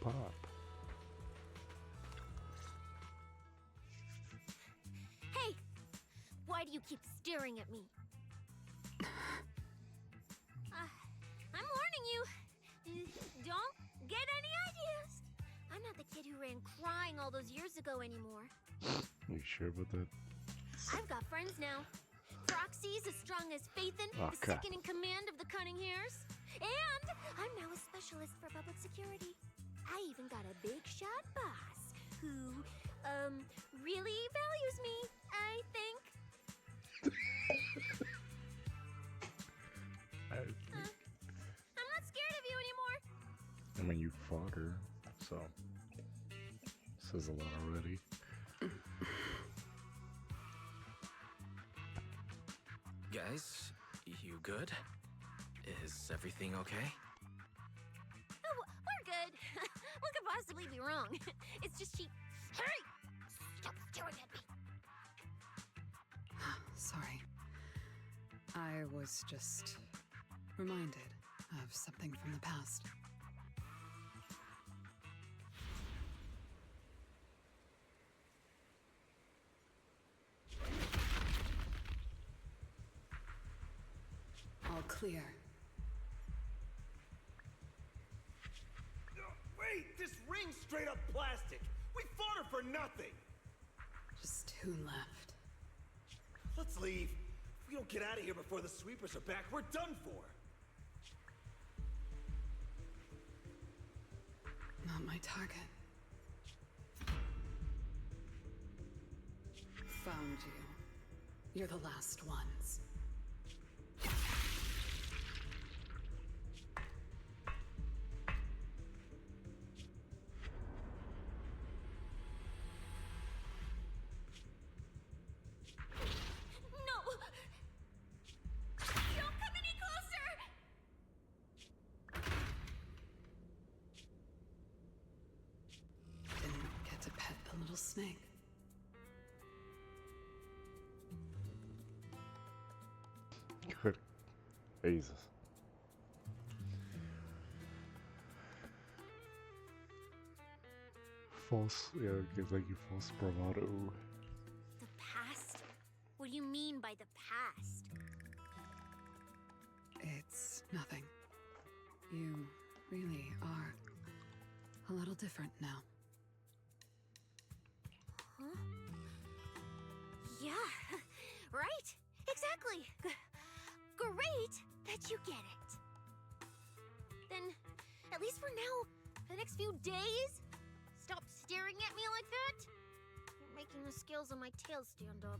pop. Hey! Why do you keep staring at me? I'm warning you. Don't get any ideas. I'm not the kid who ran crying all those years ago anymore. You sure about that? I've got friends now. Proxies as strong as Faithin, the Okay. second in command of the Cunning Hairs. And I'm now a specialist for public security. I even got a big shot boss who, really values me, I think. I'm not scared of you anymore. I mean, you fought her, so says a lot already. Guys, you good? Is everything okay? Oh, we're good. What could possibly be wrong? It's just she... Hey! Stop staring at me. Sorry. I was just reminded of something from the past. All clear. Wait, this ring's straight up plastic. We fought her for nothing. Just two left. Let's leave. If we don't get out of here before the sweepers are back, we're done for. Not my target. Found you. You're the last ones. No! Don't come any closer! Didn't get to pet the little snake. Good. Jesus. False, yeah, gives like you false bravado. The past? What do you mean by the past? It's nothing. You really are a little different now. Huh? Yeah, right? Exactly. Great that you get it. Then, at least for now, for the next few days, stop staring at me like that. You're making the scales on my tail stand up.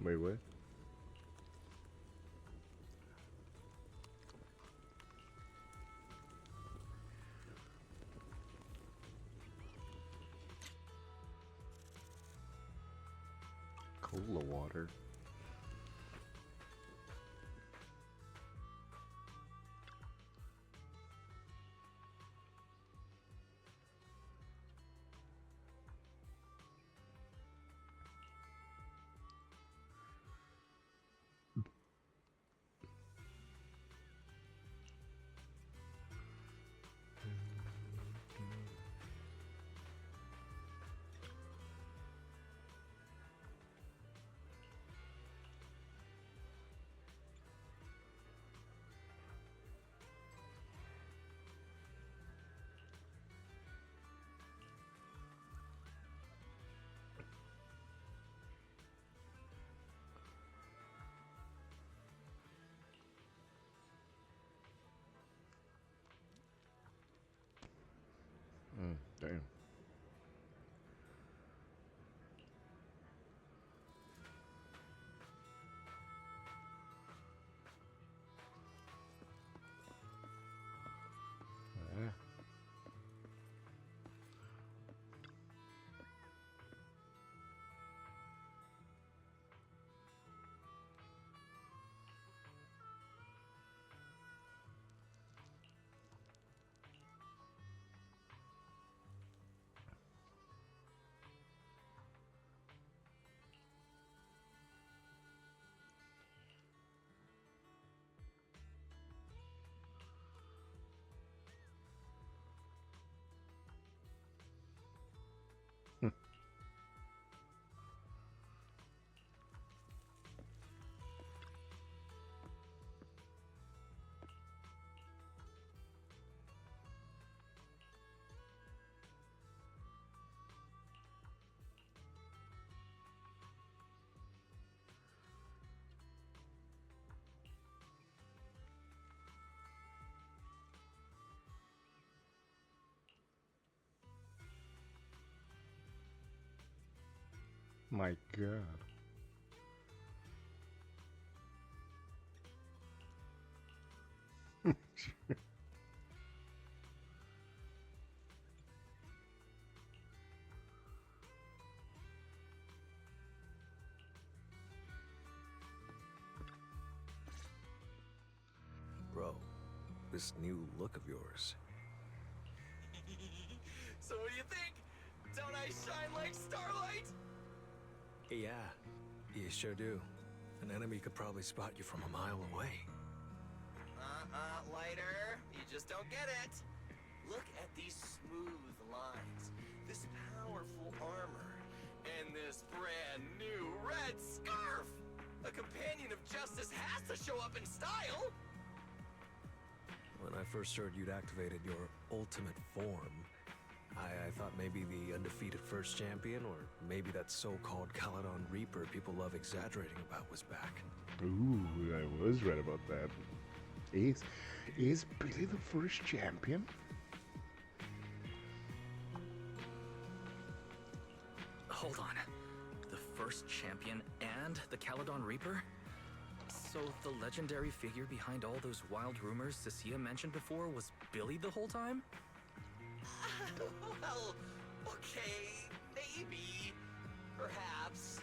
Wait, what? Cola water. Damn. Yeah. My God. Bro, this new look of yours. So what do you think? Don't I shine like starlight? Yeah, you sure do. An enemy could probably spot you from a mile away. Lighter. You just don't get it. Look at these smooth lines, this powerful armor, and this brand new red scarf. A companion of justice has to show up in style. When I first heard you'd activated your ultimate form, I thought maybe the undefeated first champion, or maybe that so-called Caledon Reaper people love exaggerating about was back. Ooh, I was right about that. Is Billy the first champion? Hold on. The first champion and the Caledon Reaper? So the legendary figure behind all those wild rumors Cecilia mentioned before was Billy the whole time? Well, okay, maybe. Perhaps.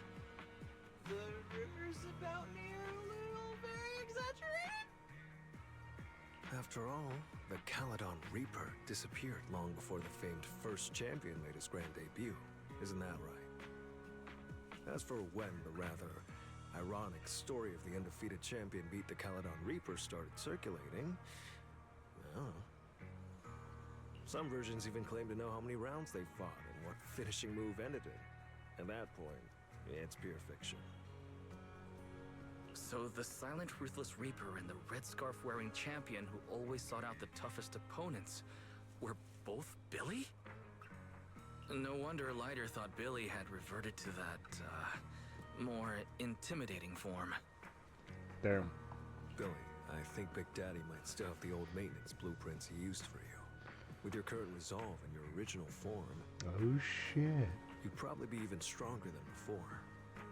The rumors about me are a little very exaggerated? After all, the Caledon Reaper disappeared long before the famed first champion made his grand debut. Isn't that right? As for when the rather ironic story of the undefeated champion beat the Caledon Reaper started circulating, well, some versions even claim to know how many rounds they fought and what finishing move ended it. At that point, it's pure fiction. So the silent, ruthless Reaper and the red scarf-wearing champion who always sought out the toughest opponents were both Billy? No wonder Lighter thought Billy had reverted to that, more intimidating form. Damn. Billy, I think Big Daddy might still have the old maintenance blueprints he used for you. With your current resolve and your original form, Oh shit. you'd probably be even stronger than before.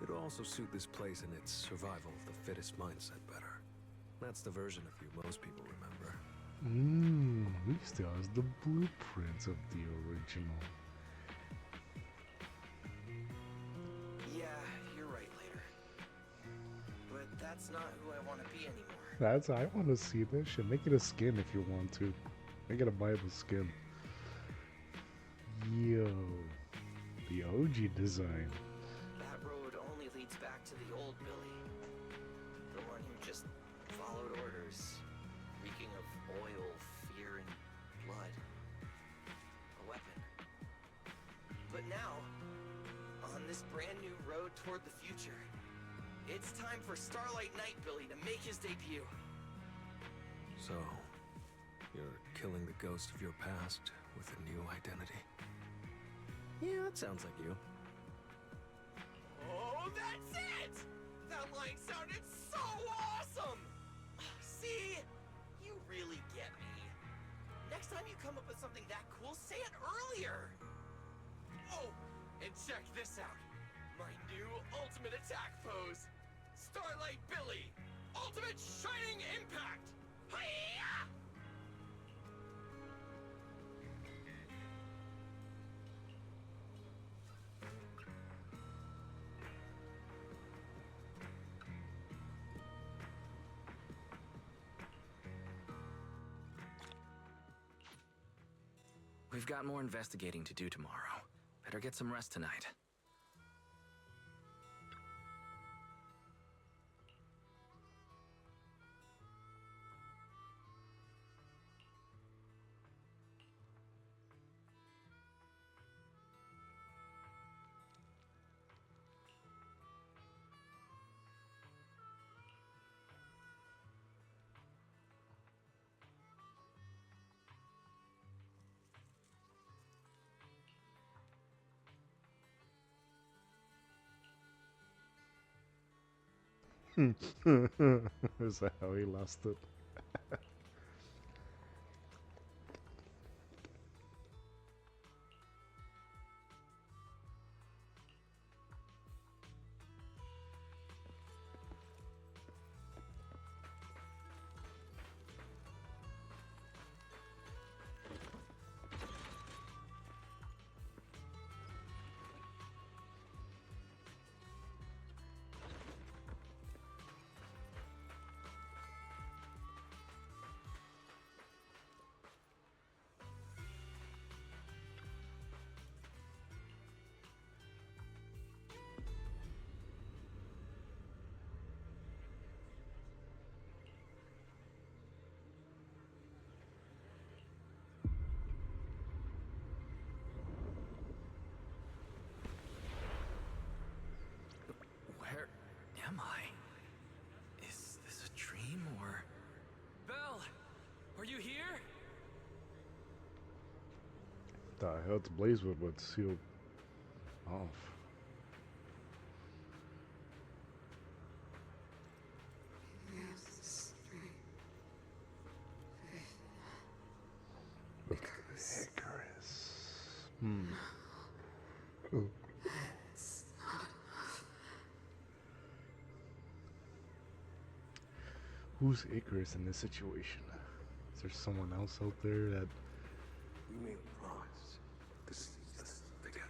It'll also suit this place and its survival of the fittest mindset better. That's the version of you most people remember. He still has the blueprints of the original. Yeah, you're right, Later. But that's not who I want to be anymore. I want to see this shit. Make it a skin if you want to. Make it a viable skin. Yo. The OG design. That road only leads back to the old Billy. The one who just followed orders, reeking of oil, fear, and blood. A weapon. But now, on this brand new road toward the future, it's time for Starlight Knight Billy to make his debut. So, you're killing the ghost of your past with a new identity. Yeah, that sounds like you. Oh, that's it! That line sounded so awesome! See? You really get me. Next time you come up with something that cool, say it earlier. And check this out. My new ultimate attack pose. Starlight Billy. Ultimate Shining Impact. Hi-ya! We've got more investigating to do tomorrow. Better get some rest tonight. Is that how he lost it? Where am I? Is this a dream or... Belle! Are you here? The hell's Blazewood was sealed off. Yes, Icarus. Hmm. Ooh. it's not enough. Who's Icarus in this situation? Is there someone else out there that... We made a promise to seize us together.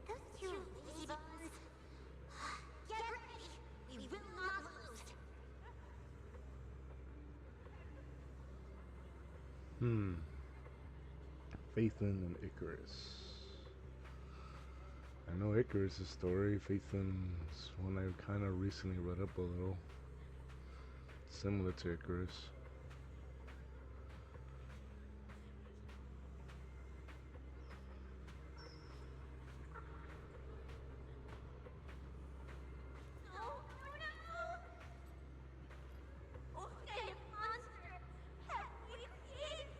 Those two lazy bones. Get ready! We will not lose! Phaethon and Icarus. I know Icarus' story. Phaethon's one I kind of recently read up a little. Similar to Icarus. No, no, no! Oh, damn monster! Help me, please!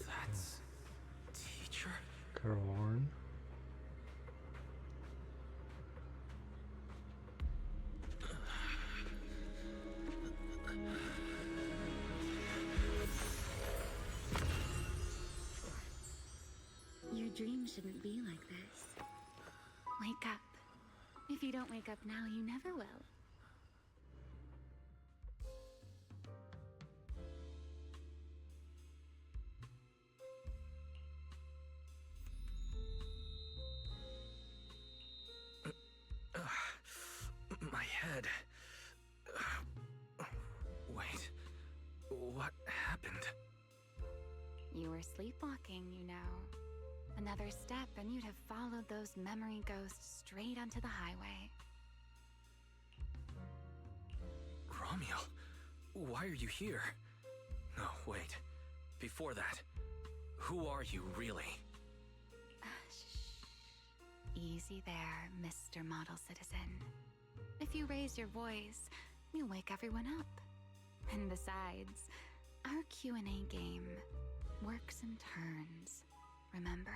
That's... Teacher? Caroline. Your dream shouldn't be like this. Wake up. If you don't wake up now, you never will. My head. Wait. What happened? You were sleepwalking, you know. Another step and you'd have followed those memory ghosts straight onto the highway. Ramiel, why are you here? No, wait. Before that, who are you really? Shh. Easy there, Mr. Model Citizen. If you raise your voice, you'll wake everyone up. And besides, our Q&A game works in turns, remember?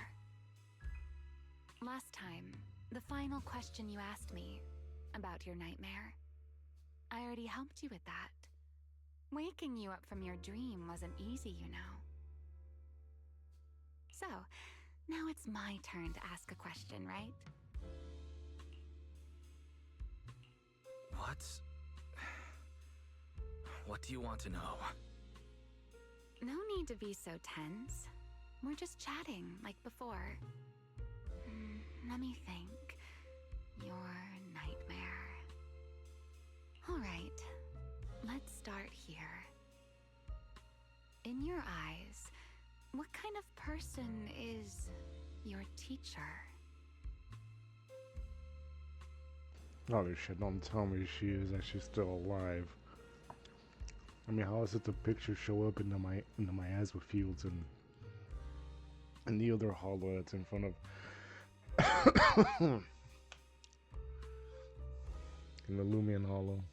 Last time, the final question you asked me about your nightmare, I already helped you with that. Waking you up from your dream wasn't easy, you know. So, now it's my turn to ask a question, right? What do you want to know? No need to be so tense. We're just chatting, like before. Let me think. Your nightmare. Alright, let's start here. In your eyes, what kind of person is your teacher? Oh shit, don't tell me she is actually still alive. I mean, how is it the picture show up into my miasma fields and the other hollow that's in front of in the Lumion hollow?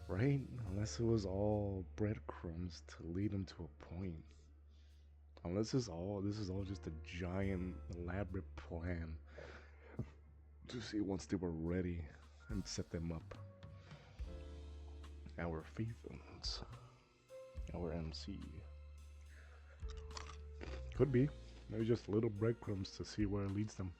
Right? Unless it was all breadcrumbs to lead him to a point. Unless this is all just a giant elaborate plan to see once they were ready and set them up. Our Faithans. Our MC. Could be. Maybe just little breadcrumbs to see where it leads them.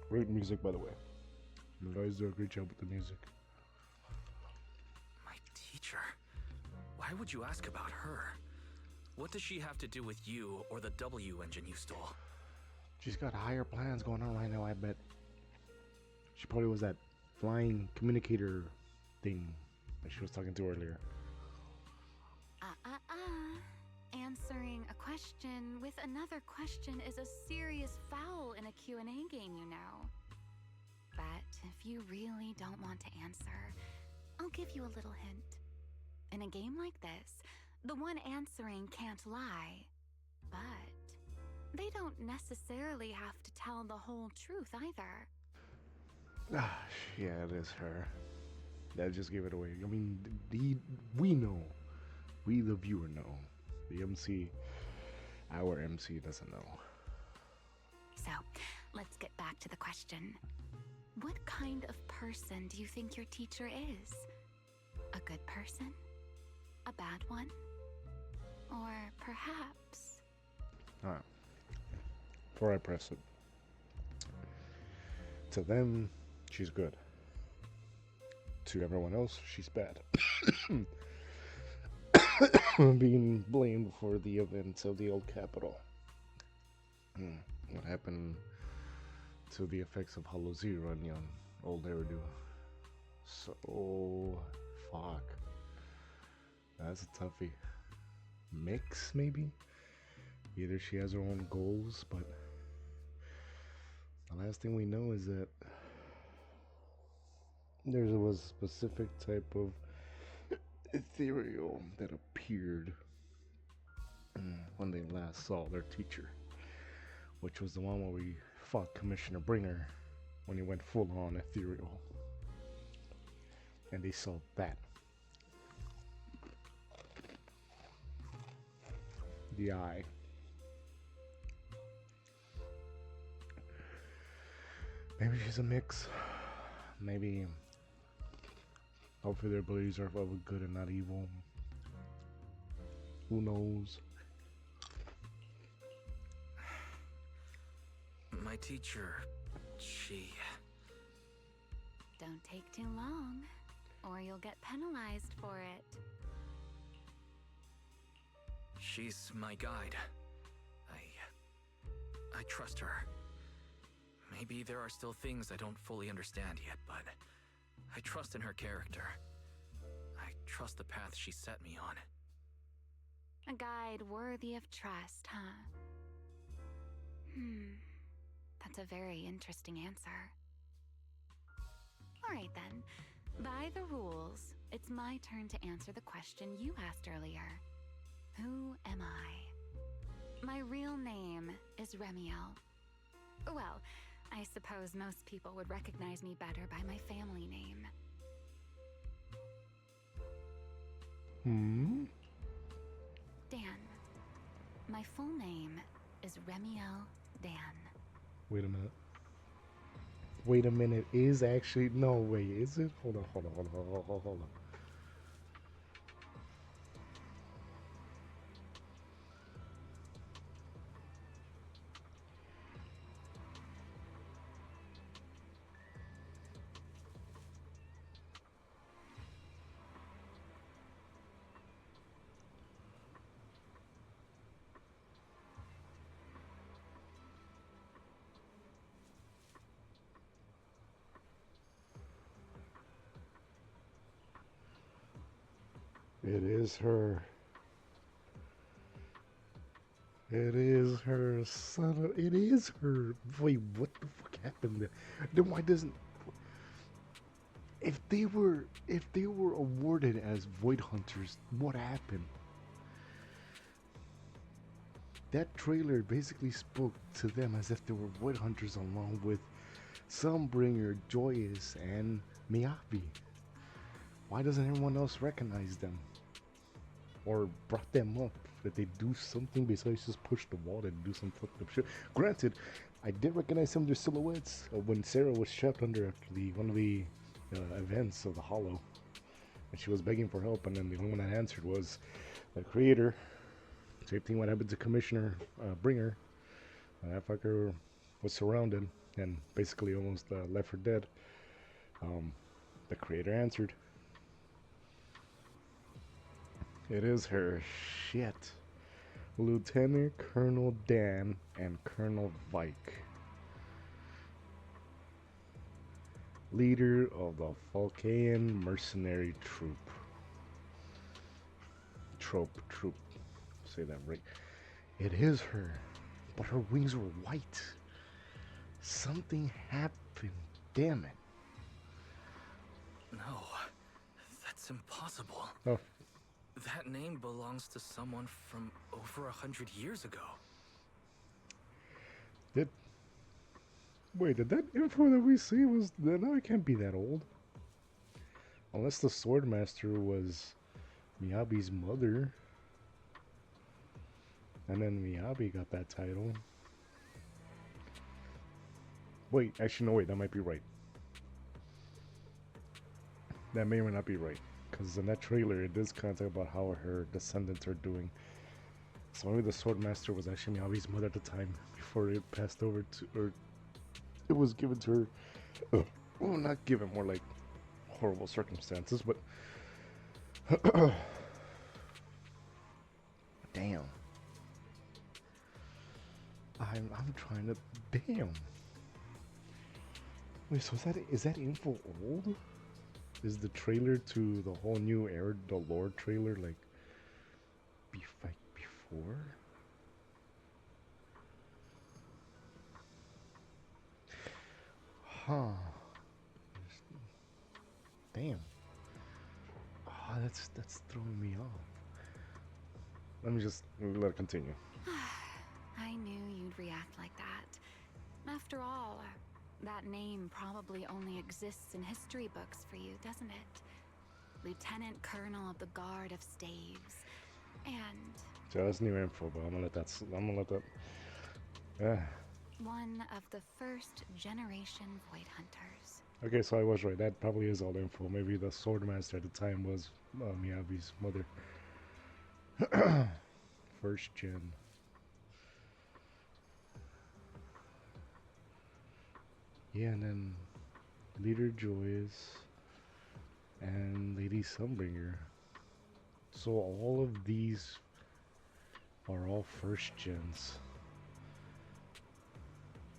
Great music, by the way. You guys do a great job with the music. My teacher? Why would you ask about her? What does she have to do with you or the W engine you stole? She's got higher plans going on right now, I bet. She probably was that flying communicator thing that she was talking to earlier. Answering a question with another question is a serious foul in a Q&A game, you know. But if you really don't want to answer, I'll give you a little hint. In a game like this, the one answering can't lie. But they don't necessarily have to tell the whole truth either. Yeah, it is her. That just gave it away. I mean, we know. We, the viewer, know. The MC, our MC, doesn't know. So, let's get back to the question. What kind of person do you think your teacher is? A good person? A bad one? Or perhaps... Alright. Before I press it. To them, she's good. To everyone else, she's bad. Being blamed for the events of the old capital. What happened to the effects of Hollow Zero and young old Eridu. So, fuck. That's a toughie. Mix, maybe? Either she has her own goals, but the last thing we know is that there was a specific type of ethereal that appeared when they last saw their teacher, which was the one where we fought Commissioner Bringer when he went full on ethereal, and they saw that. The eye. Maybe she's a mix. Maybe hopefully their abilities are of good and not evil. Who knows? My teacher, she... Don't take too long, or you'll get penalized for it. She's my guide. I trust her. Maybe there are still things I don't fully understand yet, but I trust in her character. I trust the path she set me on. A guide worthy of trust, huh? That's a very interesting answer. Alright then. By the rules, it's my turn to answer the question you asked earlier. Who am I? My real name is Ramiel. Well, I suppose most people would recognize me better by my family name. Dan. My full name is Ramiel Dan. Wait a minute. Wait a minute. Is actually no way. Is it? Hold on. Hold on. It is her. It is her, son of... It is her. Wait, what the fuck happened there? Then why doesn't... If they were awarded as Void Hunters, what happened? That trailer basically spoke to them as if they were Void Hunters along with Sunbringer, Joyous, and Miyabi. Why doesn't everyone else recognize them? Or brought them up, that they do something besides just push the wall and do some fucked up shit. Granted, I did recognize some of their silhouettes when Sarah was trapped under one of the events of the Hollow, and she was begging for help, and then the only one that answered was the creator. Same thing what happened to Commissioner Bringer. That fucker was surrounded and basically almost left for dead. The creator answered. It is her. Shit. Lieutenant Colonel Dan and Colonel Vike. Leader of the Falcaean mercenary troop. Troop. Say that right. It is her. But her wings were white. Something happened. Damn it. No, that's impossible. Oh. That name belongs to someone from over 100 years ago. Wait, did that info that we see was... No, it can't be that old. Unless the Swordmaster was Miyabi's mother. And then Miyabi got that title. Wait, actually no, wait, that might be right. That may or may not be right. Because in that trailer, it does kind of talk about how her descendants are doing. So maybe the Swordmaster was actually Miyabi's mother at the time, before it passed over to, or it was given to her. Well, not given, more like horrible circumstances, but damn. I'm trying to, damn. Wait, so is that info old? Is the trailer to the whole new the lore trailer like before? Huh. Damn. Oh, that's throwing me off. Let it continue. I knew you'd react like that. After all, that name probably only exists in history books for you, doesn't it? Lieutenant Colonel of the Guard of Staves. And... So that's new info, but I'm gonna let that... Yeah. one of the first generation Void Hunters. Okay, so I was right. That probably is all info. Maybe the Swordmaster at the time was Miyabi's mother. First gen. Yeah, and then Leader Joyous and Lady Sunbringer. So all of these are all first gens.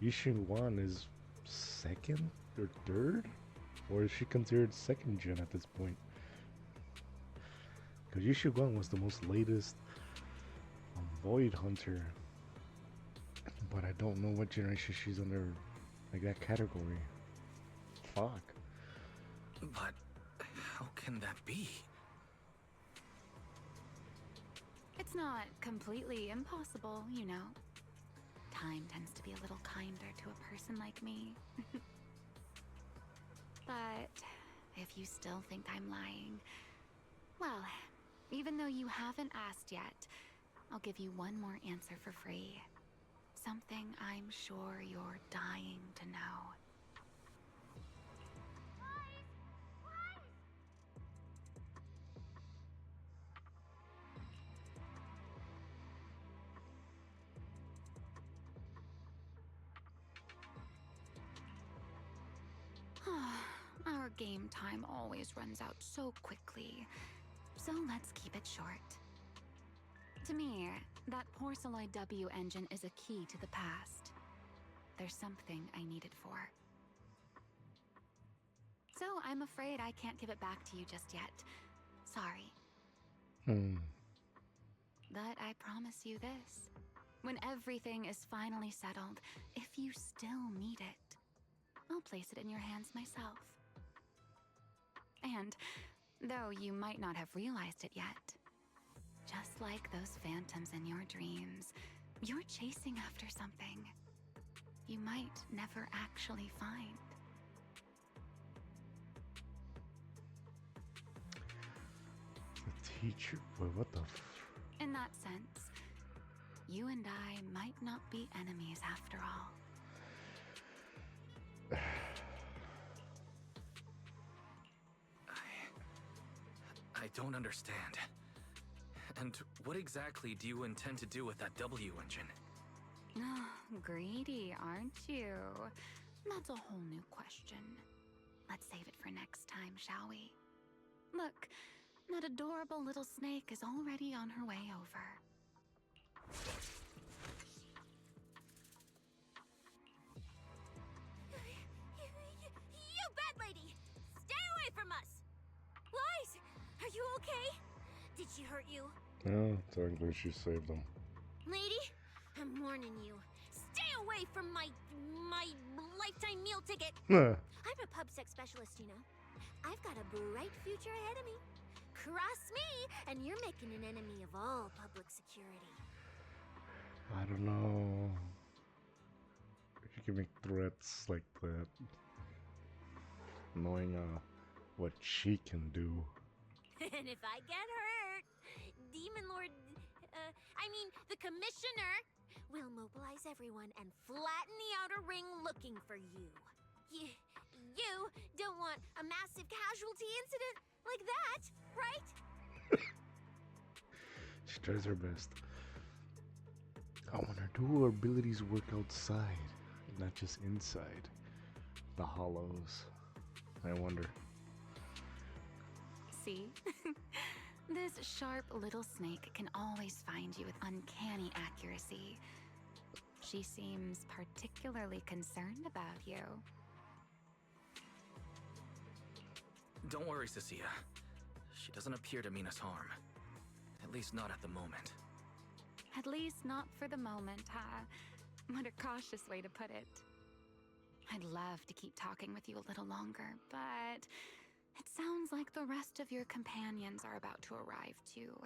Yixing Wan is second or third? Or is she considered second gen at this point? Because Yixing Wan was the most latest Void Hunter. But I don't know what generation she's under. Like that category. Fuck. But how can that be? It's not completely impossible, you know. Time tends to be a little kinder to a person like me. But if you still think I'm lying, well, even though you haven't asked yet, I'll give you one more answer for free. Something I'm sure you're dying to know. Our game time always runs out so quickly, so let's keep it short. To me, that Porceloid W engine is a key to the past. There's something I need it for. So I'm afraid I can't give it back to you just yet. Sorry. But I promise you this. When everything is finally settled, if you still need it, I'll place it in your hands myself. And, though you might not have realized it yet, just like those phantoms in your dreams, you're chasing after something you might never actually find. The teacher? Wait, what the In that sense, you and I might not be enemies after all. I don't understand. And what exactly do you intend to do with that W engine? Greedy, aren't you? That's a whole new question. Let's save it for next time, shall we? Look, that adorable little snake is already on her way over. You bad lady! Stay away from us! Lies! Are you okay? Did she hurt you? No, technically she saved them. Lady, I'm warning you. Stay away from my lifetime meal ticket! I'm a pub sex specialist, you know. I've got a bright future ahead of me. Cross me, and you're making an enemy of all public security. I don't know. You can make threats like that. Knowing what she can do. And if I get hurt, Demon Lord, the Commissioner will mobilize everyone and flatten the outer ring looking for you. You don't want a massive casualty incident like that, right? She tries her best. I wonder, do her abilities work outside, not just inside the hollows? I wonder. See? This sharp little snake can always find you with uncanny accuracy. She seems particularly concerned about you. Don't worry, Cecilia. She doesn't appear to mean us harm. At least not at the moment. At least not for the moment, huh? What a cautious way to put it. I'd love to keep talking with you a little longer, but it sounds like the rest of your companions are about to arrive too.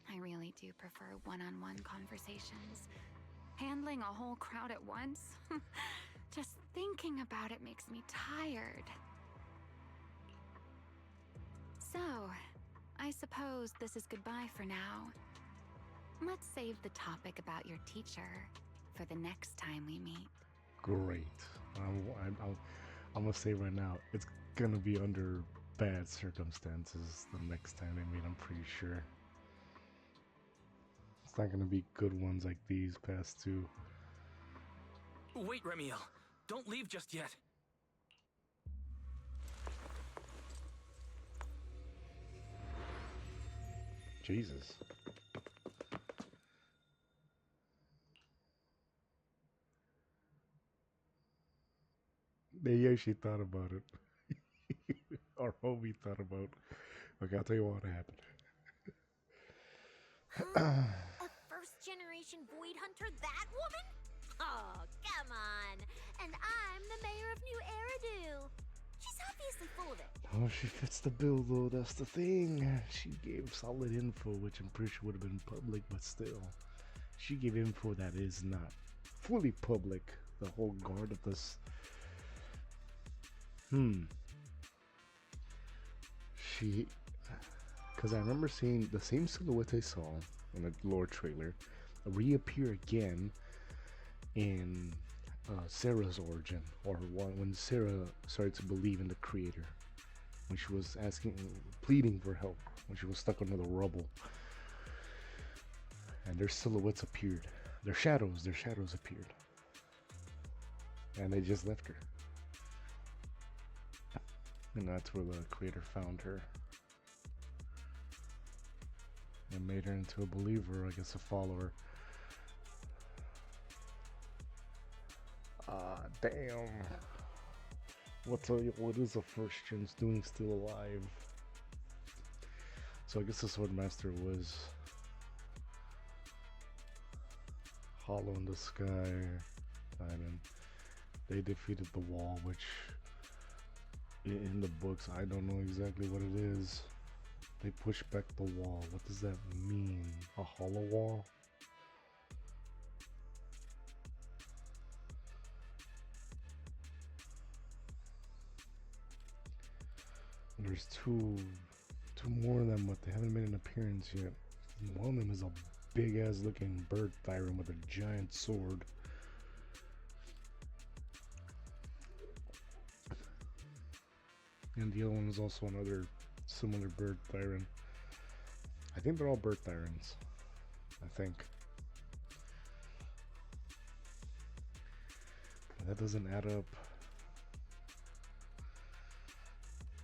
I really do prefer one-on-one conversations. Handling a whole crowd at once? Just thinking about it makes me tired. So, I suppose this is goodbye for now. Let's save the topic about your teacher for the next time we meet. Great. I'm gonna say right now, it's gonna be under bad circumstances the next time we meet, I'm pretty sure. It's not gonna be good ones like these past two. Wait, Ramiel. Don't leave just yet. Jesus. They actually thought about it. Our homie thought about. Okay, I'll tell you what happened. A first-generation void hunter, that woman? Oh, come on. And I'm the mayor of New Eridu. obviously full of it. Oh, she fits the bill though, that's the thing. She gave solid info, which I'm pretty sure would have been public, but still. She gave info that is not fully public. The whole guard of this. She. Because I remember seeing the same silhouette I saw in the lore trailer reappear again in Sarah's origin, or when Sarah started to believe in the creator. When she was pleading for help, when she was stuck under the rubble. And their silhouettes appeared. Their shadows appeared. And they just left her. And that's where the creator found her. And made her into a believer, I guess a follower. Damn. What is the first gen's doing still alive? So I guess the Swordmaster was hollow in the sky, and they defeated the wall, which in the books I don't know exactly what it is. They pushed back the wall. What does that mean? A hollow wall? There's two more of them, but they haven't made an appearance yet. One of them is a big ass looking bird tyrant with a giant sword. And the other one is also another similar bird tyrant. I think they're all bird tyrants. I think. But that doesn't add up.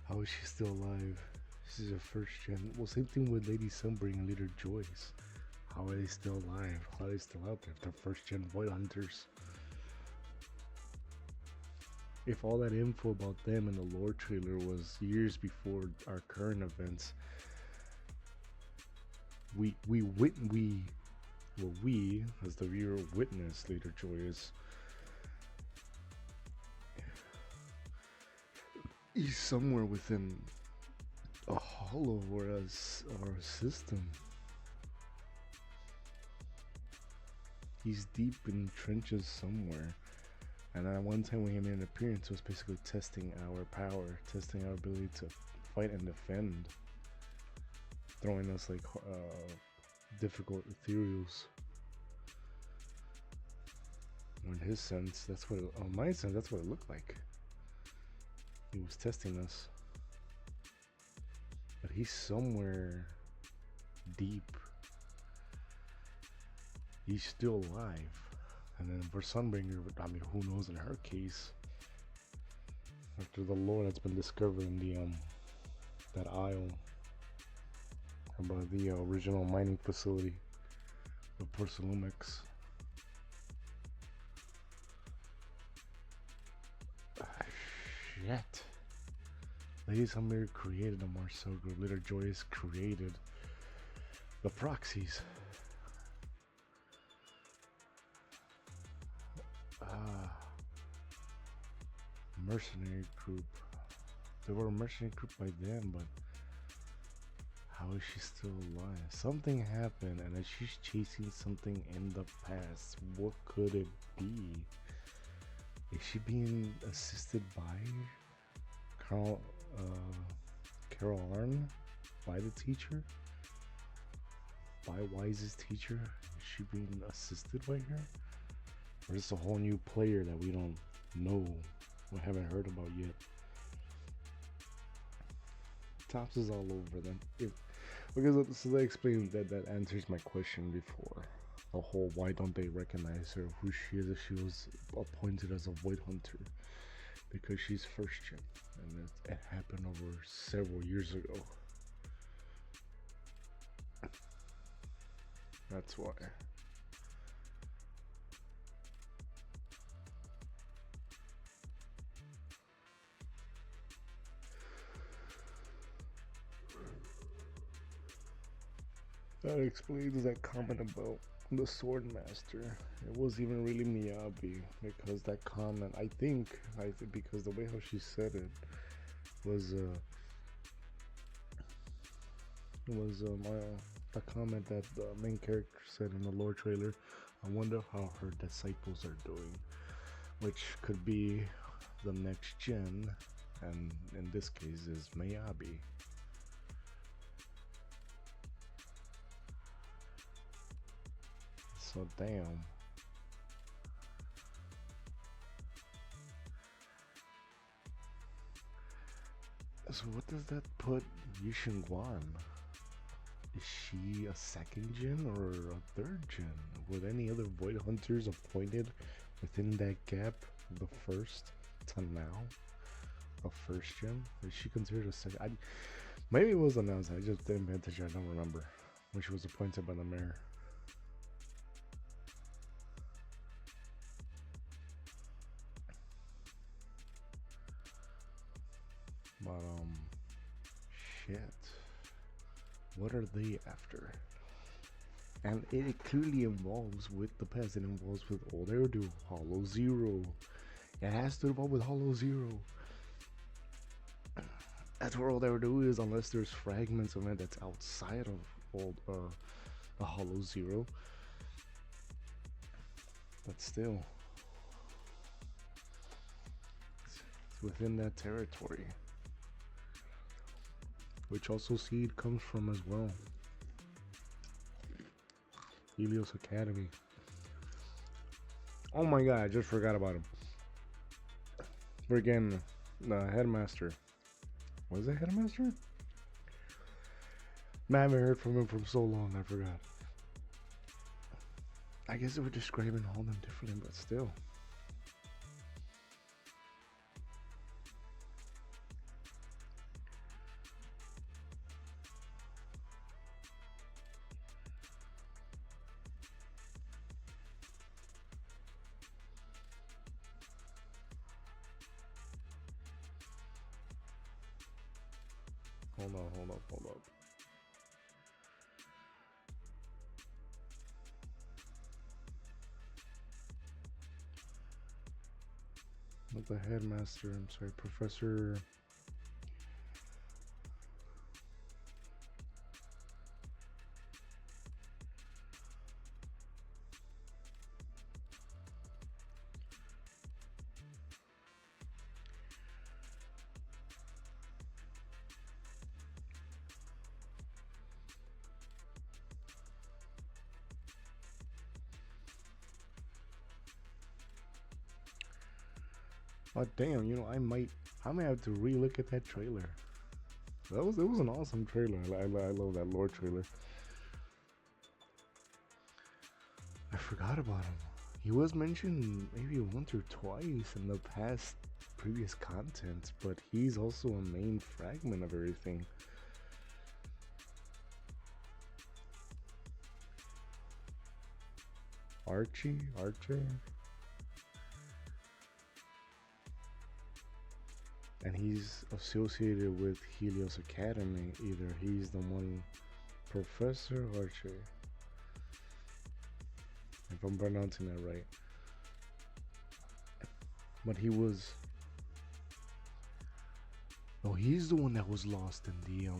How is she still alive? This is a first gen. Well, same thing with Lady Sunbring and Leader Joyce. How are they still alive? How are they still out there if they're first gen Void Hunters? If all that info about them in the lore trailer was years before our current events, we as the viewer witnessed Leader Joyous. He's somewhere within a hollow or a system. He's deep in trenches somewhere. And at one time when he made an appearance, it was basically testing our power, testing our ability to fight and defend, throwing us like difficult ethereals. In his sense, that's what on my sense, that's what it looked like. He was testing us. But he's somewhere deep. He's still alive. And then for Sunbringer, I mean, who knows in her case? After the lore that's been discovered in the that isle about the original mining facility of Porcelumix. Shit. Lady Sunbringer created a Marcel group. Leader Joyous created the Proxies. Mercenary group. They were a mercenary group by then, but how is she still alive? Something happened, and she's chasing something in the past. What could it be? Is she being assisted by Carol Arn? By the teacher? By Wise's teacher? Is she being assisted by her? Or is this a whole new player that we don't know? We haven't heard about yet. Tops is all over them. Because so I explained that answers my question before. The whole why don't they recognize her, who she is, if she was appointed as a Void Hunter. Because she's first gen. And it happened over several years ago. That's why. That explains that comment about the Swordmaster. It wasn't even really Miyabi, because that comment, I think because the way how she said it, was a comment that the main character said in the lore trailer. I wonder how her disciples are doing, which could be the next gen, and in this case is Miyabi. So damn. So what does that put Yushin Guan? Is she a second gen or a third gen? Were any other Void Hunters appointed within that gap of the first to now? A first gen? Is she considered a second? Maybe it was announced. I just didn't pay attention. I don't remember when she was appointed by the mayor. But shit. What are they after? And it clearly involves with the past. It involves with old Eridu, Hollow Zero. It has to involve with Hollow Zero. That's where all Eridu is, unless there's fragments of it that's outside of old the Hollow Zero. But still, it's within that territory, which also Seed comes from as well. Helios Academy. Oh my god, I just forgot about him. Friggin' the headmaster. Was it headmaster? Man, I haven't heard from him from so long, I forgot. I guess they were describing all them differently, but still. Hold up. Not the headmaster, I'm sorry, Professor. Oh damn, you know, I might have to re-look at that trailer. It was an awesome trailer. I love that lore trailer. I forgot about him. He was mentioned maybe once or twice in the past previous content, but he's also a main fragment of everything. Archie? And he's associated with Helios Academy. Either he's the one Professor Archie, if I'm pronouncing that right. But he was... No, he's the one that was lost in the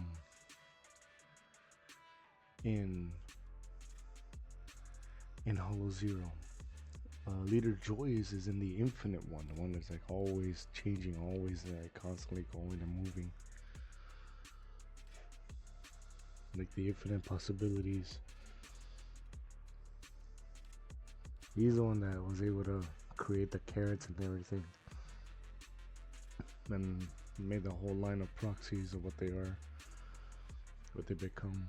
in Hollow Zero. Leader Joyce is in the infinite one, the one that's like always changing, always like constantly going and moving, like the infinite possibilities. He's the one that was able to create the carrots and everything, and made the whole line of proxies of what they are, what they become.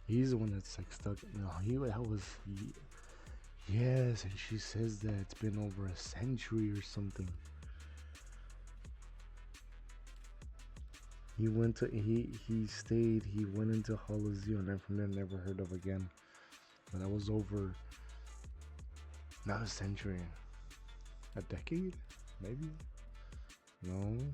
He's the one that's like stuck. No, yes, and she says that it's been over a century or something. He went into Hollow Zero, and then from there never heard of again. But that was over, not a century, a decade, maybe? No.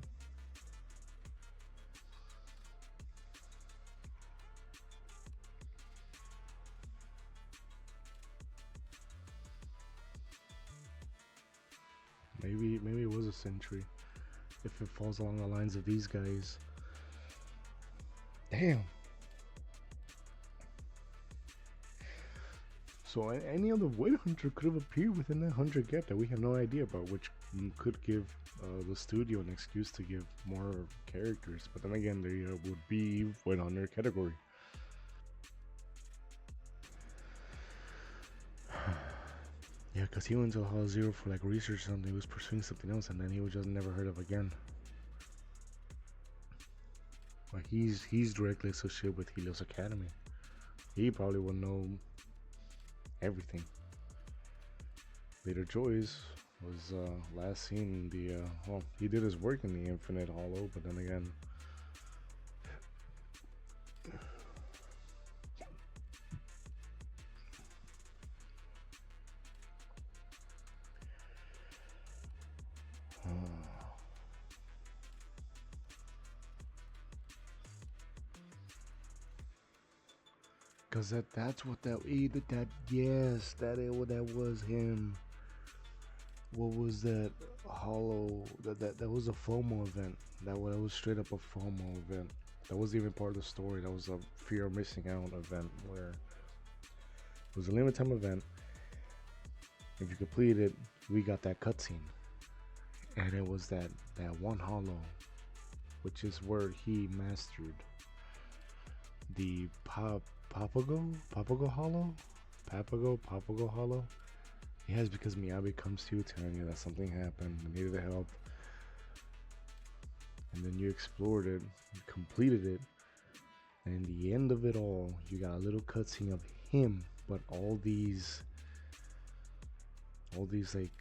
Maybe it was a century. if it falls along the lines of these guys. Damn. So any other Void Hunter could have appeared within that 100 gap that we have no idea about, which could give the studio an excuse to give more characters. But then again, there would be Void Hunter category. Yeah, because he went to Hall Zero for like research or something. He was pursuing something else, and then he was just never heard of again. Like he's directly associated with Helios Academy. He probably will know everything. Later Joyce was last seen in the well, he did his work in the Infinite Hollow, but then again, cause that's what that yes, that was him. What was that hollow? That was a FOMO event. That was straight up a FOMO event. That wasn't even part of the story. That was a fear of missing out event where it was a limited time event. If you complete it, we got that cutscene, and it was that one hollow, which is where he mastered the Papago Hollow. Yes, because Miyabi comes to you telling you that something happened, you needed help, and then you explored it, you completed it, and in the end of it all, you got a little cutscene of him, but all these like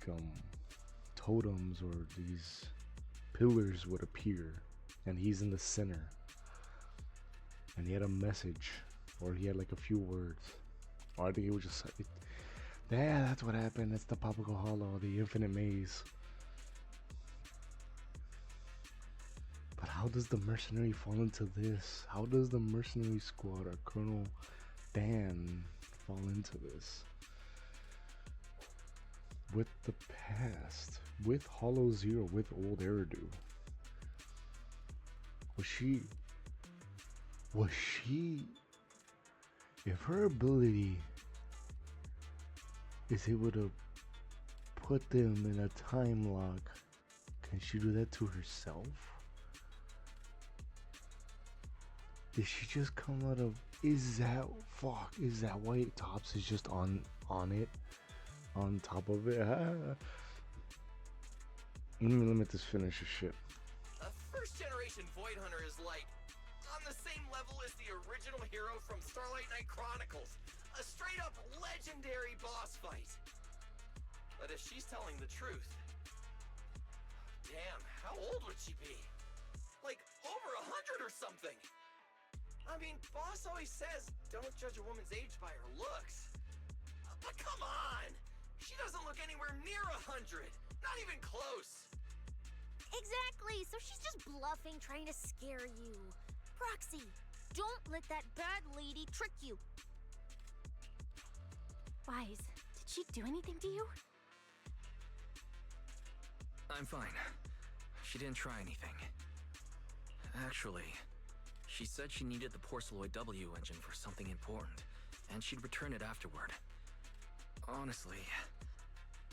totems or these pillars would appear, and he's in the center, and he had a message, or he had like a few words, or I think he was just like, yeah, that's what happened. That's the Papago Hollow, the Infinite Maze. But how does the mercenary fall into this? How does the mercenary squad or Colonel Dan fall into this? With the past, with Hollow Zero, with old Eridu. Was she, if her ability is able to put them in a time lock, can she do that to herself? Did she just come out of, is that why Tops is just on it, on top of it? Let me just finish this shit. A first generation Void Hunter is like on the same level as the original hero from Starlight Knight Chronicles. A straight up legendary boss fight. But if she's telling the truth, damn, how old would she be? Like over 100 or something. I mean, boss always says don't judge a woman's age by her looks. But come on! She doesn't look anywhere near 100. Not even close. Exactly, so she's just bluffing, trying to scare you. Proxy, don't let that bad lady trick you. Wise, did she do anything to you? I'm fine. She didn't try anything. Actually, she said she needed the Porceloid W engine for something important, and she'd return it afterward. Honestly,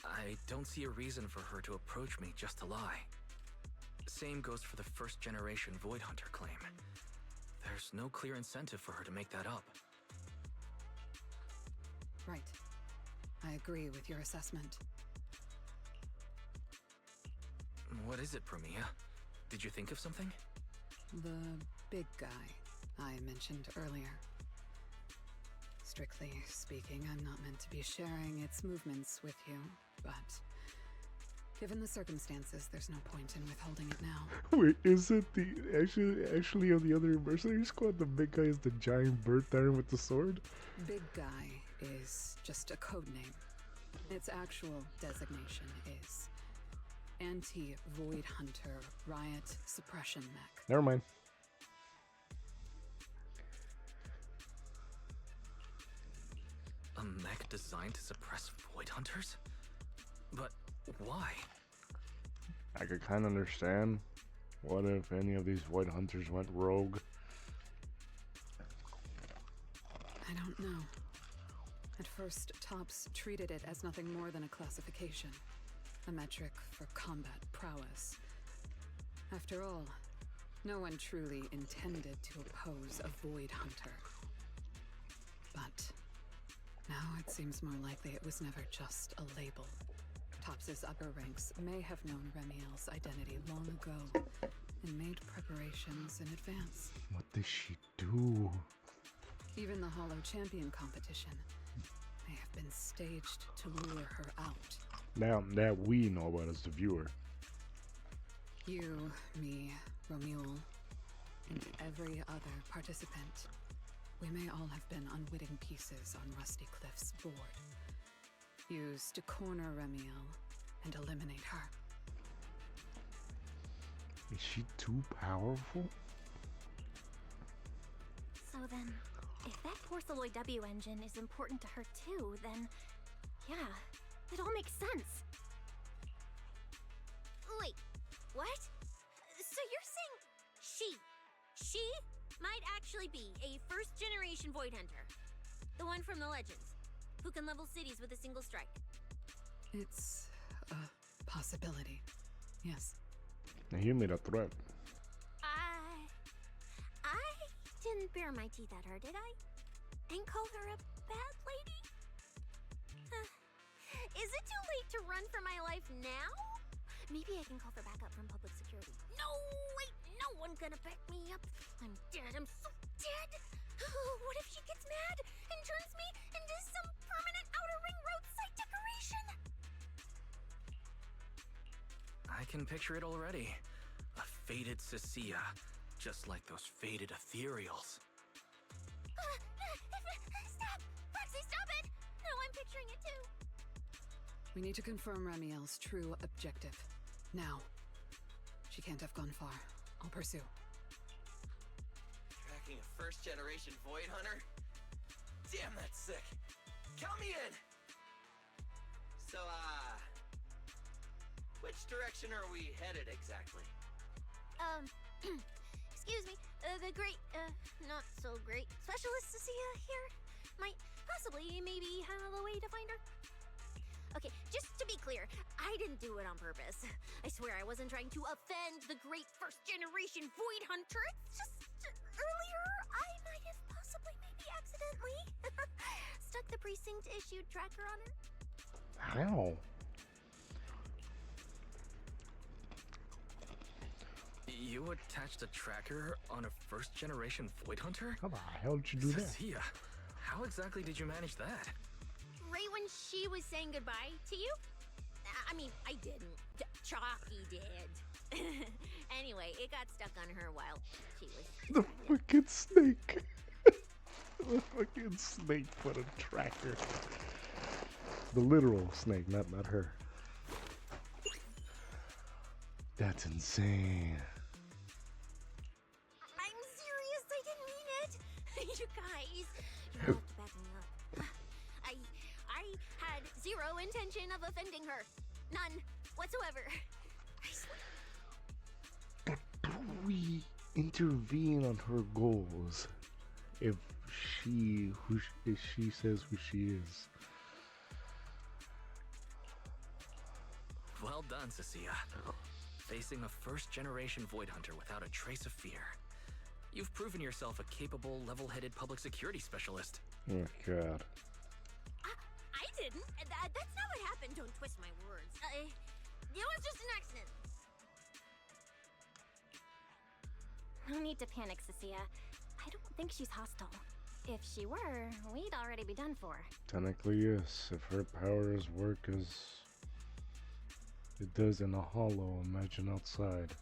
I don't see a reason for her to approach me just to lie. Same goes for the first generation Void Hunter claim. There's no clear incentive for her to make that up. Right. I agree with your assessment. What is it, Promia? Did you think of something? The big guy I mentioned earlier. Strictly speaking, I'm not meant to be sharing its movements with you, but given the circumstances, there's no point in withholding it now. Wait, is it the actually on the other mercenary squad, the big guy is the giant bird there with the sword? Big guy is just a code name. Its actual designation is Anti-Void Hunter Riot Suppression Mech. Never mind. A mech designed to suppress Void Hunters? But why? I could kind of understand. What if any of these Void Hunters went rogue? I don't know. At first, Tops treated it as nothing more than a classification, a metric for combat prowess. After all, no one truly intended to oppose a Void Hunter. But now it seems more likely it was never just a label. Tops's upper ranks may have known Ramiel's identity long ago and made preparations in advance. What does she do? Even the Hollow Champion competition may have been staged to lure her out. Now that we know about as the viewer. You, me, Ramiel, and every other participant. We may all have been unwitting pieces on Rusty Cliff's board. Used to corner Ramiel and eliminate her. Is she too powerful? So then, if that Porceloid W engine is important to her too, then yeah, it all makes sense. Wait, what? So you're saying she might actually be a first-generation Void Hunter? The one from the Legends, who can level cities with a single strike? It's a possibility, yes. Now you made a threat. I didn't bare my teeth at her, did I? And call her a bad lady? Is it too late to run for my life now? Maybe I can call for backup from public security. No, wait, no one's gonna back me up. I'm dead, I'm so dead. What if she gets mad and turns me into some permanent outer ring roadside decoration? I can picture it already. A faded Cecilia, just like those faded ethereals. Stop! Proxy, stop it! No, I'm picturing it too. We need to confirm Ramiel's true objective. Now. She can't have gone far. I'll pursue. Tracking a first-generation Void Hunter? Damn, that's sick. Count me in! So, which direction are we headed exactly? Excuse me, the great, not so great specialist Cecilia here might possibly maybe have a way to find her. Okay, just to be clear, I didn't do it on purpose. I swear I wasn't trying to offend the great first-generation Void Hunter. It's just, earlier, I might have possibly maybe accidentally stuck the precinct-issued tracker on her. How? You attached a tracker on a first-generation Void Hunter? How the hell did you do that? Cecilia, how exactly did you manage that? Right when she was saying goodbye to you? I mean, I didn't. Chalky did. Anyway, it got stuck on her while she was... The fucking snake. The fucking snake put a tracker. The literal snake, not her. That's insane. I'm serious, I didn't mean it. You guys, you have to back me up. I had zero intention of offending her. None whatsoever. I swear. But do we intervene on her goals if she says who she is? Well done, Cecilia. Facing a first-generation Void Hunter without a trace of fear. You've proven yourself a capable, level-headed public security specialist. Oh god. I didn't. That's not what happened. Don't twist my words. It was just an accident. No need to panic, Cecilia. I don't think she's hostile. If she were, we'd already be done for. Technically, yes. If her powers work as it does in a hollow, imagine outside.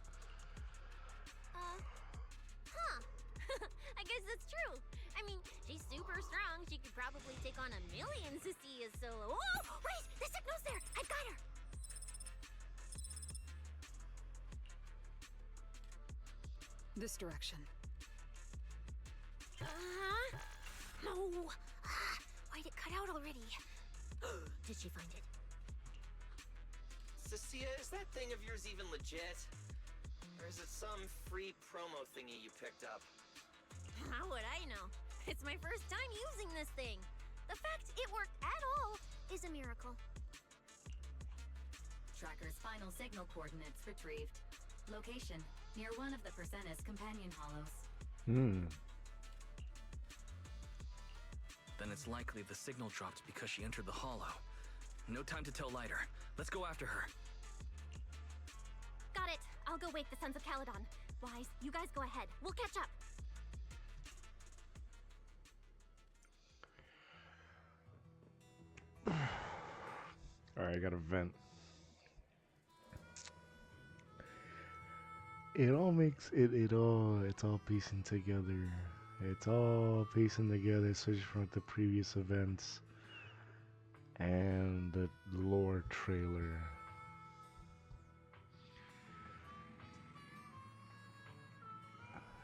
I guess that's true. I mean, she's super strong. She could probably take on a million Cecilias solo. Oh, wait! The signal's there! I've got her! This direction. No! Why'd it cut out already? Did she find it? Cecilia, is that thing of yours even legit? Or is it some free promo thingy you picked up? How would I know? It's my first time using this thing. The fact it worked at all is a miracle. Tracker's final signal coordinates retrieved. Location, near one of the Persena's companion hollows. Then it's likely the signal dropped because she entered the hollow. No time to tell Lighter. Let's go after her. Got it. I'll go wake the Sons of Caledon. Wise, you guys go ahead. We'll catch up. Alright, I gotta vent. It all makes it's all piecing together. It's all piecing together, especially from the previous events and the lore trailer.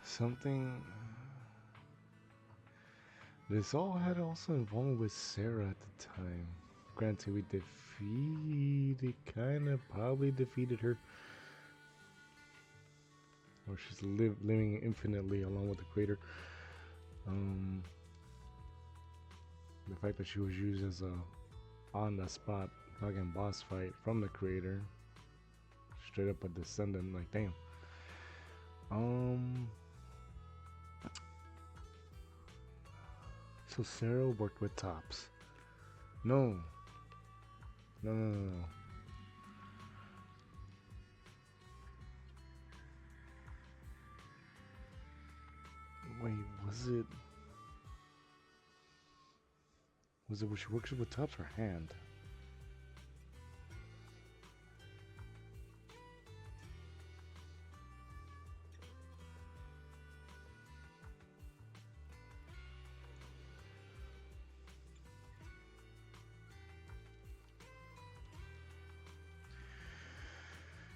Something. This all had also involvement with Sarah at the time. Granted, we probably defeated her. Or she's living infinitely along with the creator. The fact that she was used as a on-the-spot fucking boss fight from the creator. Straight up a descendant, like damn. So Sarah worked with Tops. No. Wait, was it when she works with Tops or Hand?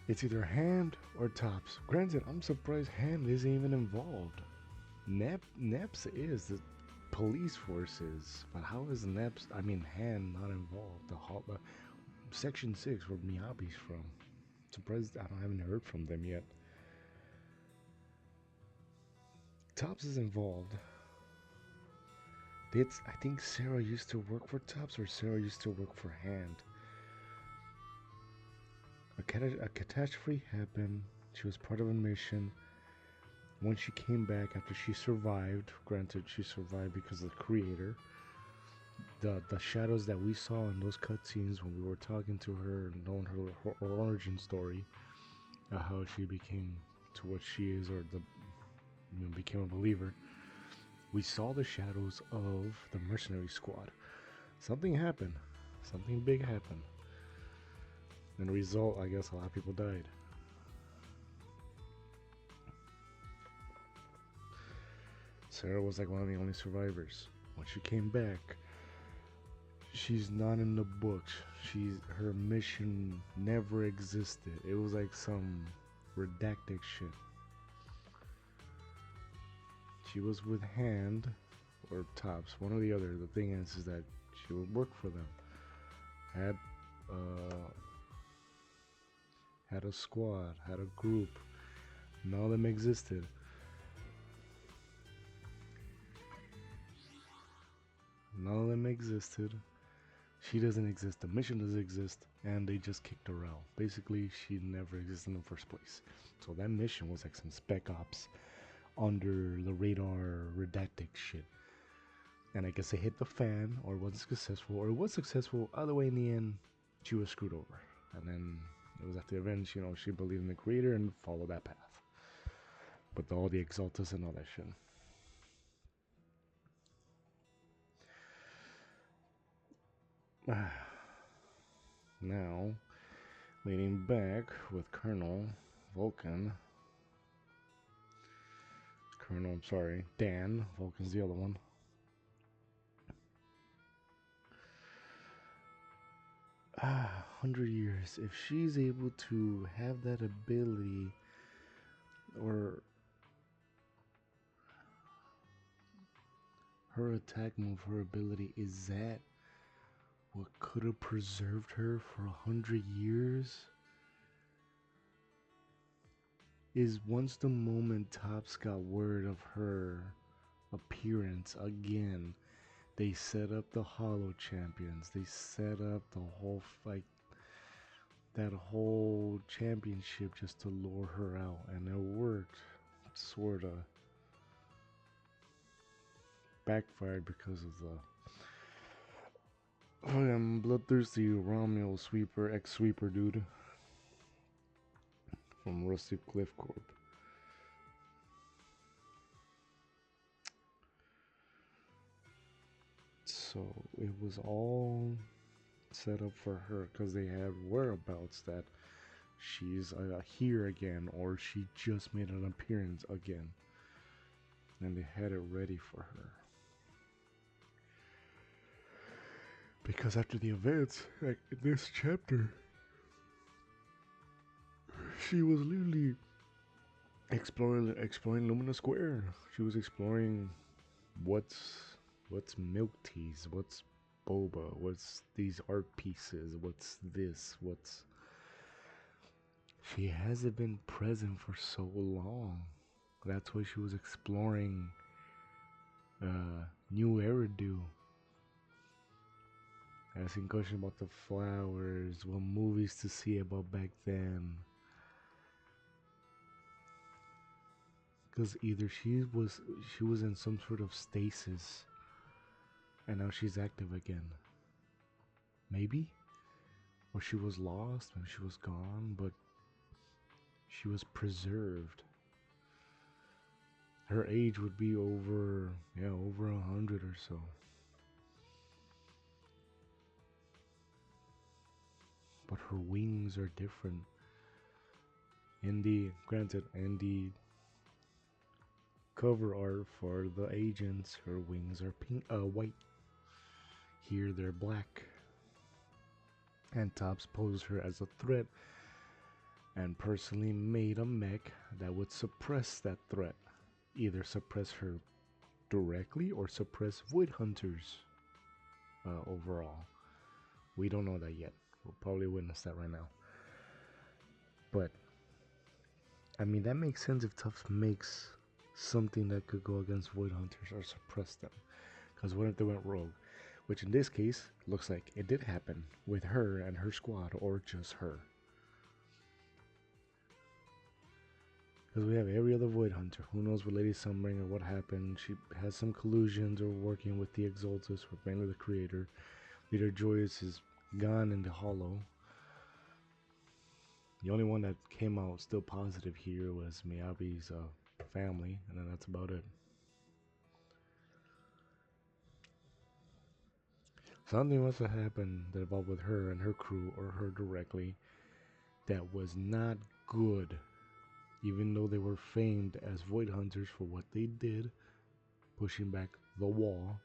It's either Hand or Tops. Granted, I'm surprised Hand isn't even involved. Neps is, the police forces, but how is Hand not involved? The Section 6 where Miyabi's from. Surprised I haven't heard from them yet. Tops is involved. I think Sarah used to work for Tops or Sarah used to work for Hand. A catastrophe happened. She was part of a mission. When she came back after she survived, granted she survived because of the creator, the shadows that we saw in those cutscenes when we were talking to her and knowing her origin story, how she became to what she is, or became a believer. We saw the shadows of the mercenary squad. Something happened. Something big happened. And the result, I guess, a lot of people died. Sarah was like one of the only survivors. When she came back, she's not in the books. Her mission never existed. It was like some redacted shit. She was with Hand or Tops, one or the other. The thing is that she would work for them. Had a squad, had a group. None of them existed. None of them existed. She doesn't exist. The mission doesn't exist. And they just kicked her out. Basically, she never existed in the first place. So that mission was like some spec ops under the radar redacted shit. And I guess it hit the fan, or it wasn't successful, or it was successful. Either way, in the end, she was screwed over. And then it was after the event, she believed in the creator and followed that path. But all the Exaltus and all that shit. Now, leaning back with Colonel Vulcan. Dan. Vulcan's the other one. 100 years. If she's able to have that ability, or her attack move, her ability, is that what could have preserved her for 100 years? is once the moment Tops got word of her appearance again, they set up the Hollow Champions. They set up the whole fight, that whole championship just to lure her out, and it worked, sorta. Backfired because of the bloodthirsty Ramiel sweeper, ex-sweeper dude from Rusty Cliff Corp. So it was all set up for her because they had whereabouts that she's here again, or she just made an appearance again, and they had it ready for her. Because after the events, like in this chapter, she was literally exploring Lumina Square. She was exploring what's milk teas, what's boba, what's these art pieces, what's this, what's. She hasn't been present for so long. That's why she was exploring New Eridu. Asking questions about the flowers, what movies to see about back then. Because either she was in some sort of stasis, and now she's active again. Maybe, or she was lost, maybe she was gone, but she was preserved. Her age would be over 100 or so. But her wings are different. In the cover art for the agents, her wings are white. Here they're black. And Tops posed her as a threat and personally made a mech that would suppress that threat. Either suppress her directly or suppress Void Hunters overall. We don't know that yet. We'll probably witness that right now. But, I mean, that makes sense if Tufts makes something that could go against Void Hunters or suppress them. Because what if they went rogue? Which in this case, looks like it did happen with her and her squad, or just her. Because we have every other Void Hunter. Who knows with Lady Sunbringer what happened. She has some collusions or working with the Exaltus, or mainly the creator. Leader Joyous is gone in the Hollow. The only one that came out still positive here was Miyabi's family, and then that's about it. Something must have happened that involved with her and her crew, or her directly, that was not good. Even though they were famed as Void Hunters for what they did, pushing back the wall,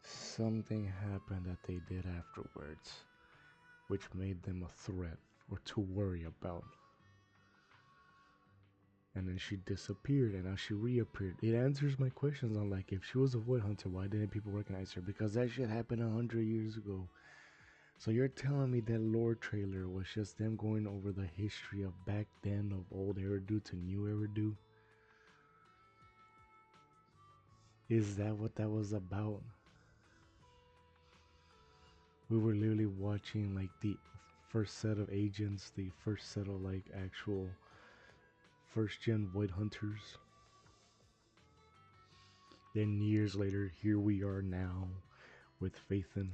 something happened that they did afterwards, which made them a threat or to worry about. And then she disappeared, and now she reappeared. It answers my questions on, like, if she was a Void Hunter, why didn't people recognize her? Because that shit happened 100 years ago. So you're telling me that lore trailer was just them going over the history of back then, of old Eridu to new Eridu? Is that what that was about? We were literally watching like the first set of agents, the first set of like actual first gen Void Hunters. Then years later, here we are now with Phaethon.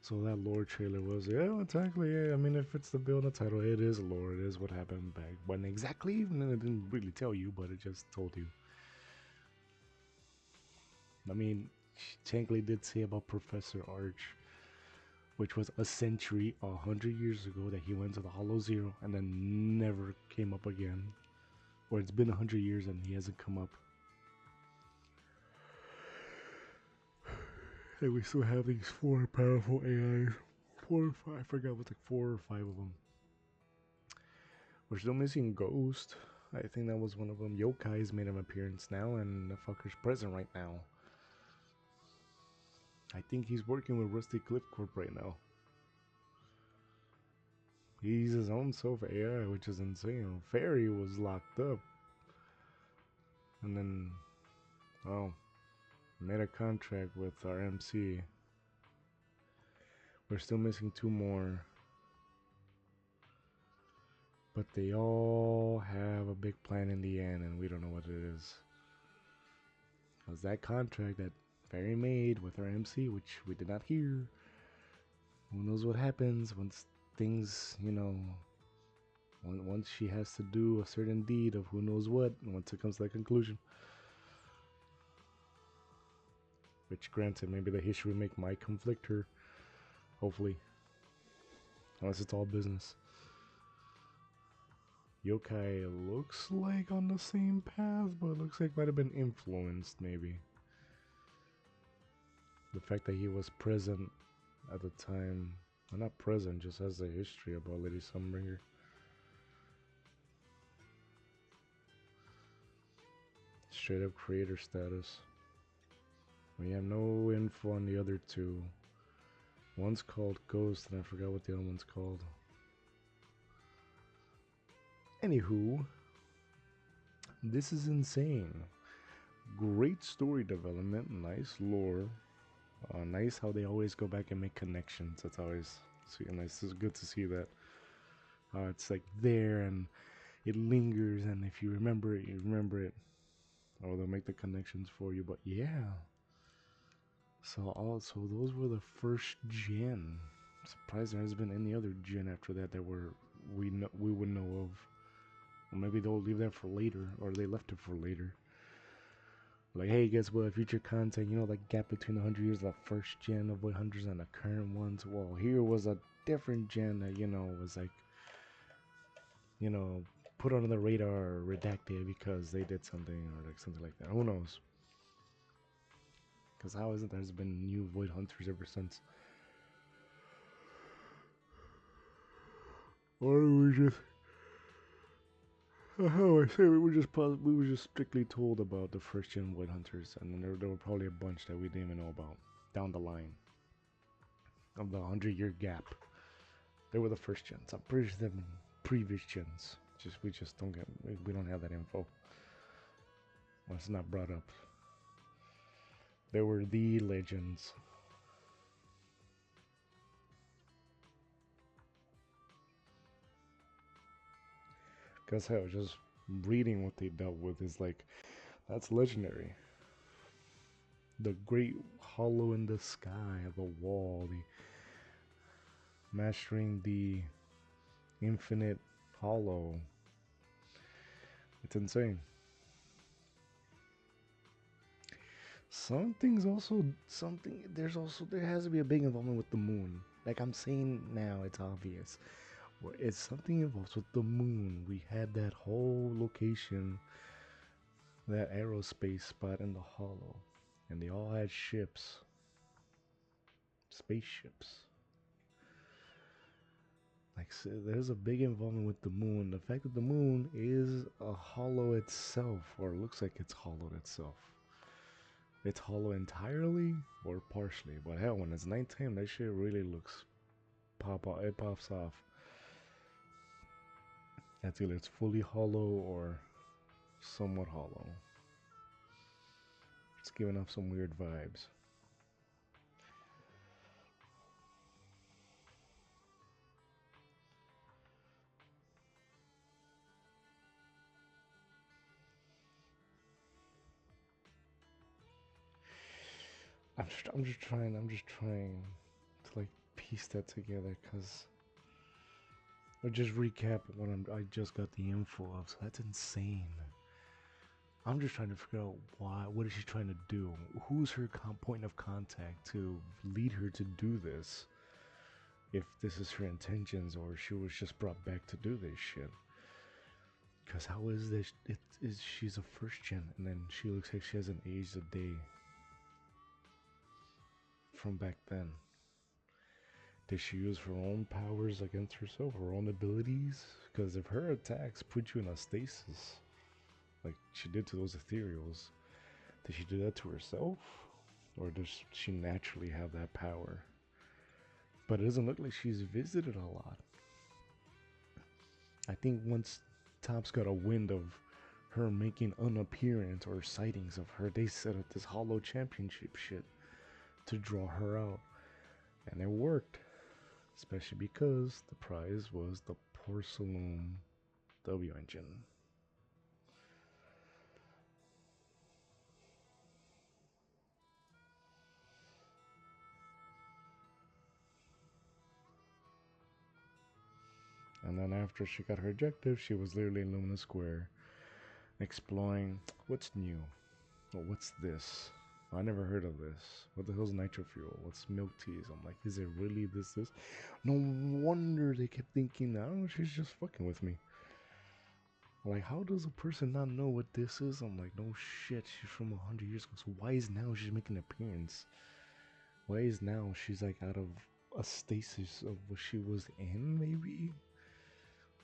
So that lore trailer was, yeah, exactly, yeah. I mean, if it's the build and title, it is lore. It is what happened back when exactly. Even it didn't really tell you, but it just told you. I mean, Shankly did say about Professor Arch, which was a century, 100 years ago, that he went to the Hollow Zero and then never came up again. Or it's been 100 years and he hasn't come up. And we still have these 4 powerful AIs. 4 or 5, I forgot what's like 4 or 5 of them. We're still missing Ghost. I think that was one of them. Yokai's made an appearance now, and the fucker's present right now. I think he's working with Rusty Cliff Corp right now. He's his own self-AI, which is insane. Fairy was locked up. And then, well, made a contract with our MC. We're still missing 2 more. But they all have a big plan in the end, and we don't know what it is. Because that contract that Fairy made with our MC, which we did not hear. Who knows what happens once things, you know, once she has to do a certain deed of who knows what, once it comes to that conclusion. Which, granted, maybe the history remake might conflict her. Hopefully. Unless it's all business. Yokai looks like on the same path, but it looks like might have been influenced, maybe. The fact that he was present at the time, well, not present, just has a history about Lady Sunbringer. Straight up creator status. We have no info on the other 2. One's called Ghost, and I forgot what the other one's called. Anywho, this is insane. Great story development, nice lore. Nice how they always go back and make connections. That's always sweet and nice. It's good to see that. It's like there and it lingers, and if you remember it, you remember it. Or they'll make the connections for you. But yeah. So also those were the first gen. I'm surprised there hasn't been any other gen after that we would know of. Or maybe they'll leave that for later, or they left it for later. Like, hey, guess what? Future content, you know, the gap between the 100 years of the first gen of 100s and the current ones. Well, here was a different gen that, you know, was like, you know, put on the radar or redacted because they did something or like something like that. Who knows? Because how is it there's been new Void Hunters ever since? Or we just... How I say, we were just strictly told about the first gen Void Hunters, and then there were probably a bunch that we didn't even know about down the line of the 100-year gap. They were the first gens. I'm pretty sure they've been previous gens. We just don't get, we don't have that info. Well, it's not brought up. They were the legends. Because hell, just reading what they dealt with is like, that's legendary. The great hollow in the sky, the wall, the mastering the infinite hollow. It's insane. There has to be a big involvement with the moon. Like I'm saying now, it's obvious. It's something involved with the moon. We had that whole location, that aerospace spot in the hollow, and they all had ships, spaceships. Like, so there's a big involvement with the moon. The fact that the moon is a hollow itself, or looks like it's hollowed itself. It's hollow entirely or partially, but hell, when it's nighttime, that shit really looks it pops off. That's either it's fully hollow or somewhat hollow. It's giving off some weird vibes. I'm just trying to like piece that together, cause or just recap what I just got the info of. So that's insane. I'm just trying to figure out what is she trying to do? Who's her point of contact to lead her to do this? If this is her intentions, or she was just brought back to do this shit. Cause how is this? She's a first gen, and then she looks like she hasn't aged a day from back then. Did she use her own powers against herself, her own abilities? Because if her attacks put you in a stasis like she did to those ethereals. Did she do that to herself? Or does she naturally have that power? But it doesn't look like she's visited a lot. I think once Topps got a wind of her making an appearance or sightings of her, they set up this Hollow Championship shit to draw her out. And it worked. Especially because the prize was the Porcelain W engine. And then after she got her objective, she was literally in Lumina Square, exploring what's new. Well, what's this? I never heard of this. What the hell's nitro fuel? What's milk teas? I'm like, is it really this? No wonder they kept thinking, I don't know, she's just fucking with me. Like, how does a person not know what this is? I'm like, no shit, she's from 100 years ago. So why is now she's making an appearance? Why is now she's like out of a stasis of what she was in, maybe?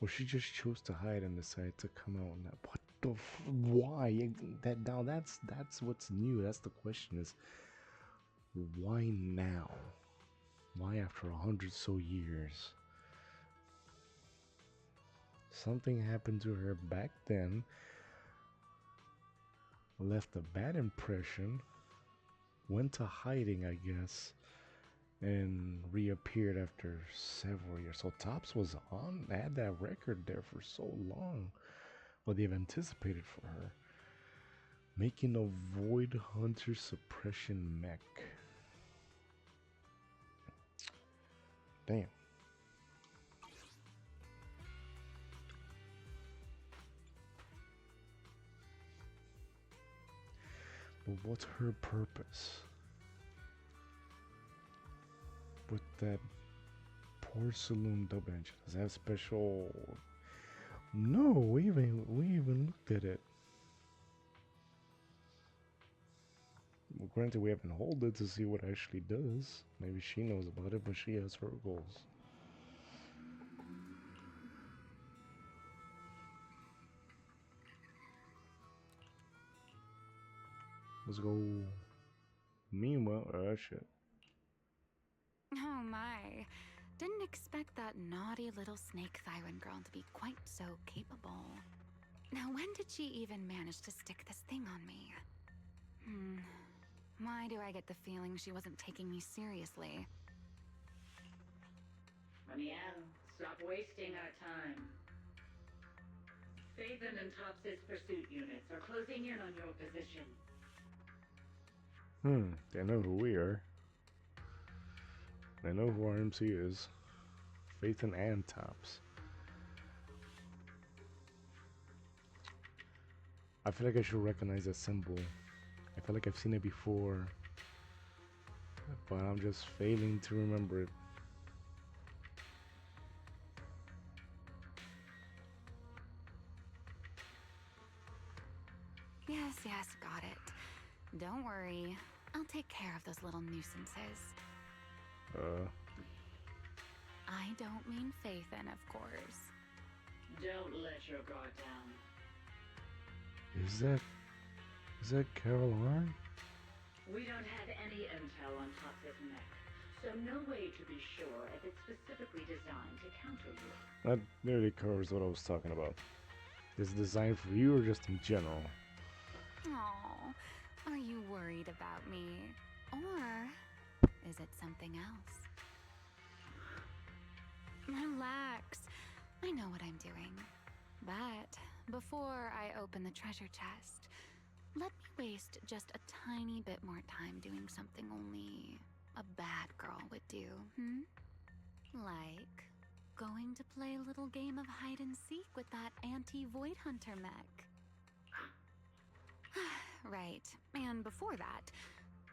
Or she just chose to hide and decided to come out and that. What the why? That now that's what's new. That's the question is why now? Why after 100 so years? Something happened to her back then, left a bad impression, went to hiding, I guess, and reappeared after several years. So Topps was on, had that record there for so long. Well, they've anticipated for her. Making a Void Hunter suppression mech. Damn. But what's her purpose? With that Porcelain double engine, does it have special? No, we even looked at it. Well, granted, we haven't held it to see what it actually does. Maybe she knows about it, but she has her goals. Let's go. Meanwhile, shit. Oh my. Didn't expect that naughty little snake Thyron girl to be quite so capable. Now, when did she even manage to stick this thing on me? Why do I get the feeling she wasn't taking me seriously? Ramiel, stop wasting our time. Phaethon and Topps' pursuit units are closing in on your position. They know who we are. They know who our MC is. Phaethon and Topps. I feel like I should recognize that symbol. I feel like I've seen it before, but I'm just failing to remember it. Yes, got it. Don't worry. I'll take care of those little nuisances. I don't mean Phaethon, of course. Don't let your guard down. Is that Carol R? We don't have any intel on Topps' mech, so no way to be sure if it's specifically designed to counter you. That nearly covers what I was talking about. Is it designed for you or just in general? Aw, are you worried about me? Or is it something else? Relax. I know what I'm doing. But before I open the treasure chest, let me waste just a tiny bit more time doing something only a bad girl would do, Like going to play a little game of hide and seek with that anti-Void Hunter mech. Right, and before that,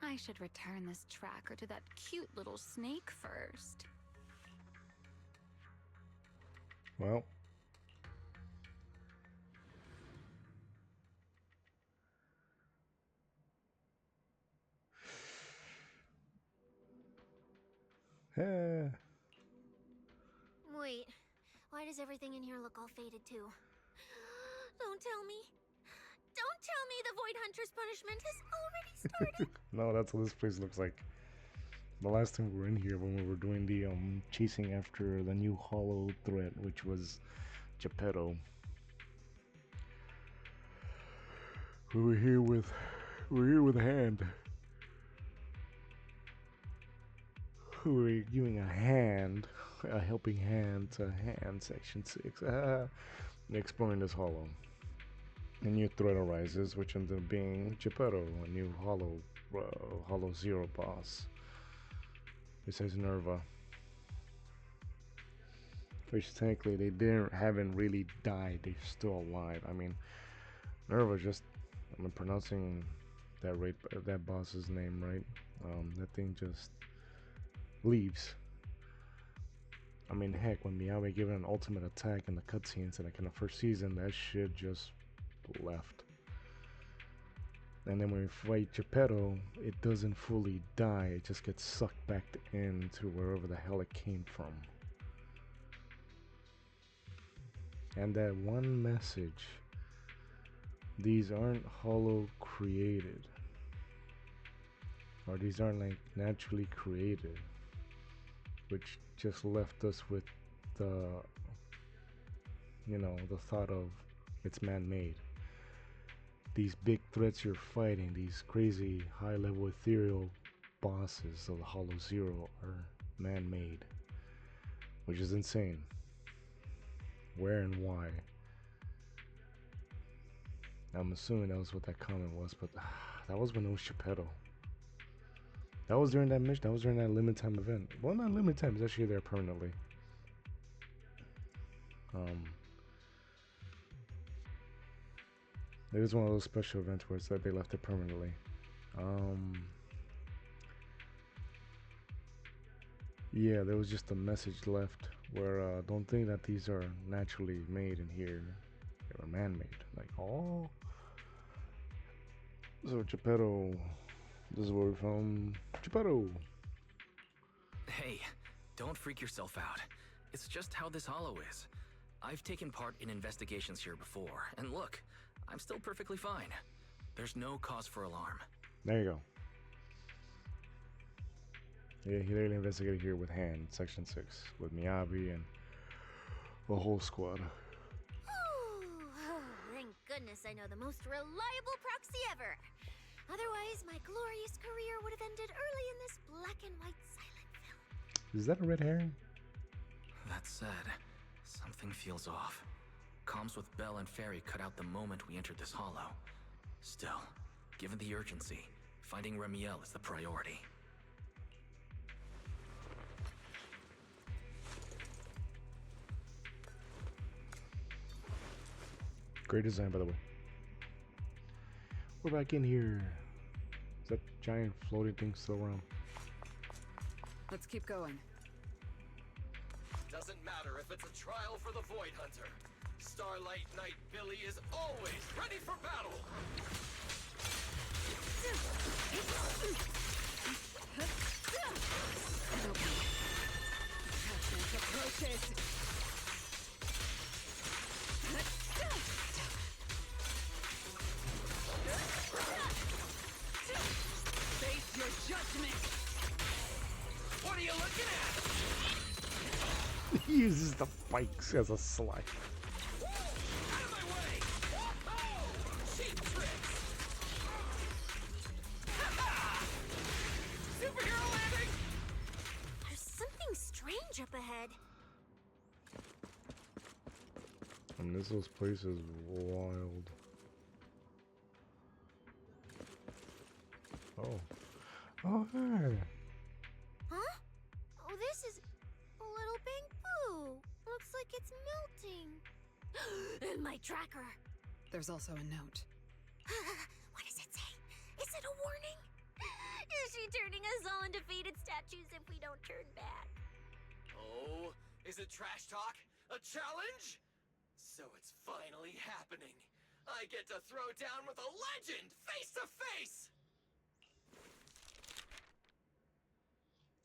I should return this tracker to that cute little snake first. Well. Wait, why does everything in here look all faded too? Don't tell me. Don't tell me the Void Hunter's punishment has already started. No, that's what this place looks like. The last time we were in here when we were doing the chasing after the new hollow threat, which was Geppetto. We're here with Hand. We're giving a helping hand to Hand Section 6. Exploring this hollow. A new threat arises, which ended up being Geppetto, a new hollow Zero boss. Besides Nerva, which technically they haven't really died. They're still alive. I mean, Nerva just, I'm pronouncing that boss's name right. That thing just leaves. I mean, heck, when Miyabi gave it an ultimate attack in the cutscenes in the first season, that shit just left. And then when we fight Geppetto, it doesn't fully die, it just gets sucked back into wherever the hell it came from. And that one message, these aren't hollow created, or these aren't like naturally created, which just left us with the, the thought of it's man-made. These big threats you're fighting, these crazy high-level ethereal bosses of the Hollow Zero, are man-made, which is insane. Where and why? I'm assuming that was what that comment was, but that was when it was Geppetto. That was during that mission. That was during that limited time event. Well, not limited time. It's actually there permanently. It was one of those special events where it's like they left it permanently. Yeah, there was just a message left where don't think that these are naturally made in here. They were man-made. Like, oh. So Geppetto, this is where we found Geppetto. Hey, don't freak yourself out. It's just how this hollow is. I've taken part in investigations here before, and look, I'm still perfectly fine. There's no cause for alarm. There you go. Yeah, he literally investigated here with Hand, Section 6, with Miyabi and the whole squad. Oh, thank goodness I know the most reliable proxy ever. Otherwise, my glorious career would have ended early in this black and white silent film. Is that a red herring? That said, something feels off. Comms with Belle and Fairy cut out the moment we entered this hollow. Still, given the urgency, finding Ramiel is the priority. Great design, by the way. We're back in here. Is that giant floating thing still around? Let's keep going. Doesn't matter if it's a trial for the Void Hunter. Starlight Knight Billy is always ready for battle! Face your judgment! What are you looking at? He uses the spikes as a slide. Out of my way! Oh! Cheap tricks! Superhero landing! There's something strange up ahead. I mean, this place is wild. Oh. Oh, hey. Huh? Oh, this is a little bamboo. Looks like it's melting. And my tracker. There's also a note. What does it say? Is it a warning? Is she turning us all into faded statues if we don't turn back? Oh, is it trash talk? A challenge? So it's finally happening. I get to throw down with a legend face to face!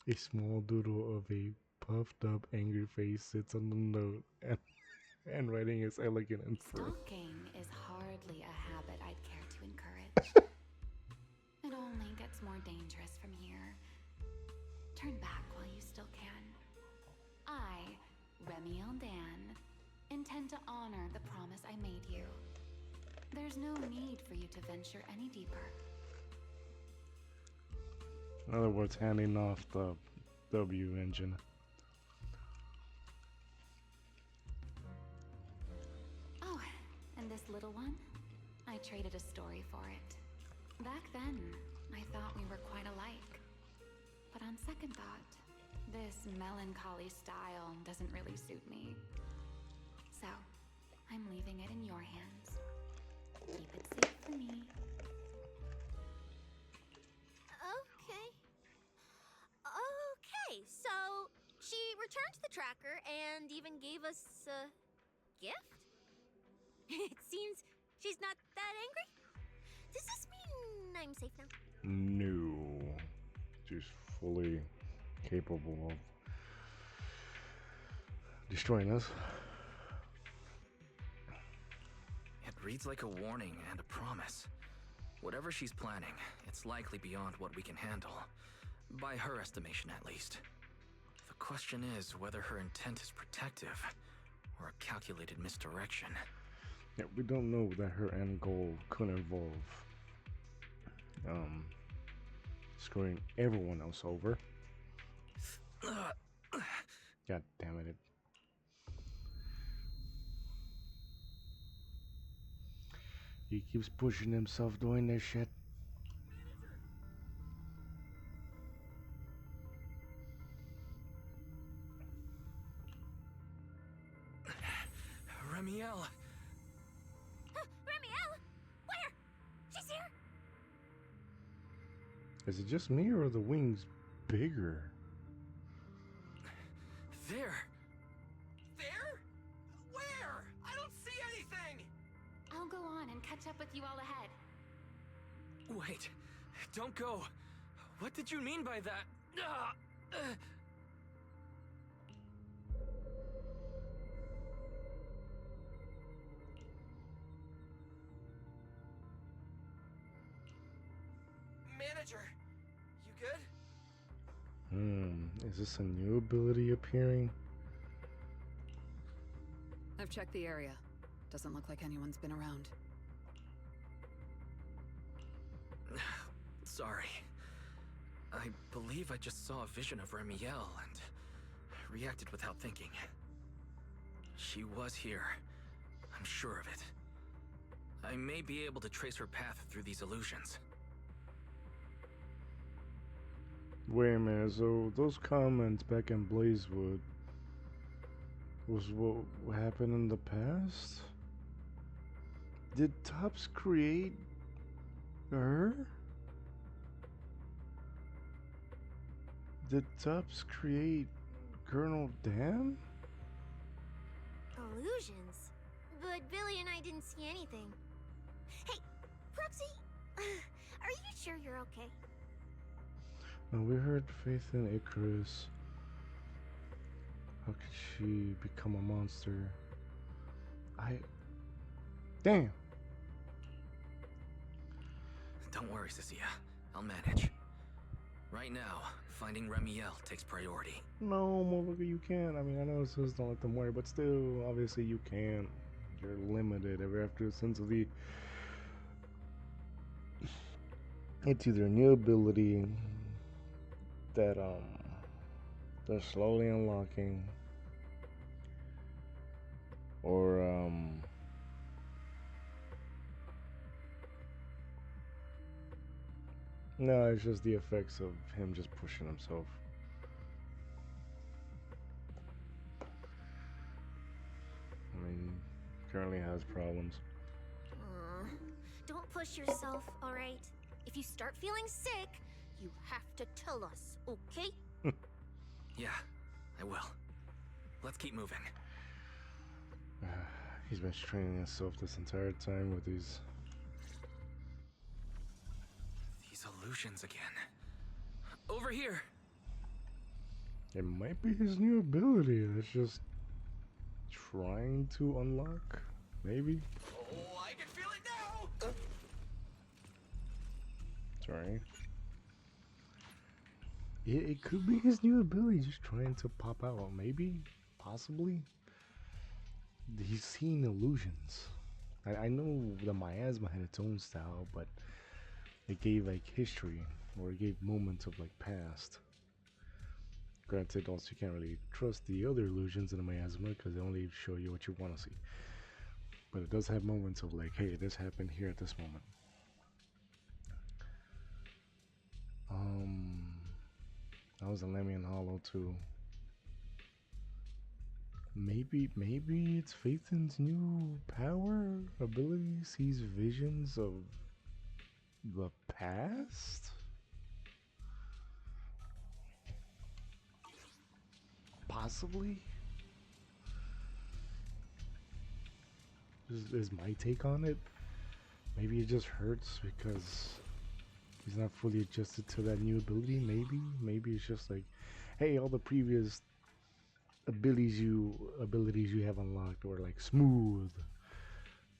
A small doodle of a puffed up, angry face sits on the note, and writing is elegant and firm. Stalking is hardly a habit I'd It only gets more dangerous from here. Turn back while you still can. I, Ramiel Dan, intend to honor the promise I made you. There's no need for you to venture any deeper. In other words, handing off the W engine. Oh, and this little one? I traded a story for it. Back then, I thought we were quite alike. But on second thought, this melancholy style doesn't really suit me. So, I'm leaving it in your hands. Keep it safe for me. Okay, so she returned the tracker and even gave us a gift? It seems she's not that angry. Does this mean I'm safe now? No. She's fully capable of destroying us. It reads like a warning and a promise. Whatever she's planning, it's likely beyond what we can handle. By her estimation, at least. The question is whether her intent is protective or a calculated misdirection. Yeah, we don't know that her end goal could involve screwing everyone else over. God damn it. He keeps pushing himself doing this shit. Ramiel! Ramiel? Where? She's here? Is it just me or are the wings bigger? There! There? Where? I don't see anything! I'll go on and catch up with you all ahead. Wait, don't go. What did you mean by that? Manager, you good? Is this a new ability appearing? I've checked the area. Doesn't look like anyone's been around. Sorry. I believe I just saw a vision of Ramiel and reacted without thinking. She was here. I'm sure of it. I may be able to trace her path through these illusions. Wait a minute, so those comments back in Blazewood was what happened in the past? Did Tops create her? Did Tops create Colonel Dan? Illusions? But Billy and I didn't see anything. Hey, Proxy, are you sure you're okay? We heard Faith in Icarus. How could she become a monster? Damn! Don't worry, Cecilia. I'll manage. Right now, finding Ramiel takes priority. No, motherfucker, you can't. I mean, I know it says don't let them worry, but still, obviously you can't. You're limited ever after a sense of the... It's either a new ability that they're slowly unlocking, or no, it's just the effects of him just pushing himself. I mean, currently has problems. Don't push yourself, alright? If you start feeling sick, you have to tell us, okay? Yeah, I will. Let's keep moving. He's been training himself this entire time with these illusions again. Over here! It might be his new ability that's just trying to unlock, maybe? Oh, I can feel it now! Right? It could be his new ability just trying to pop out. Maybe, possibly. He's seeing illusions. I know the miasma had its own style, but it gave like history, or it gave moments of like past. Granted, also you can't really trust the other illusions in the miasma because they only show you what you want to see. But it does have moments of like, hey, this happened here at this moment. That was a Lamian Hollow too. Maybe it's Phaethon's new power ability, sees visions of the past? Possibly? Is my take on it. Maybe it just hurts because he's not fully adjusted to that new ability. Maybe it's just like, hey, all the previous abilities you have unlocked were like smooth.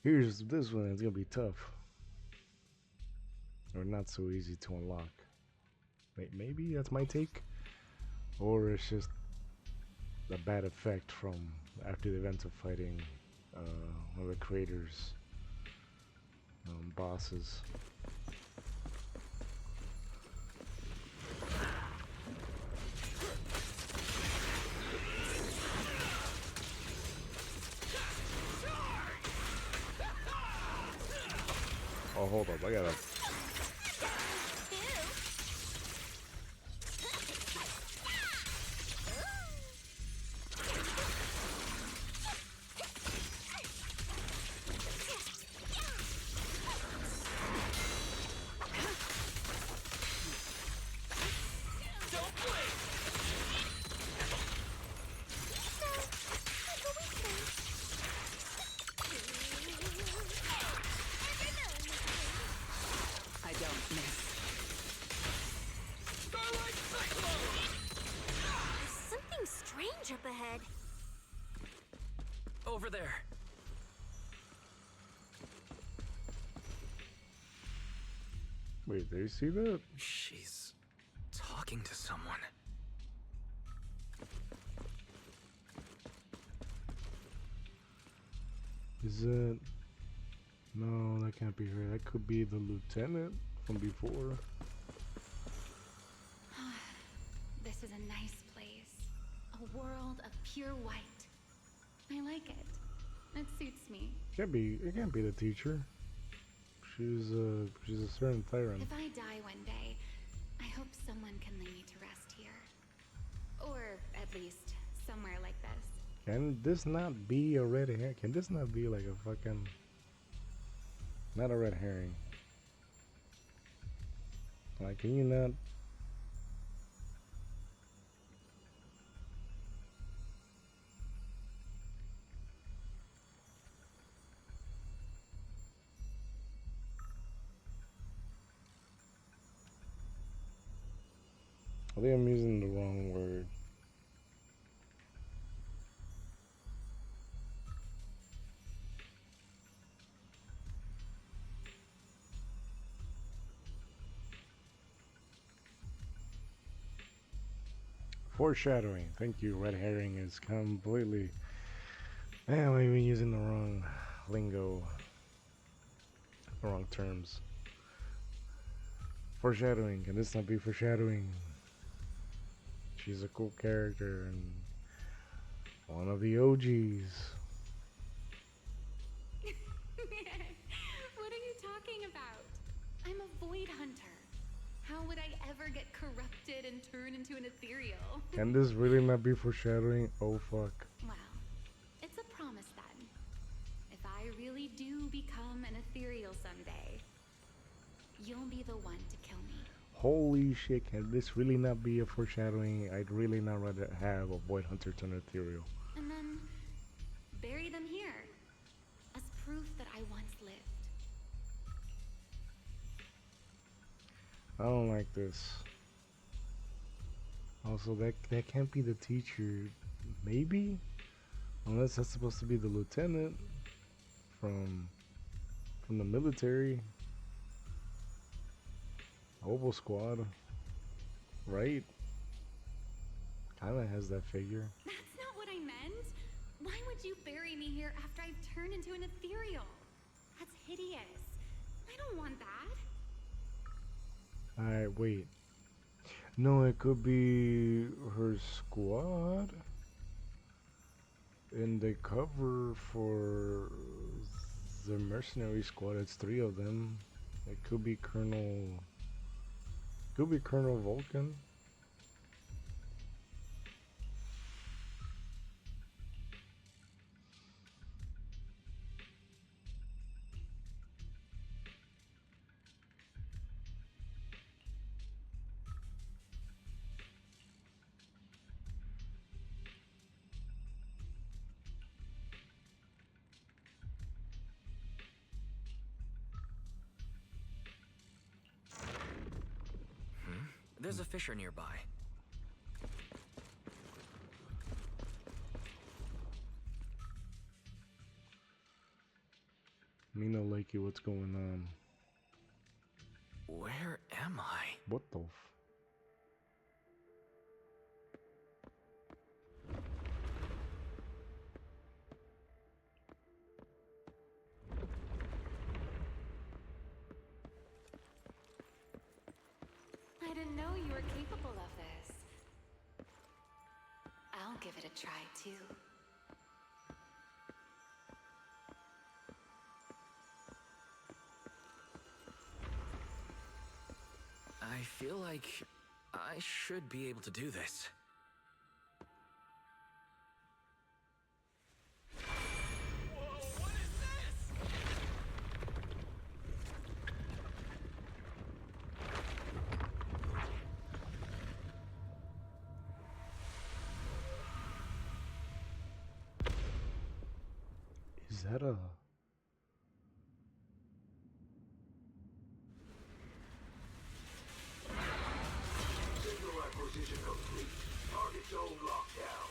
Here's this one, it's gonna be tough. Or not so easy to unlock. Maybe that's my take. Or it's just a bad effect from after the events of fighting one of the creators, bosses. Oh, hold up, I gotta... Up ahead. Over there. Wait, do you see that? She's talking to someone. Is it? No, that can't be her. That could be the lieutenant from before. This is a nice place. A world of pure white. I like it. It suits me. It can't be the teacher. She's a certain tyrant. If I die one day, I hope someone can lay me to rest here. Or at least somewhere like this. Can this not be a red herring? Can this not be like a fucking... Not a red herring. Like, can you not... I think I'm using the wrong word. Foreshadowing. Thank you. Red herring is completely... Man, I've been using the wrong lingo. The wrong terms. Foreshadowing. Can this not be foreshadowing? She's a cool character and one of the OGs. What are you talking about? I'm a void hunter. How would I ever get corrupted and turn into an ethereal? Can this really not be foreshadowing? Oh fuck. Well, it's a promise then. If I really do become an ethereal someday, you'll be the one to kill me. Holy shit, can this really not be a foreshadowing? I'd really not rather have a void hunter turn ethereal. And then bury them here as proof that I once lived. I don't like this. Also, that can't be the teacher. Maybe? Unless that's supposed to be the lieutenant from the military. Oval Squad, right? Kinda has that figure. That's not what I meant. Why would you bury me here after I've turned into an ethereal? That's hideous. I don't want that. Alright, wait. No, it could be her squad. In the cover for the mercenary squad, it's 3 of them. It could be Colonel Vulcan. There's a fisher nearby. Mina Lakey, what's going on? Where am I? What the I didn't know you were capable of this. I'll give it a try, too. I feel like I should be able to do this. Is that a... Signal acquisition complete. Target zone locked down.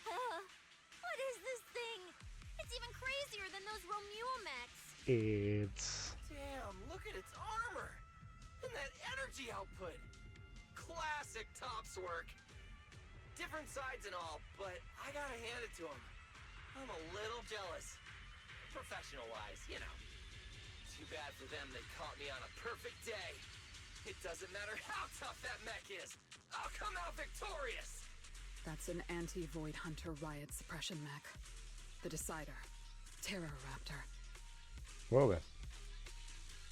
What is this thing? It's even crazier than those Ramiel mechs. It's... Damn, look at its armor! And that energy output! Classic Tops work! Different sides and all, but I gotta hand it to him. I'm a little jealous. Professional-wise, you know. Too bad for them they caught me on a perfect day. It doesn't matter how tough that mech is. I'll come out victorious! That's an anti-Void Hunter riot suppression mech. The Decider. Terror Raptor. Well then.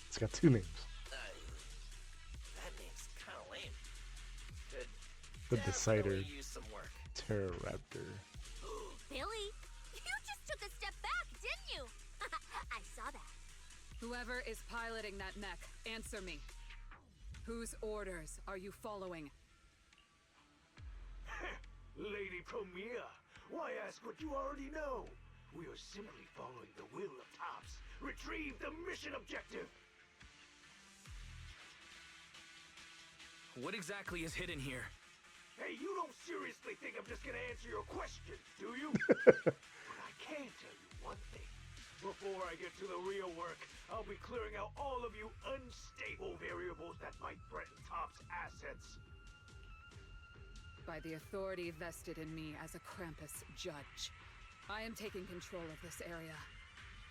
It's got 2 names. That name's kinda lame. Could The Decider. definitely use some work. Terror Raptor. Billy, you just took a step back, didn't you? I saw that. Whoever is piloting that mech, answer me. Whose orders are you following? Lady Premier, why ask what you already know? We are simply following the will of Tops. Retrieve the mission objective! What exactly is hidden here? Hey, you don't seriously think I'm just gonna answer your questions, do you? But I can tell you one thing. Before I get to the real work, I'll be clearing out all of you unstable variables that might threaten Tops' assets. By the authority vested in me as a Krampus judge, I am taking control of this area.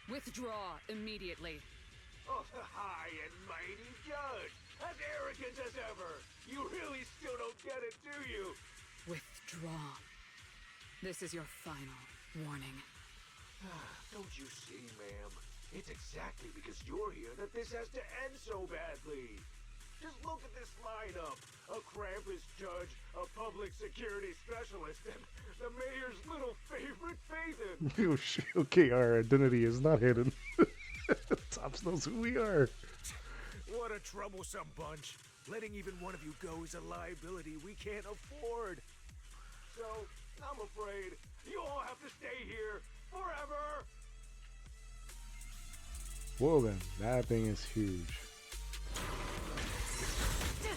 Withdraw immediately. Oh, the high and mighty judge! As arrogant as ever! You really still don't get it, do you? Withdraw. This is your final warning. Don't you see, ma'am? It's exactly because you're here that this has to end so badly. Just look at this lineup. A Krampus judge, a public security specialist, and the mayor's little favorite, Phaethon. Oh, shit. Okay, our identity is not hidden. Tops knows who we are. What a troublesome bunch. Letting even one of you go is a liability we can't afford. So, I'm afraid you all have to stay here forever. Well then, that thing is huge.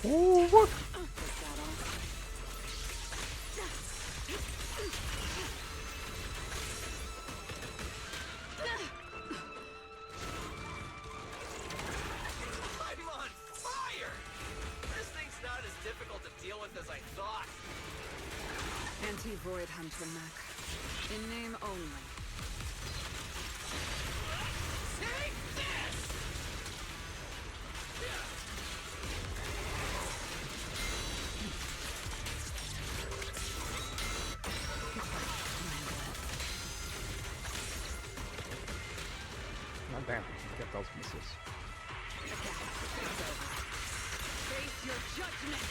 Oh, what? as I thought. Anti-Void Hunter mech. In name only. Take this! Not damn. Get those missiles. Face your judgment!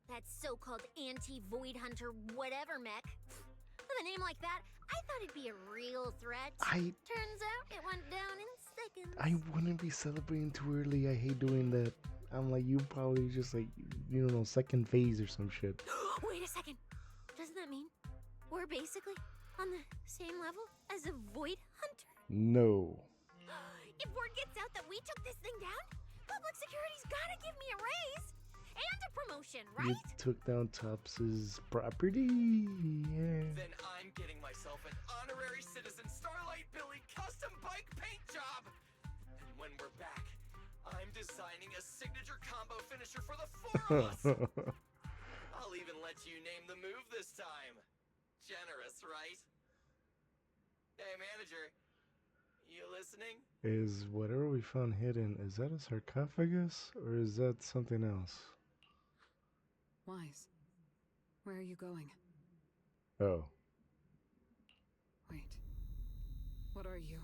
That so-called anti-Void Hunter whatever mech. With a name like that, I thought it'd be a real threat. Turns out it went down in seconds. I wouldn't be celebrating too early. I hate doing that. I'm like, you probably just like, you know, second phase or some shit. Wait a second. Doesn't that mean we're basically on the same level as a Void Hunter? No. If word gets out that we took this thing down, public security's gotta give me a raise and a promotion, right? You took down Tops's property. Yeah. Then I'm getting myself an honorary citizen Starlight Billy custom bike paint job. And when we're back, I'm designing a signature combo finisher for the four of us. I'll even let you name the move this time. Generous, right? Hey, manager. You listening? Is whatever we found hidden, is that a sarcophagus or is that something else? Wise. Where are you going? Oh. Wait. What are you?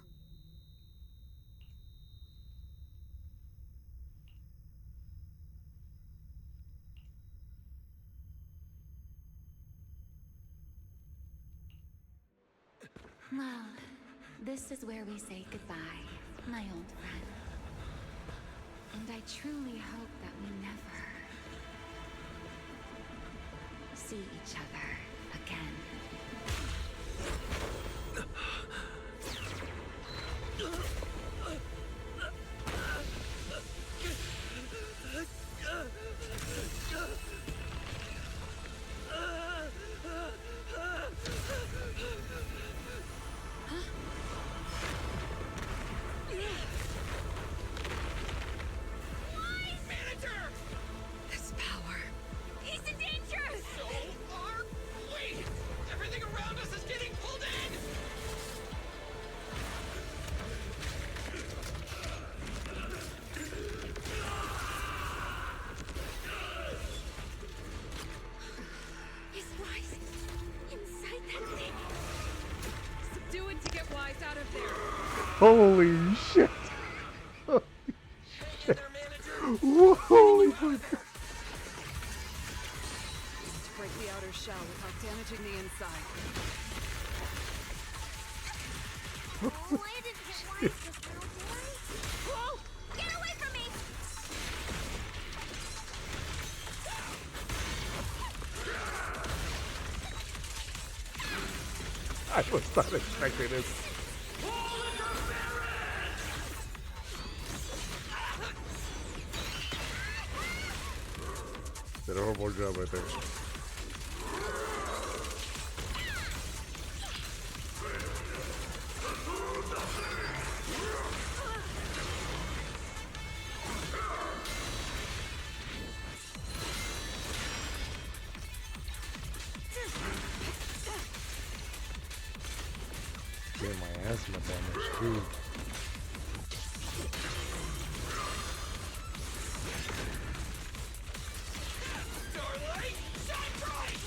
Well, this is where we say goodbye, my old friend. And I truly hope that we never see each other again. This power. He's in danger! So are we! Everything around us is getting pulled in! Is Wise inside that thing? Subdue it to get Wise out of there. Holy shit! Hang in there, manager! Whoa, holy fuck! Break the outer shell without damaging the inside. Oh, I didn't get Wise just now, did I? Whoa! Get away from me! I was not expecting this. Did a horrible job right there. Getting my asthma damage too. Starlight, shine bright!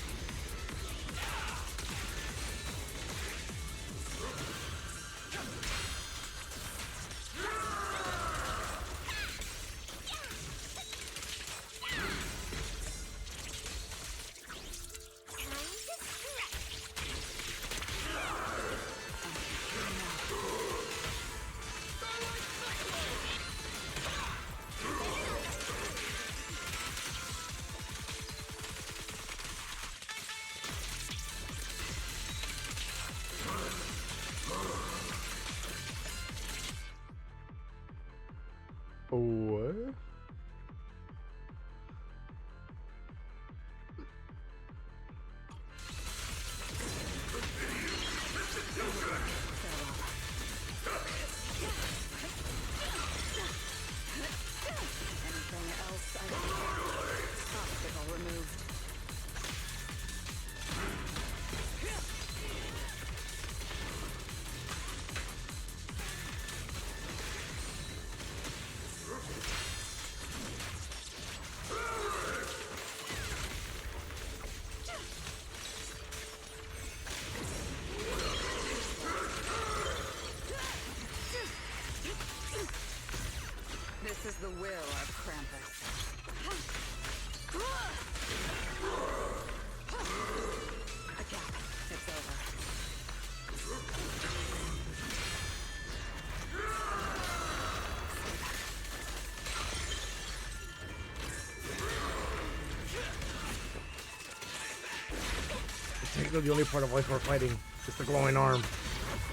technically the only part of life we're fighting is the glowing arm.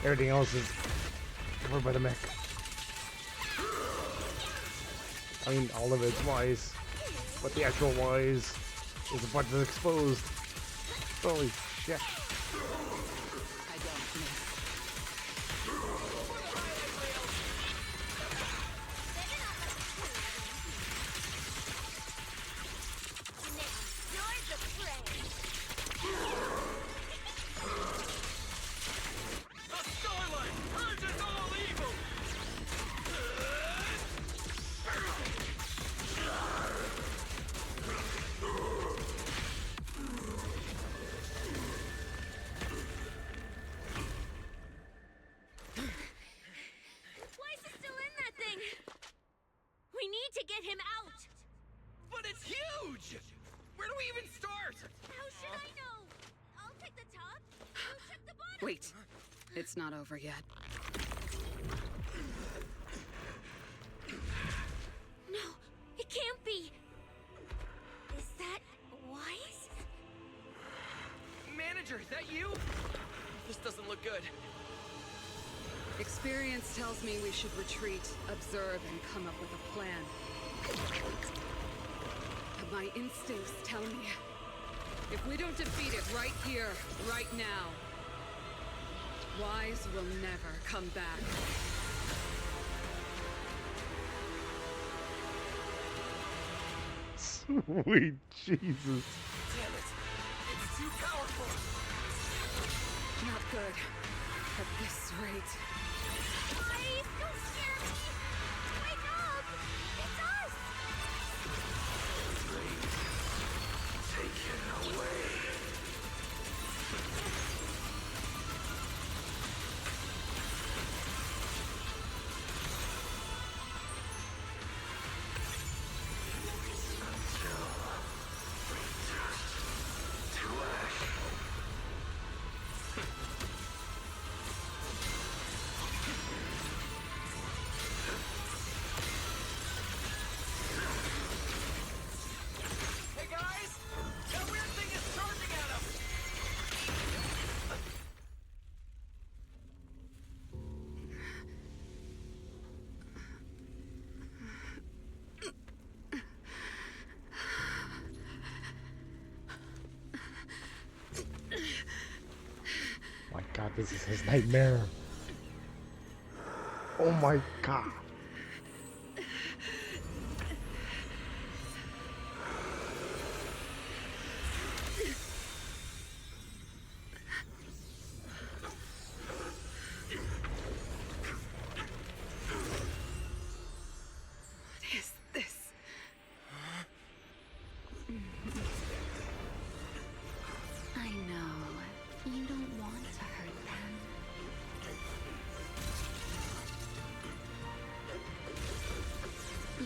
Everything else is covered by the mech. I mean, all of it's wise, but the actual wise is the part that's exposed. Holy shit. I don't miss. You're the prey. The starlight purges all evil! Why is he still in that thing? We need to get him out. But it's huge! Where do we even start? How should I know? I'll take the top. You check the bottom. Wait. It's not over yet. No, it can't be. Is that wise? Manager, is that you? This doesn't look good. Experience tells me we should retreat, observe, and come up with a plan. But my instincts tell me, if we don't defeat it right here, right now, Wise will never come back. Sweet Jesus. Damn it! It's too powerful! Not good. At this rate. Wise, don't scare me. Wake up. It's us. Taken away. Hey guys! That weird thing is charging at us! My god, this is his nightmare. Oh my god. What is this? I know. You don't want to hurt them.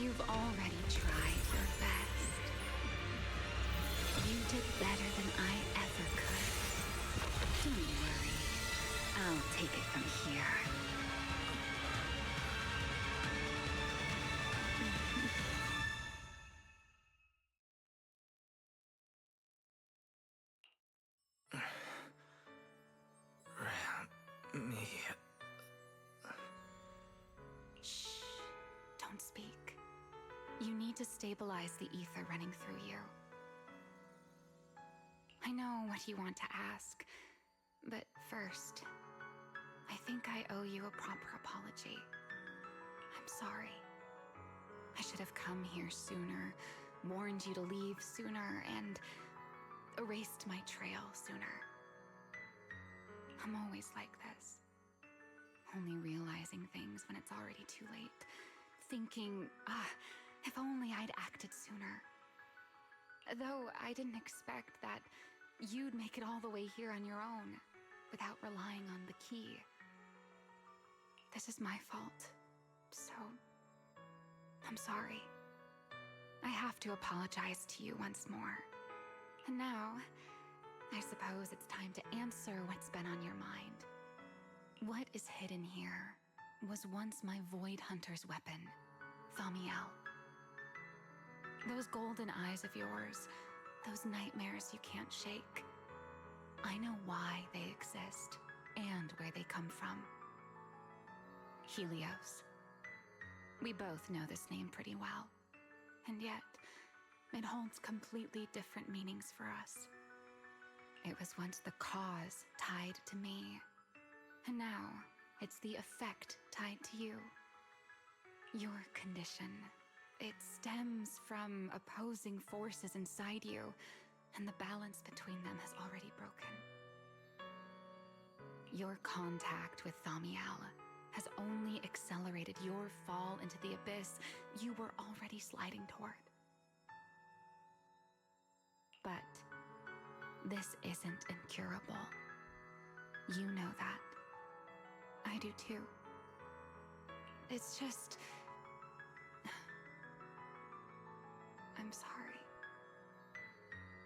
You've already tried your best. You did better than I ever could. Don't worry. I'll take it from here. Me. Shh. Don't speak. You need to stabilize the ether running through you. I know what you want to ask, but first, I think I owe you a proper apology. I'm sorry. I should have come here sooner, warned you to leave sooner, and erased my trail sooner. I'm always like this. Only realizing things when it's already too late. Thinking, if only I'd acted sooner. Though I didn't expect that you'd make it all the way here on your own, without relying on the key. This is my fault, so I'm sorry. I have to apologize to you once more. And now, I suppose it's time to answer what's been on your mind. What is hidden here was once my Void Hunter's weapon, Ramiel. Those golden eyes of yours, those nightmares you can't shake. I know why they exist and where they come from. Helios. We both know this name pretty well, and yet it holds completely different meanings for us. It was once the cause tied to me, and now it's the effect tied to you. Your condition, it stems from opposing forces inside you, and the balance between them has already broken. Your contact with Ramiel has only accelerated your fall into the abyss you were already sliding toward. But this isn't incurable. You know that. I do too. It's just... I'm sorry.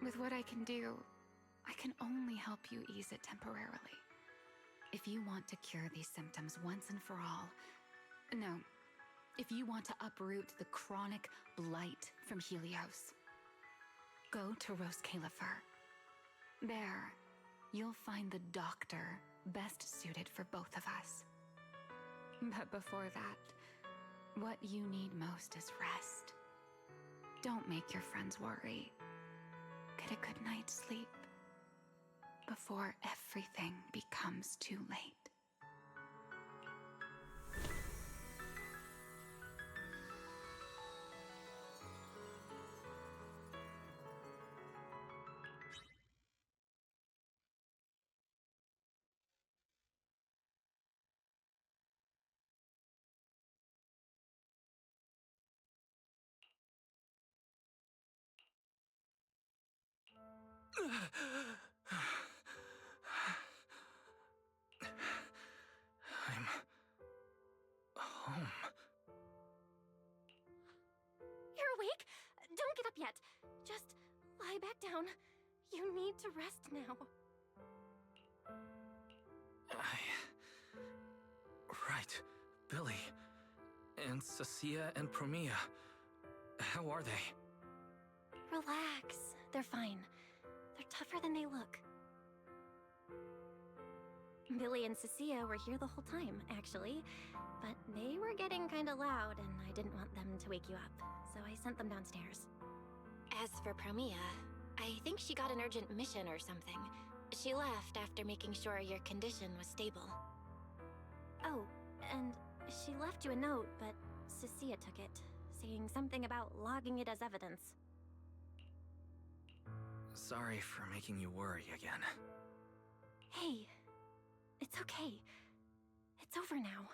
With what I can do, I can only help you ease it temporarily. If you want to cure these symptoms once and for all... No. If you want to uproot the chronic blight from Helios, go to Roscaelifer. There, you'll find the doctor best suited for both of us. But before that, what you need most is rest. Don't make your friends worry. Get a good night's sleep before everything becomes too late. I'm home. You're awake? Don't get up yet. Just lie back down. You need to rest now. Right. Billy. And Cecilia and Promia. How are they? Relax. They're fine. They're tougher than they look. Billy and Cecilia were here the whole time, actually. But they were getting kinda loud, and I didn't want them to wake you up, so I sent them downstairs. As for Promia, I think she got an urgent mission or something. She left after making sure your condition was stable. Oh, and she left you a note, but Cecilia took it, saying something about logging it as evidence. Sorry for making you worry again. Hey, it's okay. It's over now.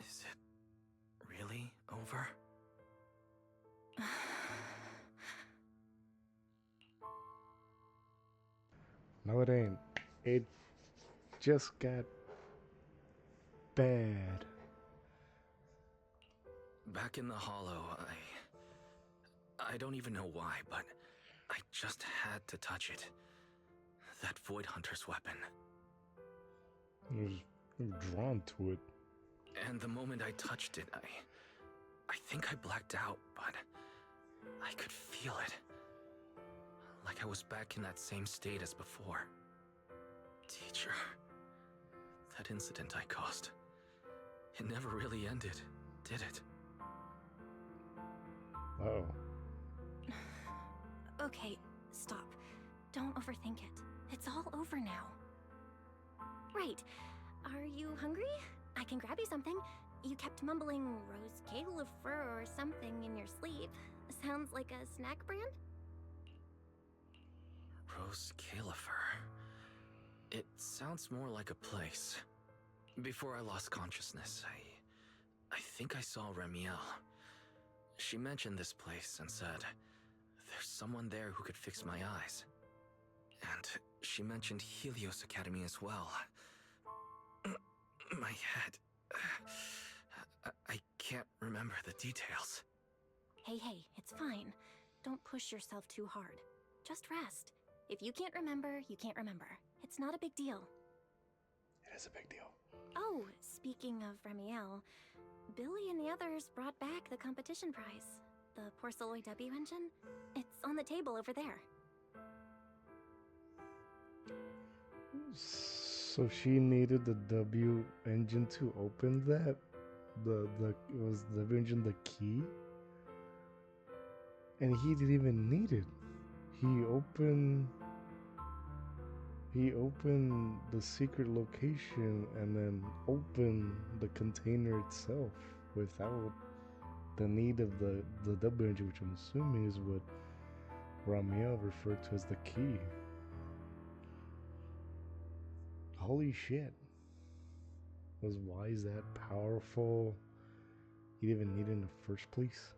Is it really over? No, it ain't. It just got bad. Back in the hollow, I don't even know why, but I just had to touch it. That Void Hunter's weapon. I was drawn to it. And the moment I touched it, I think I blacked out, but I could feel it. Like I was back in that same state as before. Teacher, that incident I caused, it never really ended, did it? Uh-oh. Okay, stop. Don't overthink it. It's all over now. Right. Are you hungry? I can grab you something. You kept mumbling Roscaelifer or something in your sleep. Sounds like a snack brand? Roscaelifer. It sounds more like a place. Before I lost consciousness, I think I saw Ramiel. She mentioned this place and said, there's someone there who could fix my eyes. And she mentioned Helios Academy as well. My head... I can't remember the details. Hey, it's fine. Don't push yourself too hard. Just rest. If you can't remember, you can't remember. It's not a big deal. It is a big deal. Oh, speaking of Ramiel, Billy and the others brought back the competition prize. The Porceloid W engine. It's on the table over there. So she needed the W engine to open that. Was the W engine the key, and he didn't even need it. He opened the secret location and then opened the container itself without the need of the W engine, which I'm assuming is what Ramiel referred to as the key. Holy shit. Why is that powerful? He didn't even need it in the first place.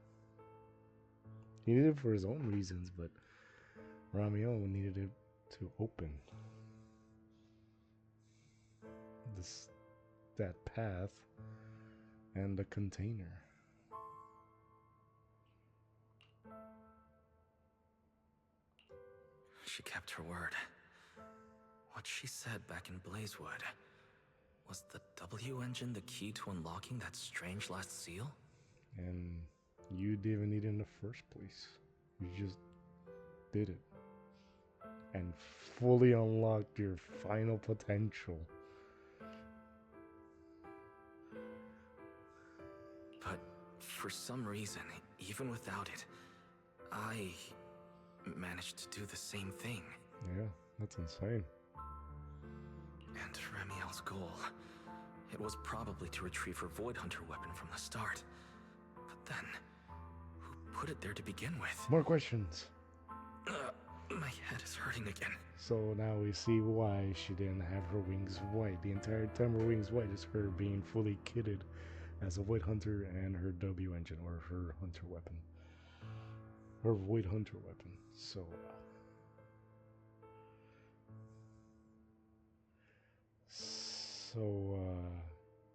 He needed it for his own reasons, but Ramiel needed it to open that path and the container. She kept her word. What she said back in Blazewood. Was the W engine the key to unlocking that strange last seal? And you didn't even need it in the first place. You just did it. And fully unlocked your final potential. But for some reason, even without it, I managed to do the same thing. Yeah, that's insane. And Ramiel's goal, it was probably to retrieve her Void Hunter weapon from the start. But then, who put it there to begin with? More questions. My head is hurting again. So now we see why she didn't have her wings white. The entire time her wings white is her being fully kitted as a Void Hunter and her W engine, or her Hunter weapon. Her Void Hunter weapon. So...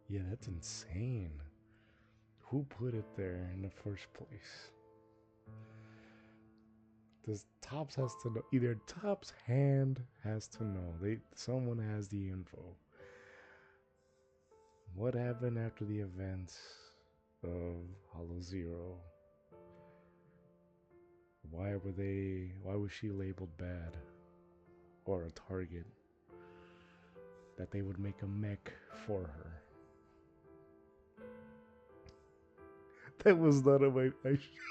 yeah, that's insane. Who put it there in the first place? Does Tops has to know? Either Tops hand has to know. Someone has the info. What happened after the events of Hollow Zero? Why was she labeled bad? Or a target? That they would make a mech for her. That was not a way.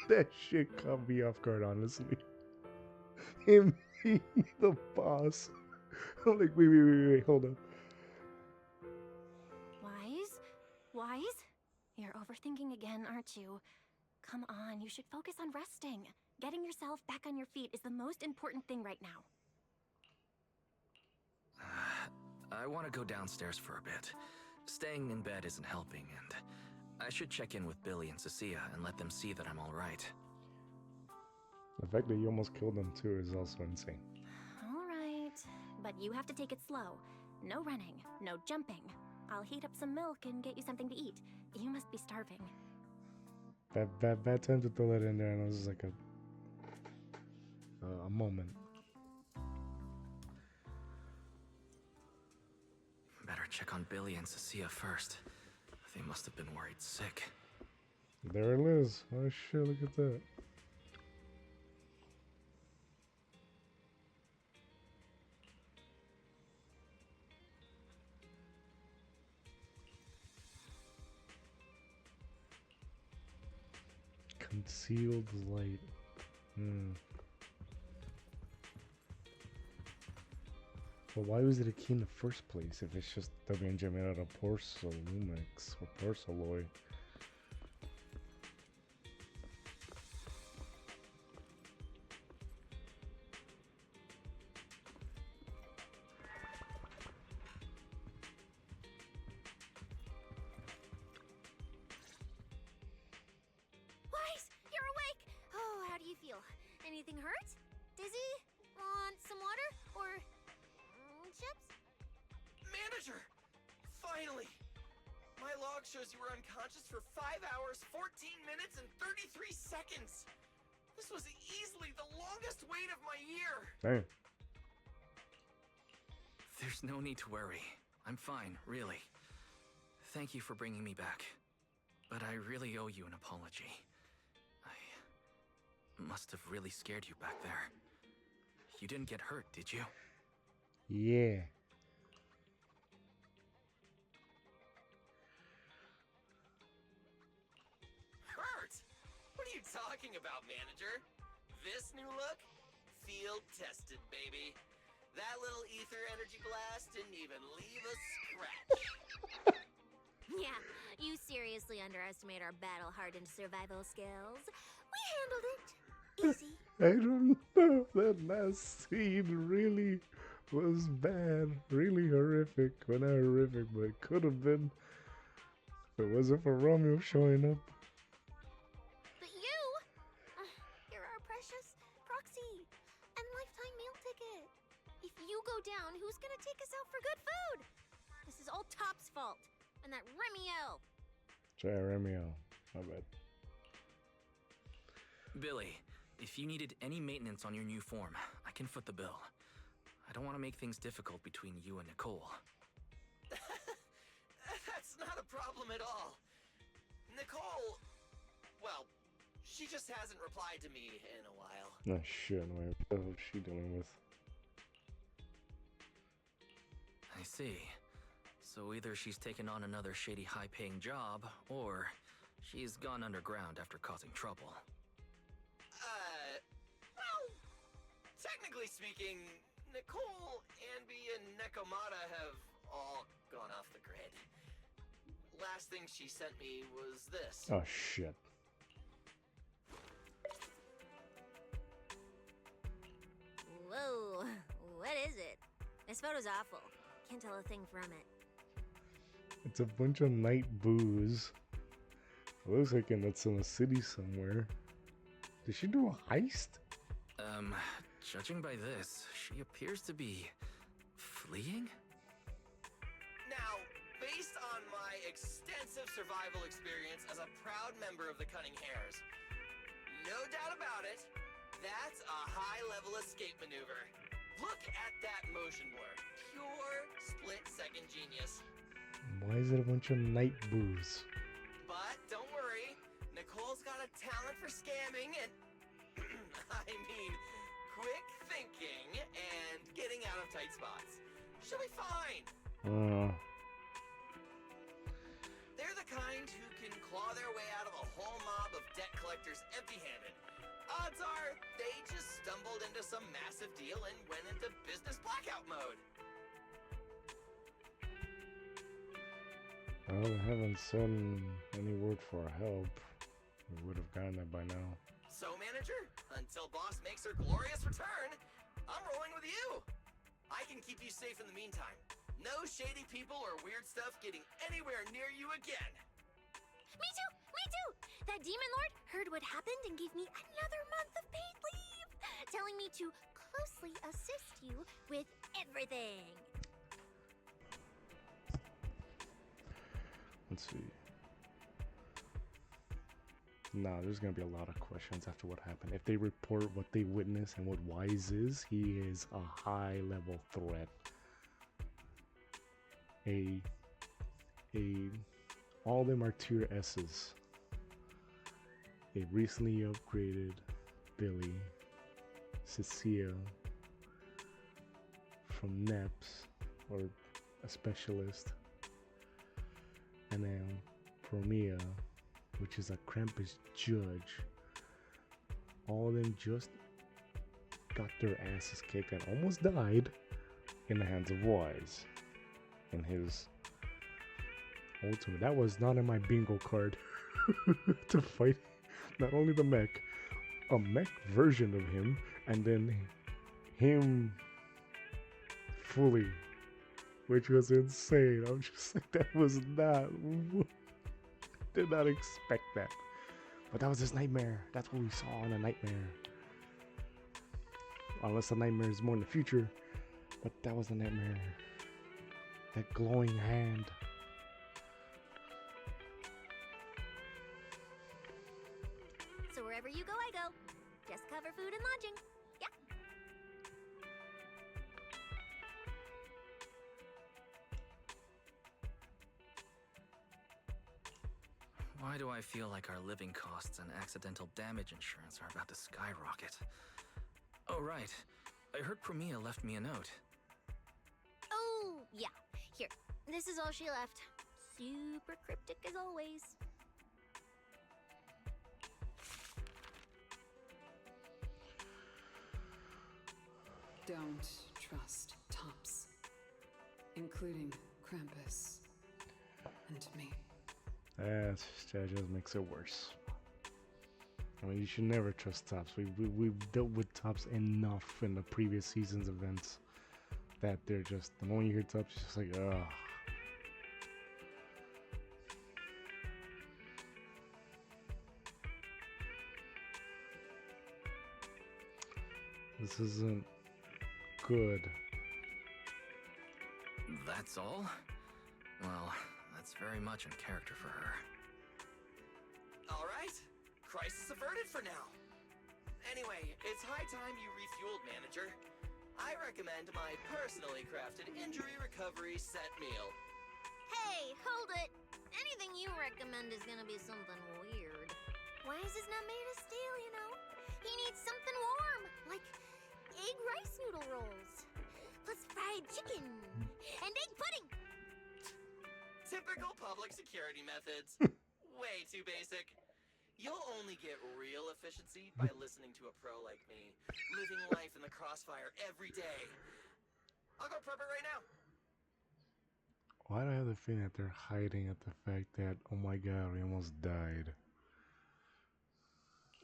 That shit caught me off guard, honestly. Him being the boss. I'm like, wait, hold up. Wise? You're overthinking again, aren't you? Come on, you should focus on resting. Getting yourself back on your feet is the most important thing right now. I want to go downstairs for a bit. Staying in bed isn't helping, and I should check in with Billy and Cecilia and let them see that I'm alright. The fact that you almost killed them too is also insane. Alright, but you have to take it slow. No running, no jumping. I'll heat up some milk and get you something to eat. You must be starving. Bad time to throw that in there, and it was like a moment. Better check on Billy and Cecilia first. They must have been worried sick. There it is. Oh shit, look at that. Concealed light. But why was it a key in the first place if it's just WNJ made out of porcelainix or porcaloy? Wise, you're awake! Oh, how do you feel? Anything hurt? Dizzy? Want some water? Or chips? Manager! Finally! My log shows you were unconscious for 5 hours, 14 minutes, and 33 seconds. This was easily the longest wait of my year. Damn. There's no need to worry. I'm fine, really. Thank you for bringing me back. But I really owe you an apology. I must have really scared you back there. You didn't get hurt, did you? Yeah. Kurt! What are you talking about, manager? This new look? Field tested, baby. That little ether energy blast didn't even leave a scratch. Yeah, you seriously underestimate our battle-hardened survival skills. We handled it. Easy. I don't know. That last scene really was bad. Really horrific. Well, not horrific, but it could have been. If it wasn't for Romeo showing up. But you, you're our precious Proxy and lifetime meal ticket. If you go down, who's gonna take us out for good food? This is all Top's fault. And that Ramiel. Try Ramiel. My bad. Billy, if you needed any maintenance on your new form, I can foot the bill. I don't want to make things difficult between you and Nicole. That's not a problem at all. Nicole, well, she just hasn't replied to me in a while. Oh shit, what the hell is she dealing with? I see. So either she's taken on another shady high-paying job, or she's gone underground after causing trouble. Well, technically speaking, Nicole, Anby, and Nekomata have all gone off the grid. Last thing she sent me was this. Oh shit. Whoa, what is it? This photo's awful. Can't tell a thing from it. It's a bunch of night booze. It looks like it's in a city somewhere. Did she do a heist? Judging by this, she appears to be fleeing? Now, based on my extensive survival experience as a proud member of the Cunning Hares, no doubt about it, that's a high-level escape maneuver. Look at that motion blur. Pure split-second genius. Why is it a bunch of night booze? But don't worry, Nicole's got a talent for scamming and, I mean, quick thinking and getting out of tight spots. She'll be fine. They're the kind who can claw their way out of a whole mob of debt collectors empty-handed. Odds are they just stumbled into some massive deal and went into business blackout mode. Well, they haven't sent any word for help. We would have gotten it by now. So, manager, until boss makes her glorious return, I'm rolling with you. I can keep you safe in the meantime. No shady people or weird stuff getting anywhere near you again. Me too! Me too! That demon lord heard what happened and gave me another month of paid leave, telling me to closely assist you with everything. Let's see. Nah, there's gonna be a lot of questions after what happened. If they report what they witnessed and what Wise is, he is a high-level threat. All of them are tier S's. A recently upgraded Billy, Cecile from NEPS, or a specialist, and then Promia, which is a Krampus judge. All of them just got their asses kicked and almost died in the hands of Wise. And his ultimate. That was not in my bingo card to fight not only the mech, a mech version of him, and then him fully, which was insane. I'm just like, that was not. Did not expect that. But that was his nightmare. That's what we saw in a nightmare. Unless the nightmare is more in the future. But that was the nightmare. That glowing hand. So wherever you go, I go. Just cover food and lodging. Yeah. Why do I feel like our living costs and accidental damage insurance are about to skyrocket? Oh, right. I heard Promia left me a note. Yeah, here. This is all she left. Super cryptic as always. Don't trust Tops, including Krampus and me. That just makes it worse. I mean, you should never trust Tops. We've dealt with Tops enough in the previous season's events that they're just, the moment you hear Tops, it's just like, ugh. This isn't good. That's all? Well, that's very much in character for her. All right, crisis averted for now. Anyway, it's high time you refueled, manager. I recommend my personally crafted injury recovery set meal. Hey, hold it. Anything you recommend is gonna be something weird. Why is this not made of steel, you know? He needs something warm, like egg rice noodle rolls, plus fried chicken, and egg pudding. Typical public security methods. Way too basic. You'll only get real efficiency by listening to a pro like me, living life in the crossfire every day. I'll go prep it right now. Why do I have the feeling that they're hiding at the fact that, oh my god, we almost died?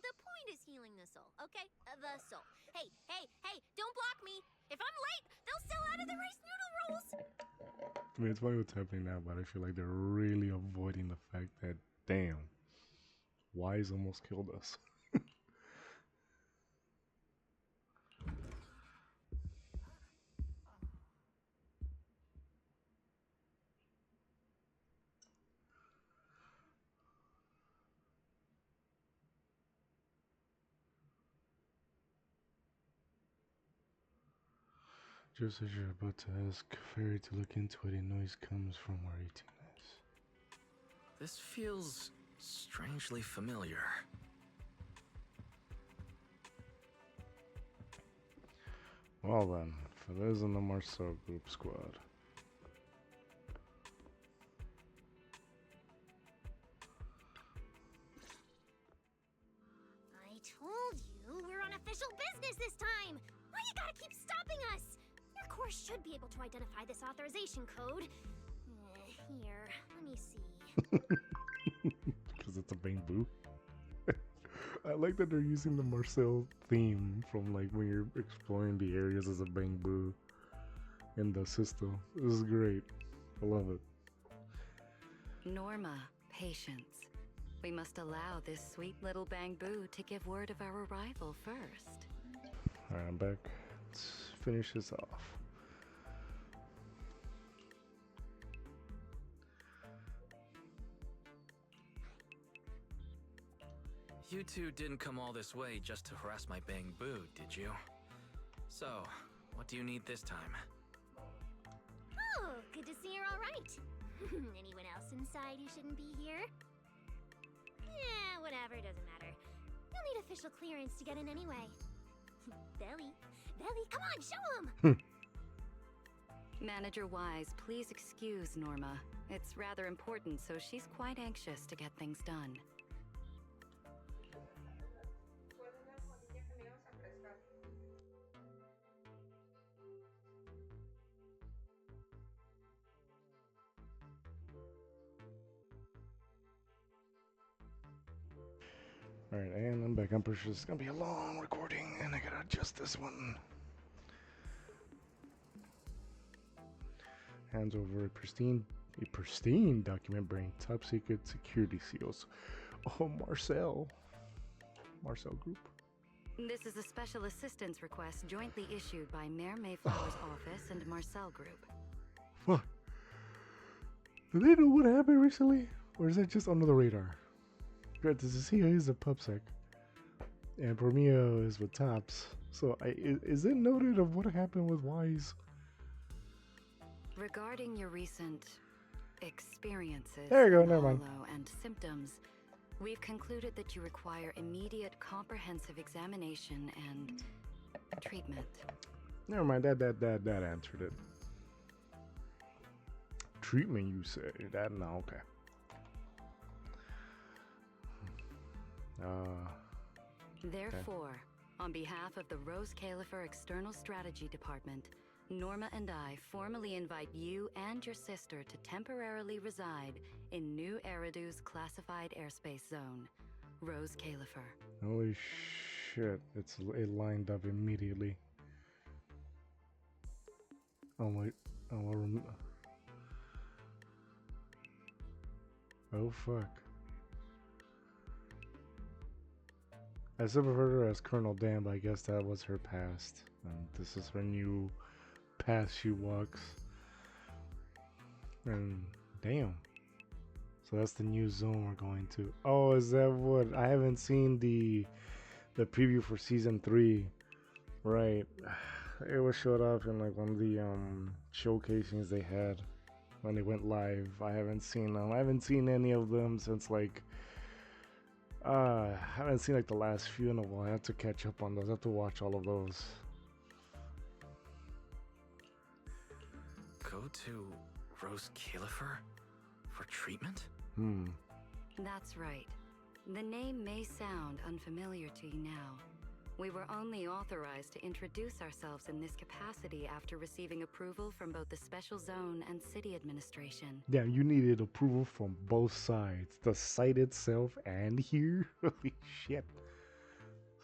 The point is healing the soul, okay? The soul. Hey, don't block me. If I'm late, they'll sell out of the rice noodle rolls. I mean, it's funny what's happening now, but I feel like they're really avoiding the fact that, damn, Wise almost killed us. Just as you're about to ask Fairy to look into it, a noise comes from where Eating is. This feels strangely familiar. Well then, if it isn't the Marcel Group squad. I told you we're on official business this time. Why you gotta keep stopping us? Your course should be able to identify this authorization code. Here, let me see. Because it's a bamboo. I like that they're using the Marcel theme from like when you're exploring the areas as a bamboo in the system. This is great. I love it. Norma, patience. We must allow this sweet little bamboo to give word of our arrival first. Alright, I'm back. Let's finish this off. You two didn't come all this way just to harass my bamboo, did you? So, what do you need this time? Oh, good to see you're all right. Anyone else inside who shouldn't be here? Yeah, whatever, doesn't matter. You'll need official clearance to get in anyway. Belly, come on, show him! Manager Wise, please excuse Norma. It's rather important, so she's quite anxious to get things done. Alright, and I'm back. I'm pretty sure it's gonna be a long recording, and I gotta adjust this one. Hands over a pristine document bearing top secret security seals. Oh, Marcel Group. This is a special assistance request jointly issued by Mayor Mayflower's office and Marcel Group. What? Do they know what happened recently? Or is that just under the radar? Granted, Cecilia is a pupsec, and Romeo is with Tops. So, is it noted of what happened with Wise? Regarding your recent experiences, There you go, never mind. and symptoms, we've concluded that you require immediate comprehensive examination and treatment. Never mind, that answered it. treatment, you say? That no, okay. Therefore, on behalf of the Roscaelifer External Strategy Department, Norma and I formally invite you and your sister to temporarily reside in New Eridu's classified airspace zone, Roscaelifer. Holy shit! It lined up immediately. Oh my! Oh fuck! I still referred to her as Colonel Dan, but I guess that was her past, and this is her new path she walks. And damn. So that's the new zone we're going to. Oh, is that what? I haven't seen the preview for season 3. Right. It was showed up in like one of the showcasings they had when they went live. I haven't seen them. I haven't seen any of them since like I haven't seen like the last few in a while. I have to catch up on those. I have to watch all of those. Go to Roscaelifer for treatment? That's right. The name may sound unfamiliar to you now. We were only authorized to introduce ourselves in this capacity after receiving approval from both the Special Zone and City Administration. Yeah, you needed approval from both sides. The site itself and here? Holy shit.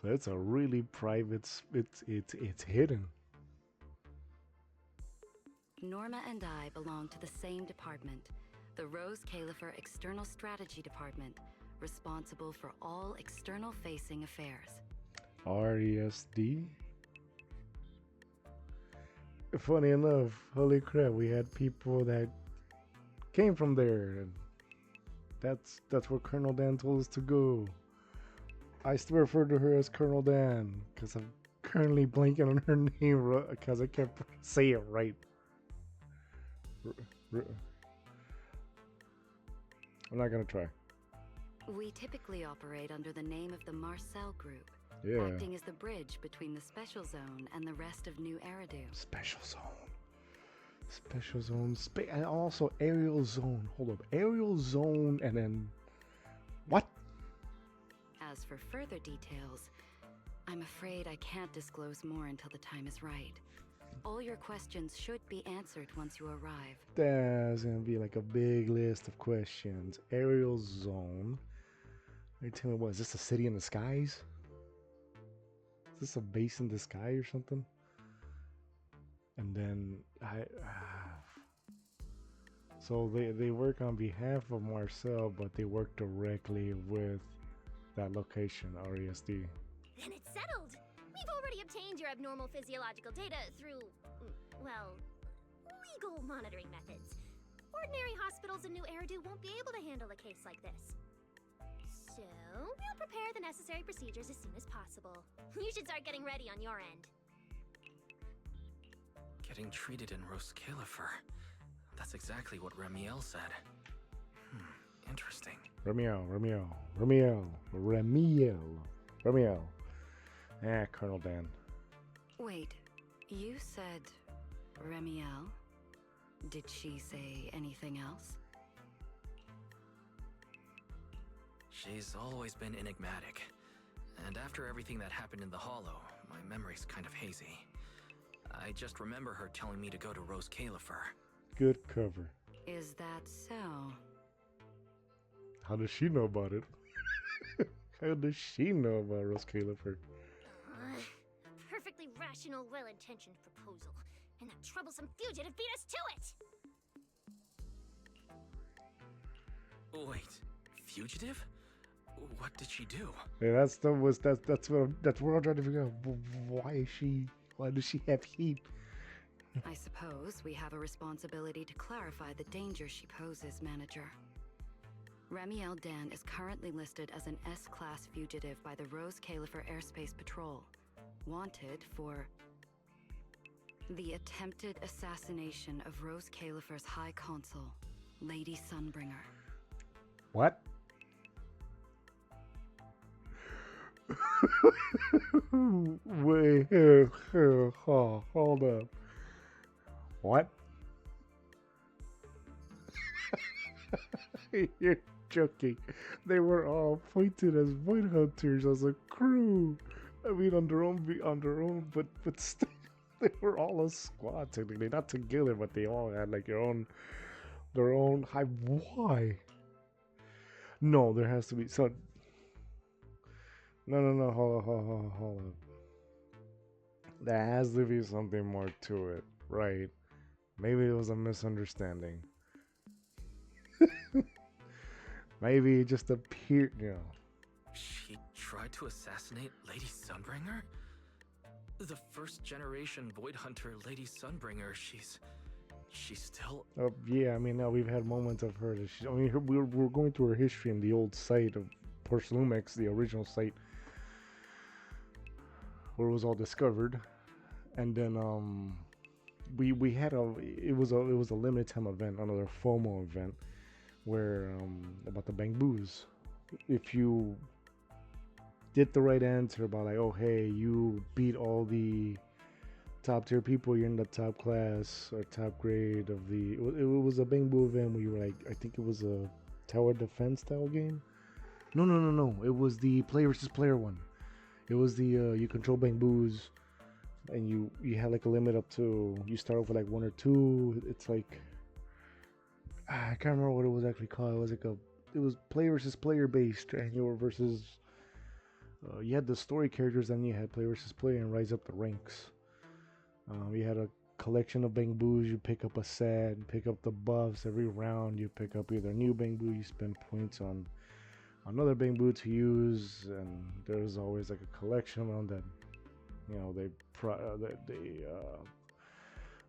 So it's a really private, it's hidden. Norma and I belong to the same department, the Roscaelifer External Strategy Department, responsible for all external-facing affairs. RESD? Funny enough, holy crap, we had people that came from there. And that's where Colonel Dan told us to go. I still refer to her as Colonel Dan because I'm currently blanking on her name because I can't say it right. I'm not gonna try. We typically operate under the name of the Marcel Group, acting as the bridge between the Special Zone and the rest of New Eridu. Special Zone, and also Aerial Zone. Hold up, Aerial Zone, and then what? As for further details, I'm afraid I can't disclose more until the time is right. All your questions should be answered once you arrive. There's gonna be like a big list of questions. Aerial Zone. Are you telling me what? Is this a city in the skies? Is this a base in the sky or something? And then so they work on behalf of Marcel, but they work directly with that location, RESD. Then it's settled. We've already obtained your abnormal physiological data through, well, legal monitoring methods. Ordinary hospitals in New Eridu won't be able to handle a case like this. So, we'll prepare the necessary procedures as soon as possible. You should start getting ready on your end. Getting treated in Roscaelifer. That's exactly what Ramiel said. Interesting. Ramiel. Colonel Dan. Wait, you said Ramiel? Did she say anything else? She's always been enigmatic. And after everything that happened in the Hollow, my memory's kind of hazy. I just remember her telling me to go to Roscaelifer. Good cover. Is that so? How does she know about it? How does she know about Roscaelifer? Perfectly rational, well-intentioned proposal. And that troublesome fugitive beat us to it! Wait, fugitive? What did she do? Yeah, that's what I'm trying to figure out. Why does she have heat? I suppose we have a responsibility to clarify the danger she poses, Manager. Ramiel Dan is currently listed as an S-Class fugitive by the Roscaelifer Airspace Patrol, wanted for the attempted assassination of Roscaelifer's High Consul, Lady Sunbringer. What? Wait, hold up. What? You're joking. They were all appointed as Void Hunters as a crew. I mean, on their own, but still, they were all a squad technically, not together, but they all had like their own high. Why? No, there has to be so. No. Hold on. There has to be something more to it, right? Maybe it was a misunderstanding. Maybe it just appeared, She tried to assassinate Lady Sunbringer? The first generation Void Hunter Lady Sunbringer, she's still... Yeah, I mean, now we've had moments of her. I mean, we're going through her history in the old site of Porcelumex, the original site, where it was all discovered. And then, we had it was a limited time event, another FOMO event, where about the Bangboos. If you did the right answer about like, oh hey, you beat all the top tier people, you're in the top class or top grade of the. It was a Bangboo event where you were like, I think it was a tower defense style game. No. It was the player versus player one. It was the you control Bangboos. And you had like a limit up to, you start off with like 1 or 2. It's like, I can't remember what it was actually called. It was like it was player versus player based, and you were versus, you had the story characters, and you had player versus player and rise up the ranks. You had a collection of Bangboos, you pick up a set, pick up the buffs every round, you pick up either a new Bangboo, you spend points on another Bangboo to use, and there's always like a collection on that.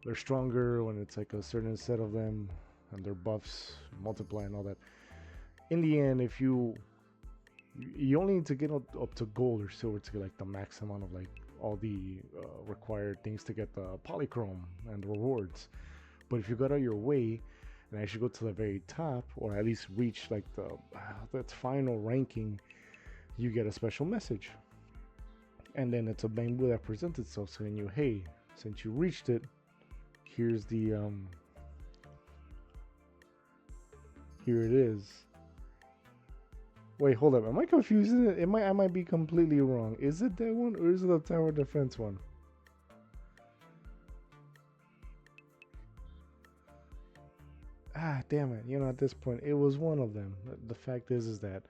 They're stronger when it's like a certain set of them, and their buffs multiply and all that. In the end, if you only need to get up to gold or silver to get like the max amount of like all the required things to get the polychrome and the rewards. But if you got out your way and actually go to the very top, or at least reach like that final ranking, you get a special message. And then it's a Bangboo that presents itself saying you, hey, since you reached it, here's the here it is. Wait, hold up. Am I confusing it? I might be completely wrong. Is it that one, or is it the tower defense one? Ah, damn it. At this point, it was one of them. The fact is that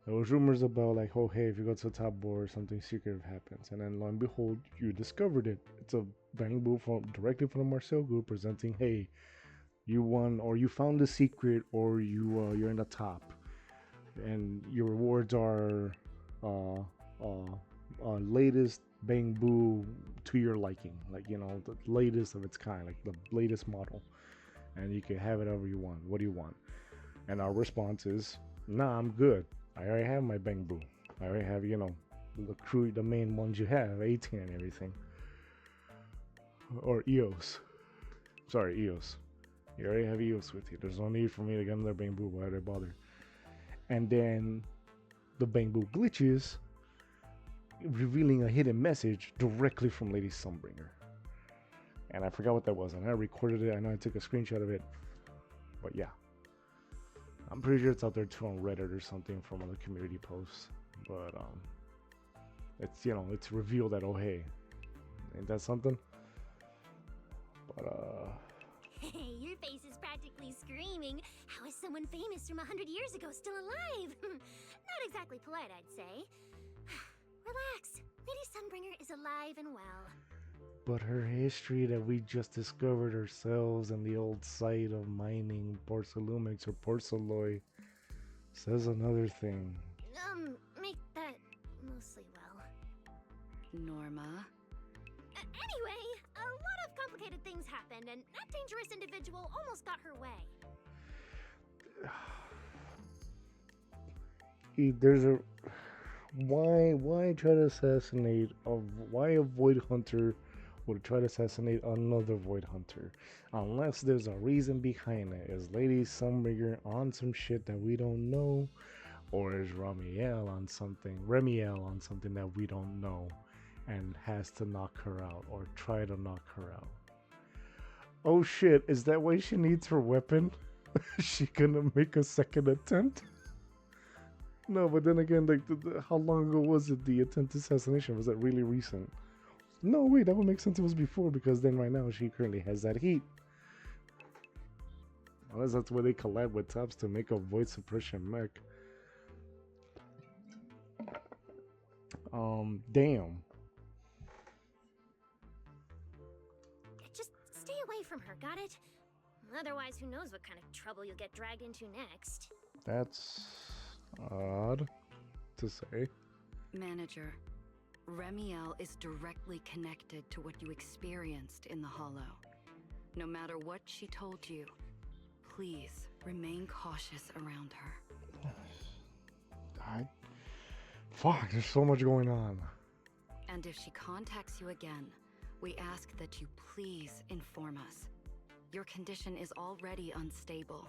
there was rumors about like, oh hey, if you go to the top board, something secretive happens, and then lo and behold, you discovered it. It's a Bangboo directly from the Marcel group presenting, hey, you won, or you found the secret, or you're in the top, and your rewards are latest Bangboo to your liking, like the latest of its kind, like the latest model, and you can have it however you want. What do you want? And our response is, nah, I'm good. I already have my Bangboo. I already have, the crew, the main ones you have, 18 and everything. Or EOS. Sorry, EOS. You already have EOS with you. There's no need for me to get another Bangboo. Why would I bother? And then the Bangboo glitches, revealing a hidden message directly from Lady Sunbringer. And I forgot what that was. And I recorded it. I know I took a screenshot of it. But yeah. I'm pretty sure it's out there too on Reddit or something from other community posts. But it's it's revealed that, oh hey, ain't that something? But Hey, your face is practically screaming. How is someone famous from 100 years ago still alive? Not exactly polite, I'd say. Relax. Lady Sunbringer is alive and well. But her history that we just discovered ourselves in the old site of mining Porcelumex or Porceloy says another thing. Make that mostly well. Norma? Anyway, a lot of complicated things happened, and that dangerous individual almost got her way. There's a... Why try to assassinate... Why a Void Hunter would try to assassinate another Void Hunter? Unless there's a reason behind it. Is Lady Sunbringer on some shit that we don't know? Or is Ramiel on something that we don't know and has to knock her out or try to knock her out? Oh shit, is that why she needs her weapon? She gonna make a second attempt? No, but then again, like, how long ago was it? The attempted assassination, was that really recent? No, wait, that would make sense. It was before, because then right now she currently has that heat. Unless that's where they collab with Tops to make a void suppression mech. Damn. Just stay away from her, got it? Otherwise, who knows what kind of trouble you'll get dragged into next. That's odd to say. Manager, Ramiel is directly connected to what you experienced in the Hollow. No matter what she told you, please remain cautious around her. Fuck, there's so much going on. And if she contacts you again, we ask that you please inform us. Your condition is already unstable,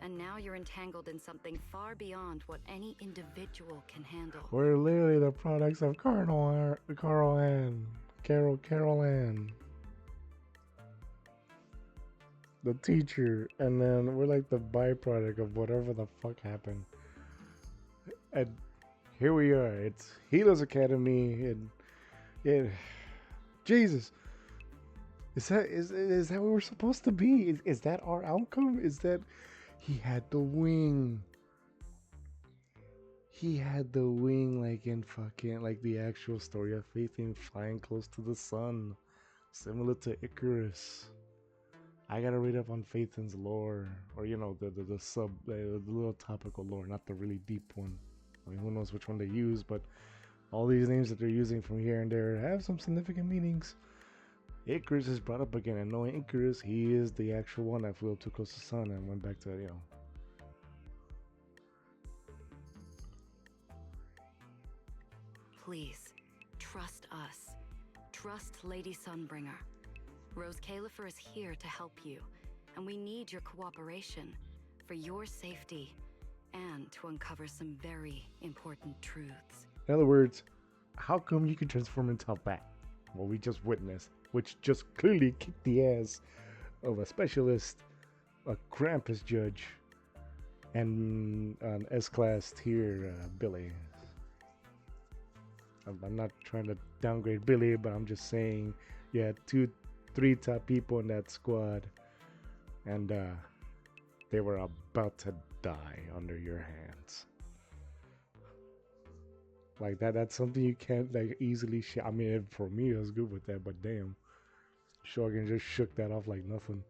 and now you're entangled in something far beyond what any individual can handle. We're literally the products of Carol Ann. The teacher, and then we're like the byproduct of whatever the fuck happened. And here we are. It's Heroes Academy, and Jesus. Is that what we're supposed to be? Is that our outcome? Is that he had the wing? He had the wing, like in fucking, like the actual story of Phaethon flying close to the sun, similar to Icarus. I gotta read up on Phaethon's lore, or you know, the little topical lore, not the really deep one. I mean, who knows which one they use, but all these names that they're using from here and there have some significant meanings. Icarus is brought up again, and knowing Icarus, he is the actual one that flew up too close to the sun and went back to, you know. Please, trust us. Trust Lady Sunbringer. Roscaelifer is here to help you, and we need your cooperation for your safety and to uncover some very important truths. In other words, how come you can transform into a bat? Well, we just witnessed, which just clearly kicked the ass of a specialist, a Krampus judge, and an S-class tier Billy. I'm not trying to downgrade Billy, but I'm just saying you had 3 top people in that squad, and they were about to die under your hands. Like that's something you can't like easily I mean, for me, I was good with that, but damn, Shogun just shook that off like nothing.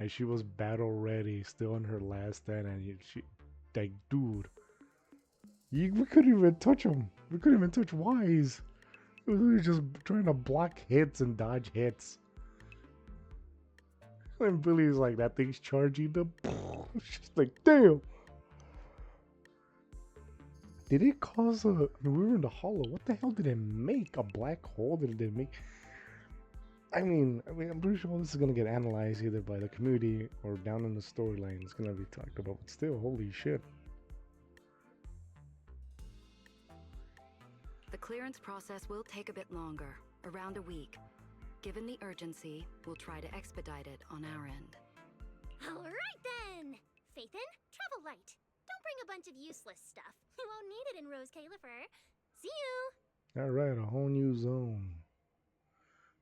And she was battle ready, still in her last stand, and she, like, dude, we couldn't even touch him. We couldn't even touch Wise. It was literally just trying to block hits and dodge hits. And Billy's like, that thing's charging them. She's like, damn. Did it cause a... I mean, we were in the hollow. What the hell did it make? A black hole? Did it make... I mean, I'm pretty sure this is going to get analyzed either by the community or down in the storyline. It's going to be talked about. But still, holy shit. The clearance process will take a bit longer, around a week. Given the urgency, we'll try to expedite it on our end. All right then! Phaethon, travel light. Don't bring a bunch of useless stuff. We won't need it in Roscaelifer. See you! Alright, a whole new zone.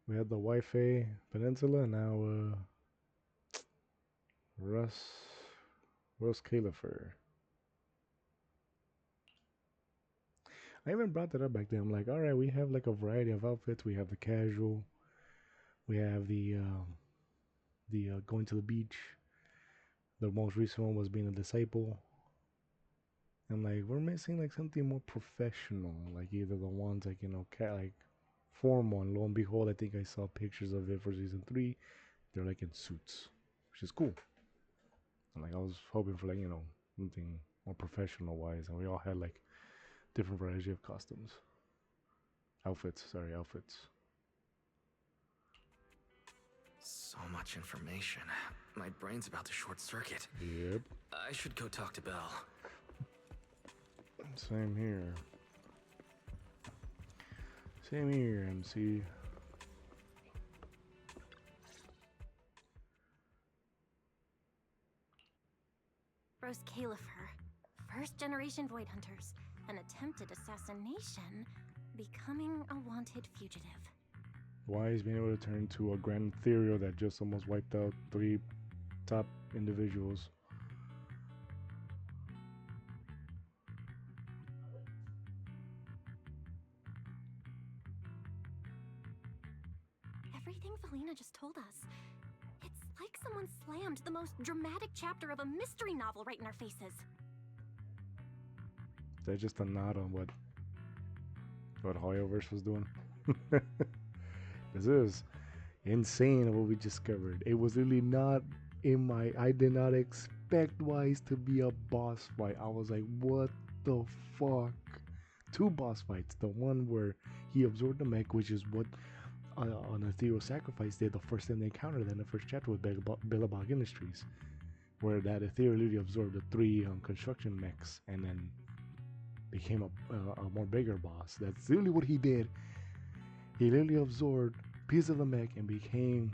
We had the Wi-Fi Peninsula, now Roscaelifer. I even brought that up back then. I'm like, alright, we have like a variety of outfits. We have the casual. We have the going to the beach. The most recent one was being a disciple. I'm like, we're missing like something more professional, like either the ones like, you know, like formal. And lo and behold, I think I saw pictures of it for season 3. They're like in suits, which is cool. And like I was hoping for like, you know, something more professional wise, and we all had like different variety of costumes, outfits. So much information. My brain's about to short circuit. Yep. I should go talk to Belle. Same here. Same here, MC. Roscaelifer, first generation Void Hunters, an attempted assassination, becoming a wanted fugitive. Why is being able to turn into a Grand Ethereal that just almost wiped out 3 top individuals? Everything Felina just told us. It's like someone slammed the most dramatic chapter of a mystery novel right in our faces. That's just a nod on what Hoyoverse was doing. This is insane what we discovered. It was really not in my... I did not expect Wise to be a boss fight. I was like, what the fuck? 2 boss fights. The one where he absorbed the mech, which is what an Ethereal Sacrifice did the first time they encountered in the first chapter with Billabong Industries, where that Ethereal literally absorbed the 3 construction mechs and then became a more bigger boss. That's literally what he did. He literally absorbed a piece of the mech and became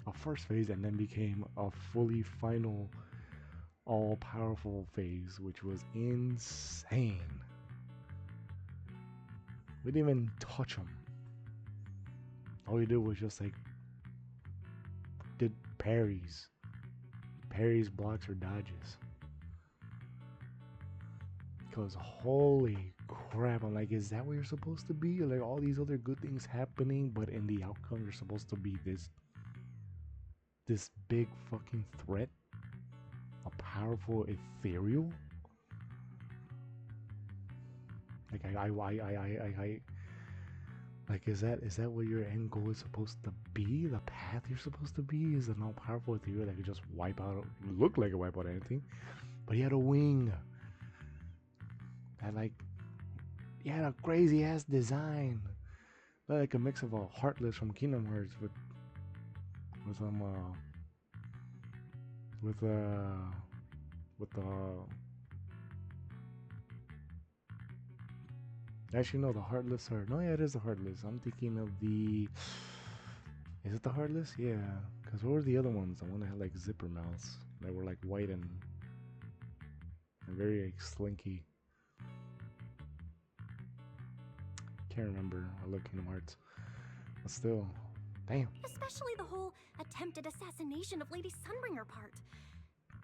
a first phase, and then became a fully final all-powerful phase, which was insane. We didn't even touch him. All we did was just like did parries, blocks, or dodges. Because holy crap, I'm like, is that what you're supposed to be? Like all these other good things happening, but in the outcome you're supposed to be this big fucking threat, a powerful ethereal. Like like, is that what your end goal is supposed to be? The path you're supposed to be is an all-powerful ethereal that could just wipe out, look like a wipe out anything, but he had a wing. And like, he had a crazy ass design, like a mix of a Heartless from Kingdom Hearts with actually no, the Heartless are, no, yeah, it is the Heartless. I'm thinking of the, is it the Heartless? Yeah, because what were the other ones? The one that had like zipper mouths that were like white and very like, slinky. Can't remember. I love Kingdom Hearts, but still, damn. Especially the whole attempted assassination of Lady Sunbringer part.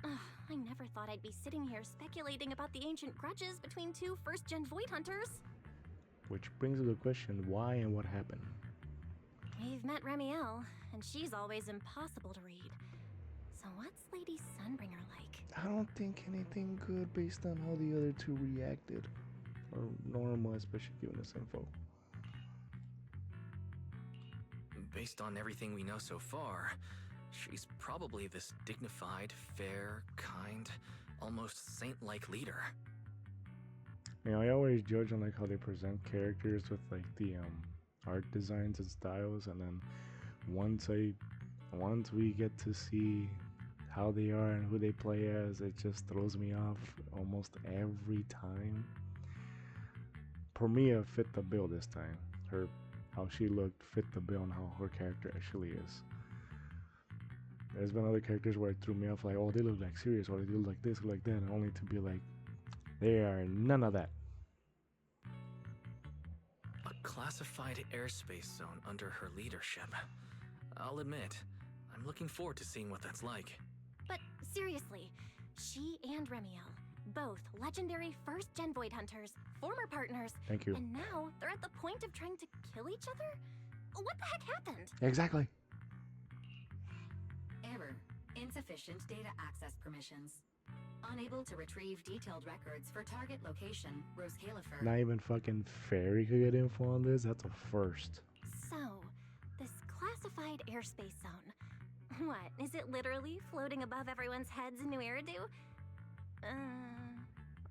I never thought I'd be sitting here speculating about the ancient grudges between 2 first-gen Void Hunters. Which brings up the question, why and what happened? We've met Ramiel, and she's always impossible to read. So what's Lady Sunbringer like? I don't think anything good based on how the other 2 reacted. Or normal, especially given this info. Based on everything we know so far, she's probably this dignified, fair, kind, almost saint-like leader. You know, I always judge on like how they present characters with like the art designs and styles, and then once we get to see how they are and who they play as, it just throws me off almost every time. Premia fit the bill this time. How she looked fit the bill and how her character actually is. There's been other characters where it threw me off, like, oh, they look like serious, or they look like this, like that, and only to be like, they are none of that. A classified airspace zone under her leadership. I'll admit, I'm looking forward to seeing what that's like. But seriously, she and Ramiel, both legendary first-gen Void Hunters, former partners. Thank you. And now they're at the point of trying to kill each other? What the heck happened? Exactly. Error. Insufficient data access permissions. Unable to retrieve detailed records for target location, Roscaelifer. Not even fucking Fairy could get info on this? That's a first. So, this classified airspace zone. What, is it literally floating above everyone's heads in New Eridu?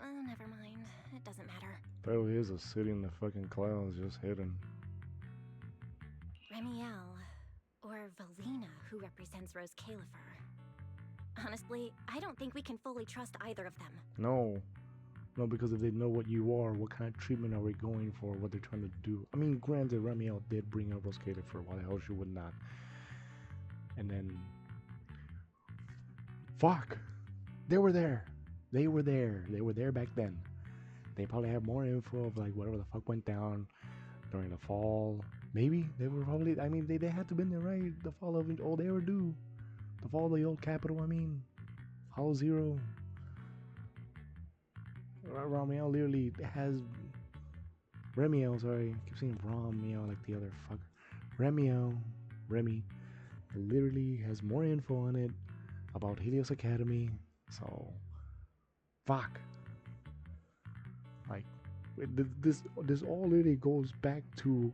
Never mind. It doesn't matter. Probably is a city in the fucking clouds just hidden. Ramiel, or Valina, who represents Roscaelifer. Honestly, I don't think we can fully trust either of them. No, because if they know what you are, what kind of treatment are we going for, what they're trying to do. I mean, granted, Ramiel did bring up Roscaelifer, why the hell she would not? And then... Fuck! They were there! They were there. They were there back then. They probably have more info of like whatever the fuck went down during the fall. Maybe they were probably. I mean, they had to been there, right? The fall of old Eridu, the fall of the old capital. I mean, Hollow Zero. Ramiel literally has Ramiel. Sorry, I keep saying Ramiel like the other fucker. Remy, literally has more info on it about Helios Academy. So, fuck. Like, this all literally goes back to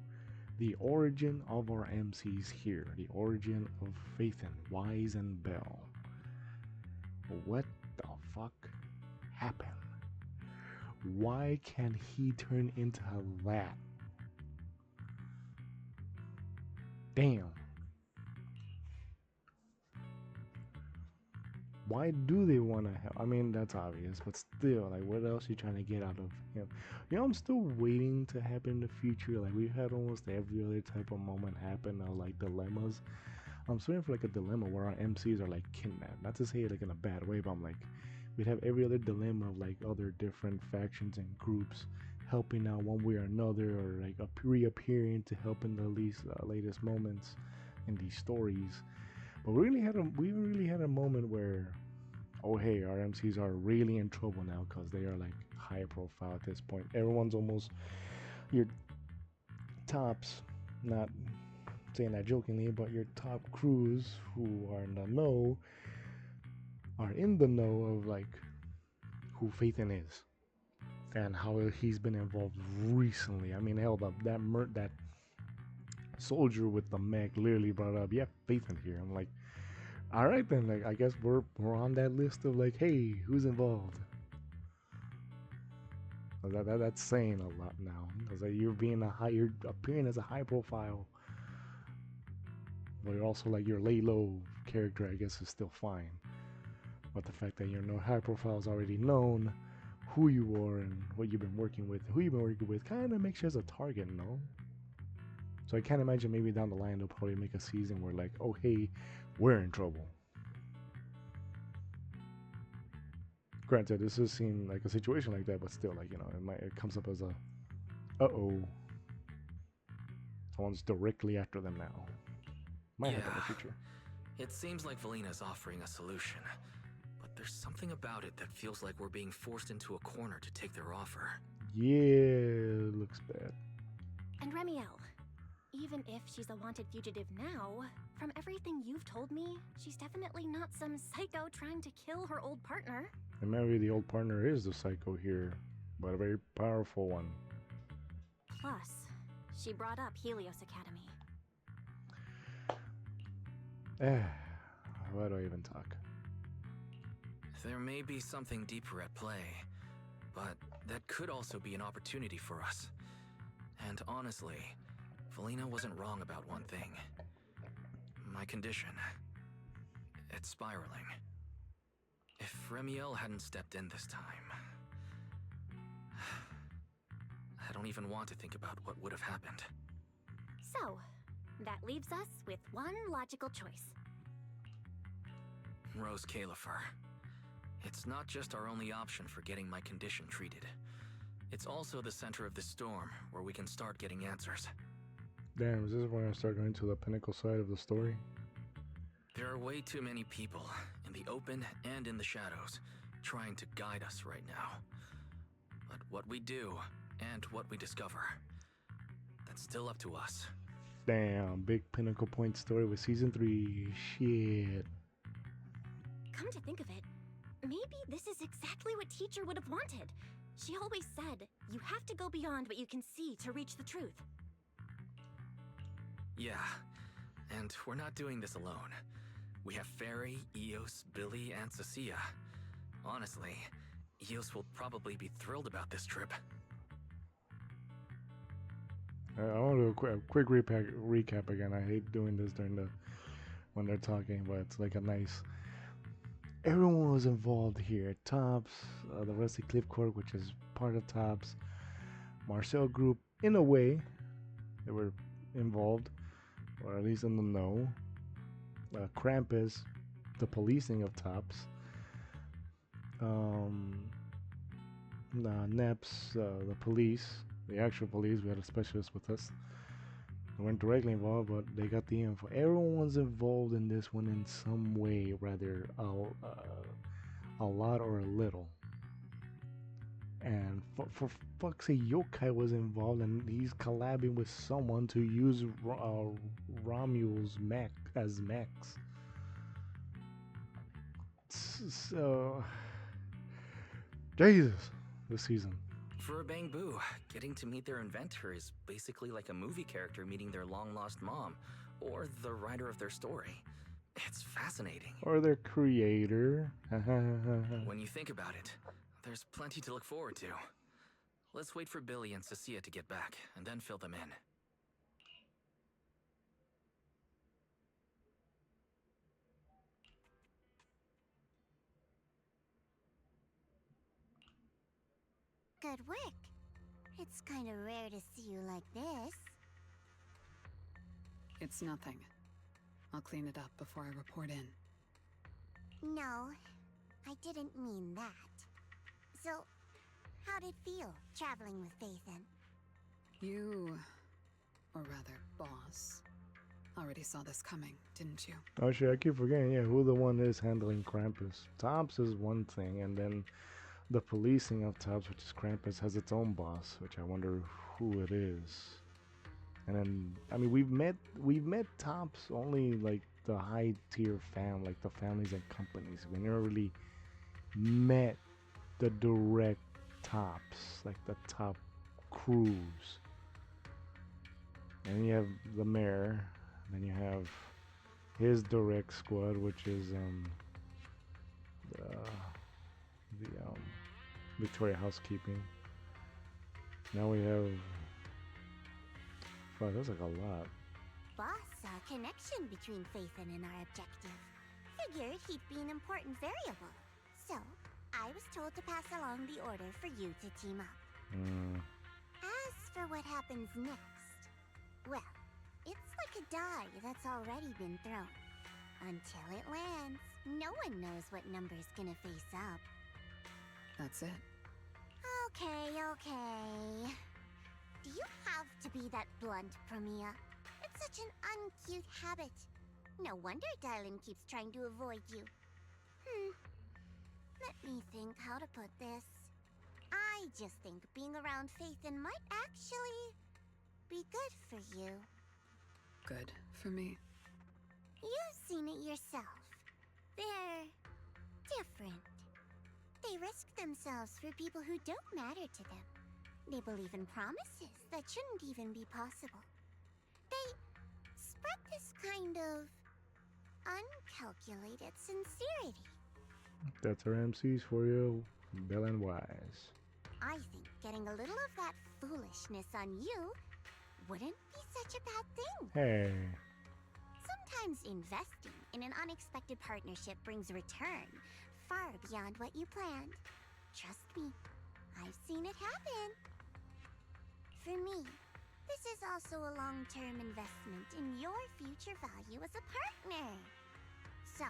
the origin of our MCs here. The origin of Phaethon, Wise, and Bell. What the fuck happened? Why can he turn into that? Damn. Why do they want to help? I mean, that's obvious, but still, like, what else are you trying to get out of him? You know, I'm still waiting to happen in the future. Like, we've had almost every other type of moment happen, of like dilemmas. I'm waiting for like a dilemma where our MCs are like kidnapped. Not to say it like in a bad way, but I'm like, we'd have every other dilemma of like other different factions and groups helping out one way or another, or like reappearing to help in the latest moments in these stories. But we really had a moment where, oh hey, our MCs are really in trouble now because they are like high profile at this point. Everyone's almost your tops, not saying that jokingly, but your top crews who are in the know are in the know of like who Phaethon is and how he's been involved recently. I mean, hell, that soldier with the mech literally brought up, yeah, Phaethon here. I'm like, all right then, like I guess we're on that list of like, hey, who's involved? That's saying a lot now, because like, you're appearing as a high profile, but you're also like your lay low character, I guess, is still fine. But the fact that you're no high profile is already known, who you are and what you've been working with, and who you've been working with, kind of makes you as a target, no? So I can't imagine maybe down the line they'll probably make a season where like, oh hey, we're in trouble. Granted, this has seemed like a situation like that, but still, like, you know, it comes up as a, uh-oh, someone's directly after them now. Might happen in the future. It seems like Valina's offering a solution, but there's something about it that feels like we're being forced into a corner to take their offer. Yeah, it looks bad. And Ramiel, even if she's a wanted fugitive now, from everything you've told me, she's definitely not some psycho trying to kill her old partner. And maybe the old partner is the psycho here, but a very powerful one. Plus, she brought up Helios Academy. Why do I even talk? There may be something deeper at play, but that could also be an opportunity for us. And honestly, Valina wasn't wrong about one thing. My condition. It's spiraling. If Ramiel hadn't stepped in this time... I don't even want to think about what would have happened. So, that leaves us with one logical choice. Roscaelifer. It's not just our only option for getting my condition treated. It's also the center of the storm, where we can start getting answers. Damn, is this when I start going to the pinnacle side of the story? There are way too many people, in the open and in the shadows, trying to guide us right now. But what we do, and what we discover, that's still up to us. Damn, big pinnacle point story with season 3. Shit. Come to think of it, maybe this is exactly what Teacher would have wanted. She always said, you have to go beyond what you can see to reach the truth. Yeah, and we're not doing this alone. We have Fairy, Eos, Billy, and Cecilia. Honestly, Eos will probably be thrilled about this trip. I want to do a quick recap again. I hate doing this when they're talking, but it's like a nice... Everyone was involved here. Tops, the Rusty Cliff Court, which is part of Tops. Marcel Group, in a way, they were involved, or at least in the know. Krampus, the policing of Tops. um, NEPS, the police, the actual police. We had a specialist with us. They weren't directly involved, but they got the info. Everyone's involved in this one in some way, rather a lot or a little. And for fuck's sake, Yokai was involved, and he's collabing with someone to use Romule's mech as mechs. So, Jesus, this season. For a Bang Boo, getting to meet their inventor is basically like a movie character meeting their long-lost mom, or the writer of their story. It's fascinating. Or their creator. When you think about it, there's plenty to look forward to. Let's wait for Billy and Cecilia to get back, and then fill them in. Good work. It's kind of rare to see you like this. It's nothing. I'll clean it up before I report in. No, I didn't mean that. So, how'd it feel, traveling with Phaethon? You, or rather, boss, already saw this coming, didn't you? Oh shit, I keep forgetting, yeah, who the one is handling Krampus. Tops is one thing, and then the policing of Tops, which is Krampus, has its own boss, which I wonder who it is. And then, I mean, we've met Tops only like the high tier fam, like the families and companies. We never really met the direct Tops, like the top crews. And you have the mayor, then you have his direct squad, which is the Victoria Housekeeping. Now we have, fuck, that's like a lot. Boss saw a connection between Phaethon and our objective. Figured he'd be an important variable. So, I was told to pass along the order for you to team up. As for what happens next, well, it's like a die that's already been thrown. Until it lands, no one knows what number's gonna face up. That's it. Okay. Do you have to be that blunt, Promia? It's such an uncute habit. No wonder Dylan keeps trying to avoid you. Let me think how to put this. I just think being around Phaethon might actually be good for you. Good for me. You've seen it yourself. They're different. They risk themselves for people who don't matter to them. They believe in promises that shouldn't even be possible. They spread this kind of uncalculated sincerity. That's our MCs for you, Bell and Wise. I think getting a little of that foolishness on you wouldn't be such a bad thing. Hey. Sometimes investing in an unexpected partnership brings return far beyond what you planned. Trust me, I've seen it happen. For me, this is also a long-term investment in your future value as a partner. So,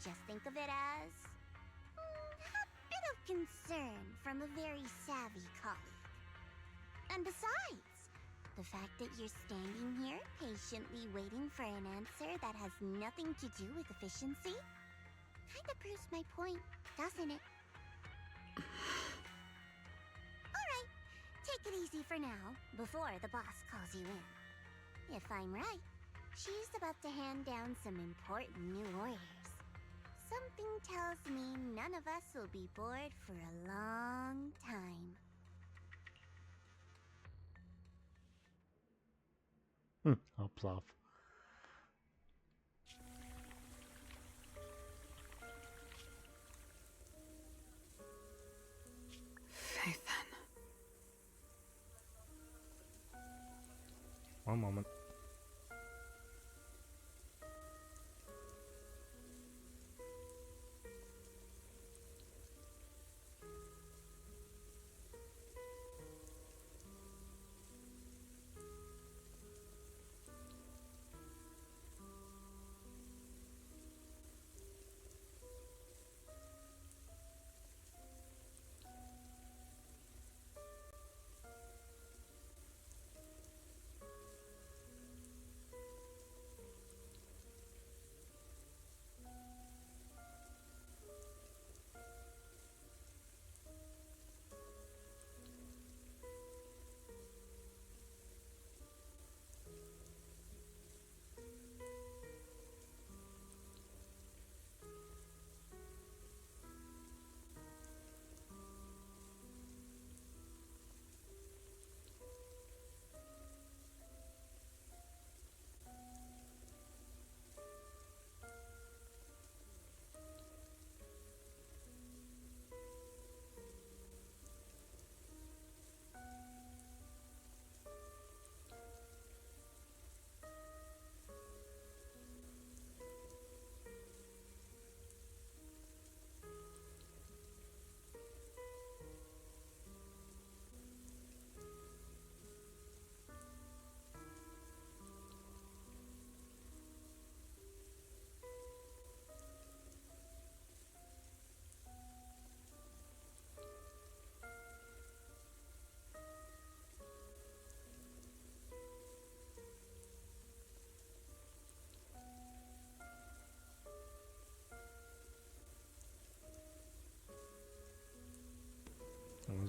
just think of it as a bit of concern from a very savvy colleague. And besides, the fact that you're standing here patiently waiting for an answer that has nothing to do with efficiency kinda proves my point, doesn't it? Alright, take it easy for now, before the boss calls you in. If I'm right, she's about to hand down some important new orders. Something tells me none of us will be bored for a long time. Hops off. Phaethon. One moment.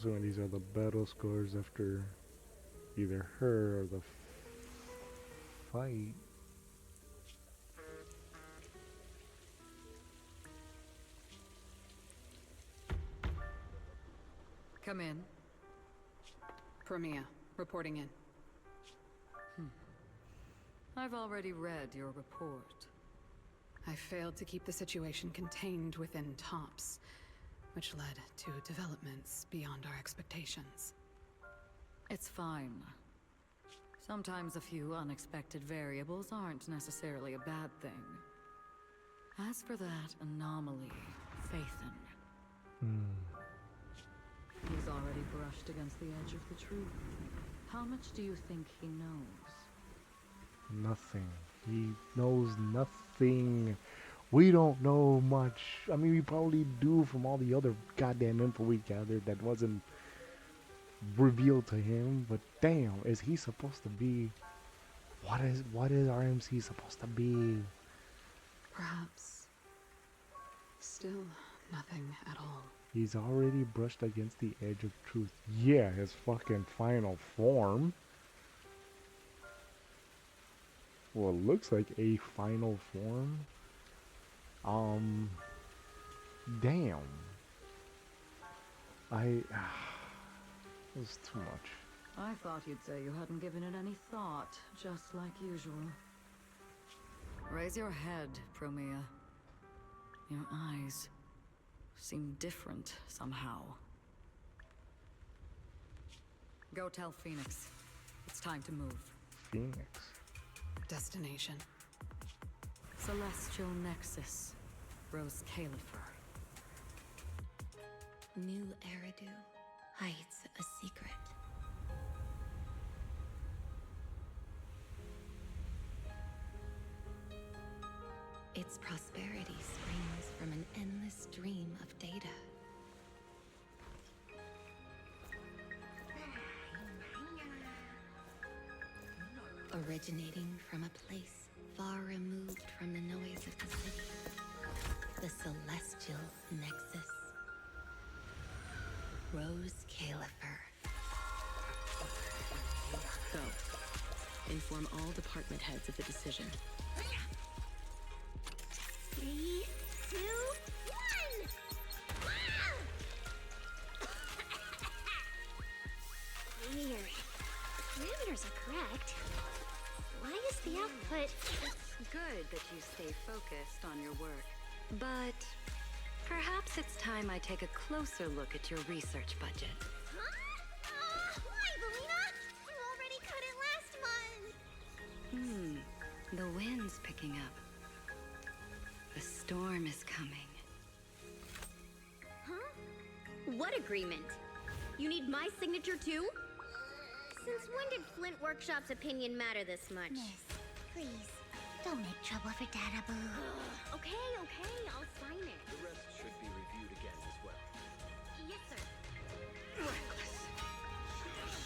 assuming these are the battle scores after either her or the fight. Come in. Premia, reporting in. I've already read your report. I failed to keep the situation contained within TOPS, which led to developments beyond our expectations. It's fine. Sometimes a few unexpected variables aren't necessarily a bad thing. As for that anomaly, Phaethon. He's already brushed against the edge of the truth. How much do you think he knows? Nothing. He knows nothing. We don't know much. I mean, we probably do from all the other goddamn info we gathered that wasn't revealed to him. But damn, is he supposed to be? What is our MC supposed to be? Perhaps. Still nothing at all. He's already brushed against the edge of truth. Yeah, his fucking final form. Well, it looks like a final form. Damn. It was too much. I thought you'd say you hadn't given it any thought, just like usual. Raise your head, Promea. Your eyes seem different somehow. Go tell Phoenix. It's time to move. Phoenix. Destination. Celestial Nexus. Roscaelifer. New Eridu hides a secret. Its prosperity springs from an endless stream of data. Originating from a place far removed from the noise of the city. The Celestial Nexus. Roscaelifer. Go. Inform all department heads of the decision. 3, 2, 1! Parameters are correct. Why is the output... It's good that you stay focused on your work. But perhaps it's time I take a closer look at your research budget. Huh? Why, Belina? You already cut it last month! The wind's picking up. The storm is coming. Huh? What agreement? You need my signature too? Since when did Flint Workshop's opinion matter this much? Miss, please, don't make trouble for Dada Boo. Okay, I'll sign it. The rest should be reviewed again as well. Yes, sir. Reckless.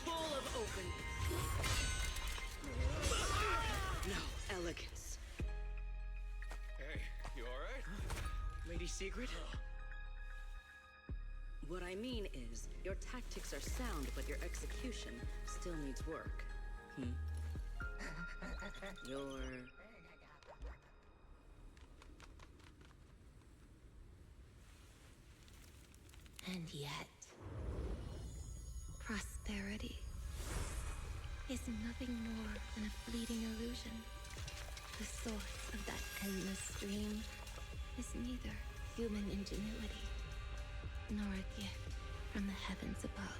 Full of openness. No elegance. Hey, you alright? Lady Secret? What I mean is, your tactics are sound, but your execution still needs work. And yet, prosperity is nothing more than a fleeting illusion. The source of that endless stream is neither human ingenuity nor a gift from the heavens above.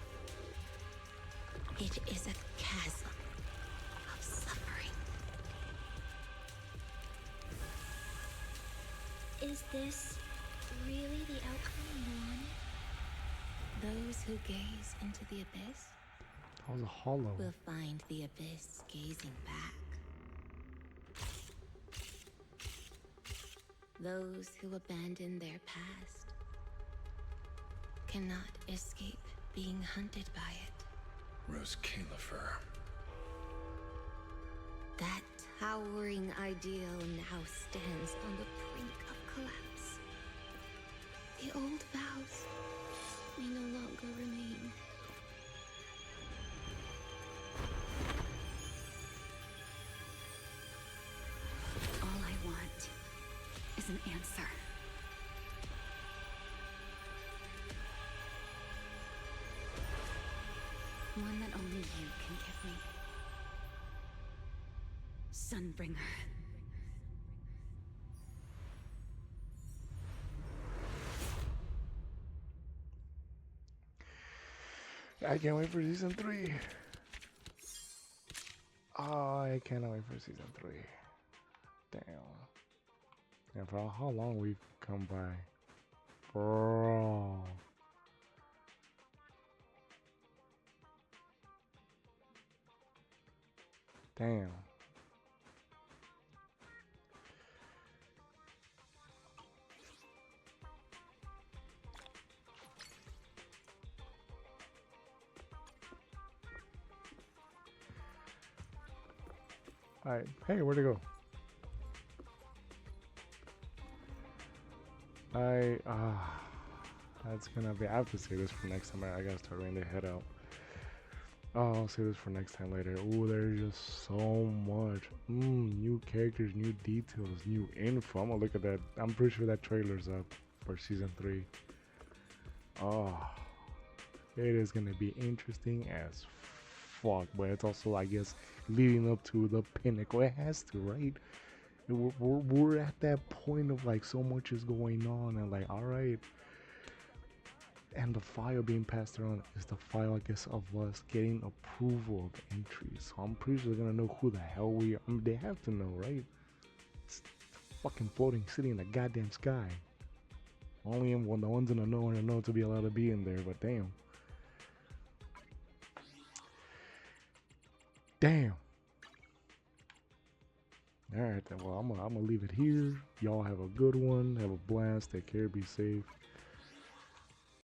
It is a chasm of suffering. Is this really the outcome you wanted? Those who gaze into the abyss That was a hollow. will find the abyss gazing back. Those who abandon their past cannot escape being hunted by it. Roscaelifer. That towering ideal now stands on the brink of collapse. The old vows may no longer remain. an answer. One that only you can give me. Sunbringer. I can't wait for season 3. Oh, I cannot wait for season 3. Damn. And for how long we've come by. Bro. Damn. Alright, hey, where'd it go? That's gonna be, I have to say this for next time. I gotta start ready to head out. Oh, I'll say this for next time later. Ooh, there's just so much. New characters, new details, new info. I'm gonna look at that. I'm pretty sure that trailer's up for season 3. Oh, it is gonna be interesting as fuck, but it's also, I guess, leading up to the pinnacle. It has to, right? We're at that point of like so much is going on, and like, all right. And the file being passed around is the file, I guess, of us getting approval of entries. So I'm pretty sure they're gonna know who the hell we are. I mean, they have to know, right? It's fucking floating city in the goddamn sky. Only the ones in the know to be allowed to be in there, but damn. Damn. Alright then, well, I'm gonna leave it here. Y'all have a good one. Have a blast. Take care. Be safe.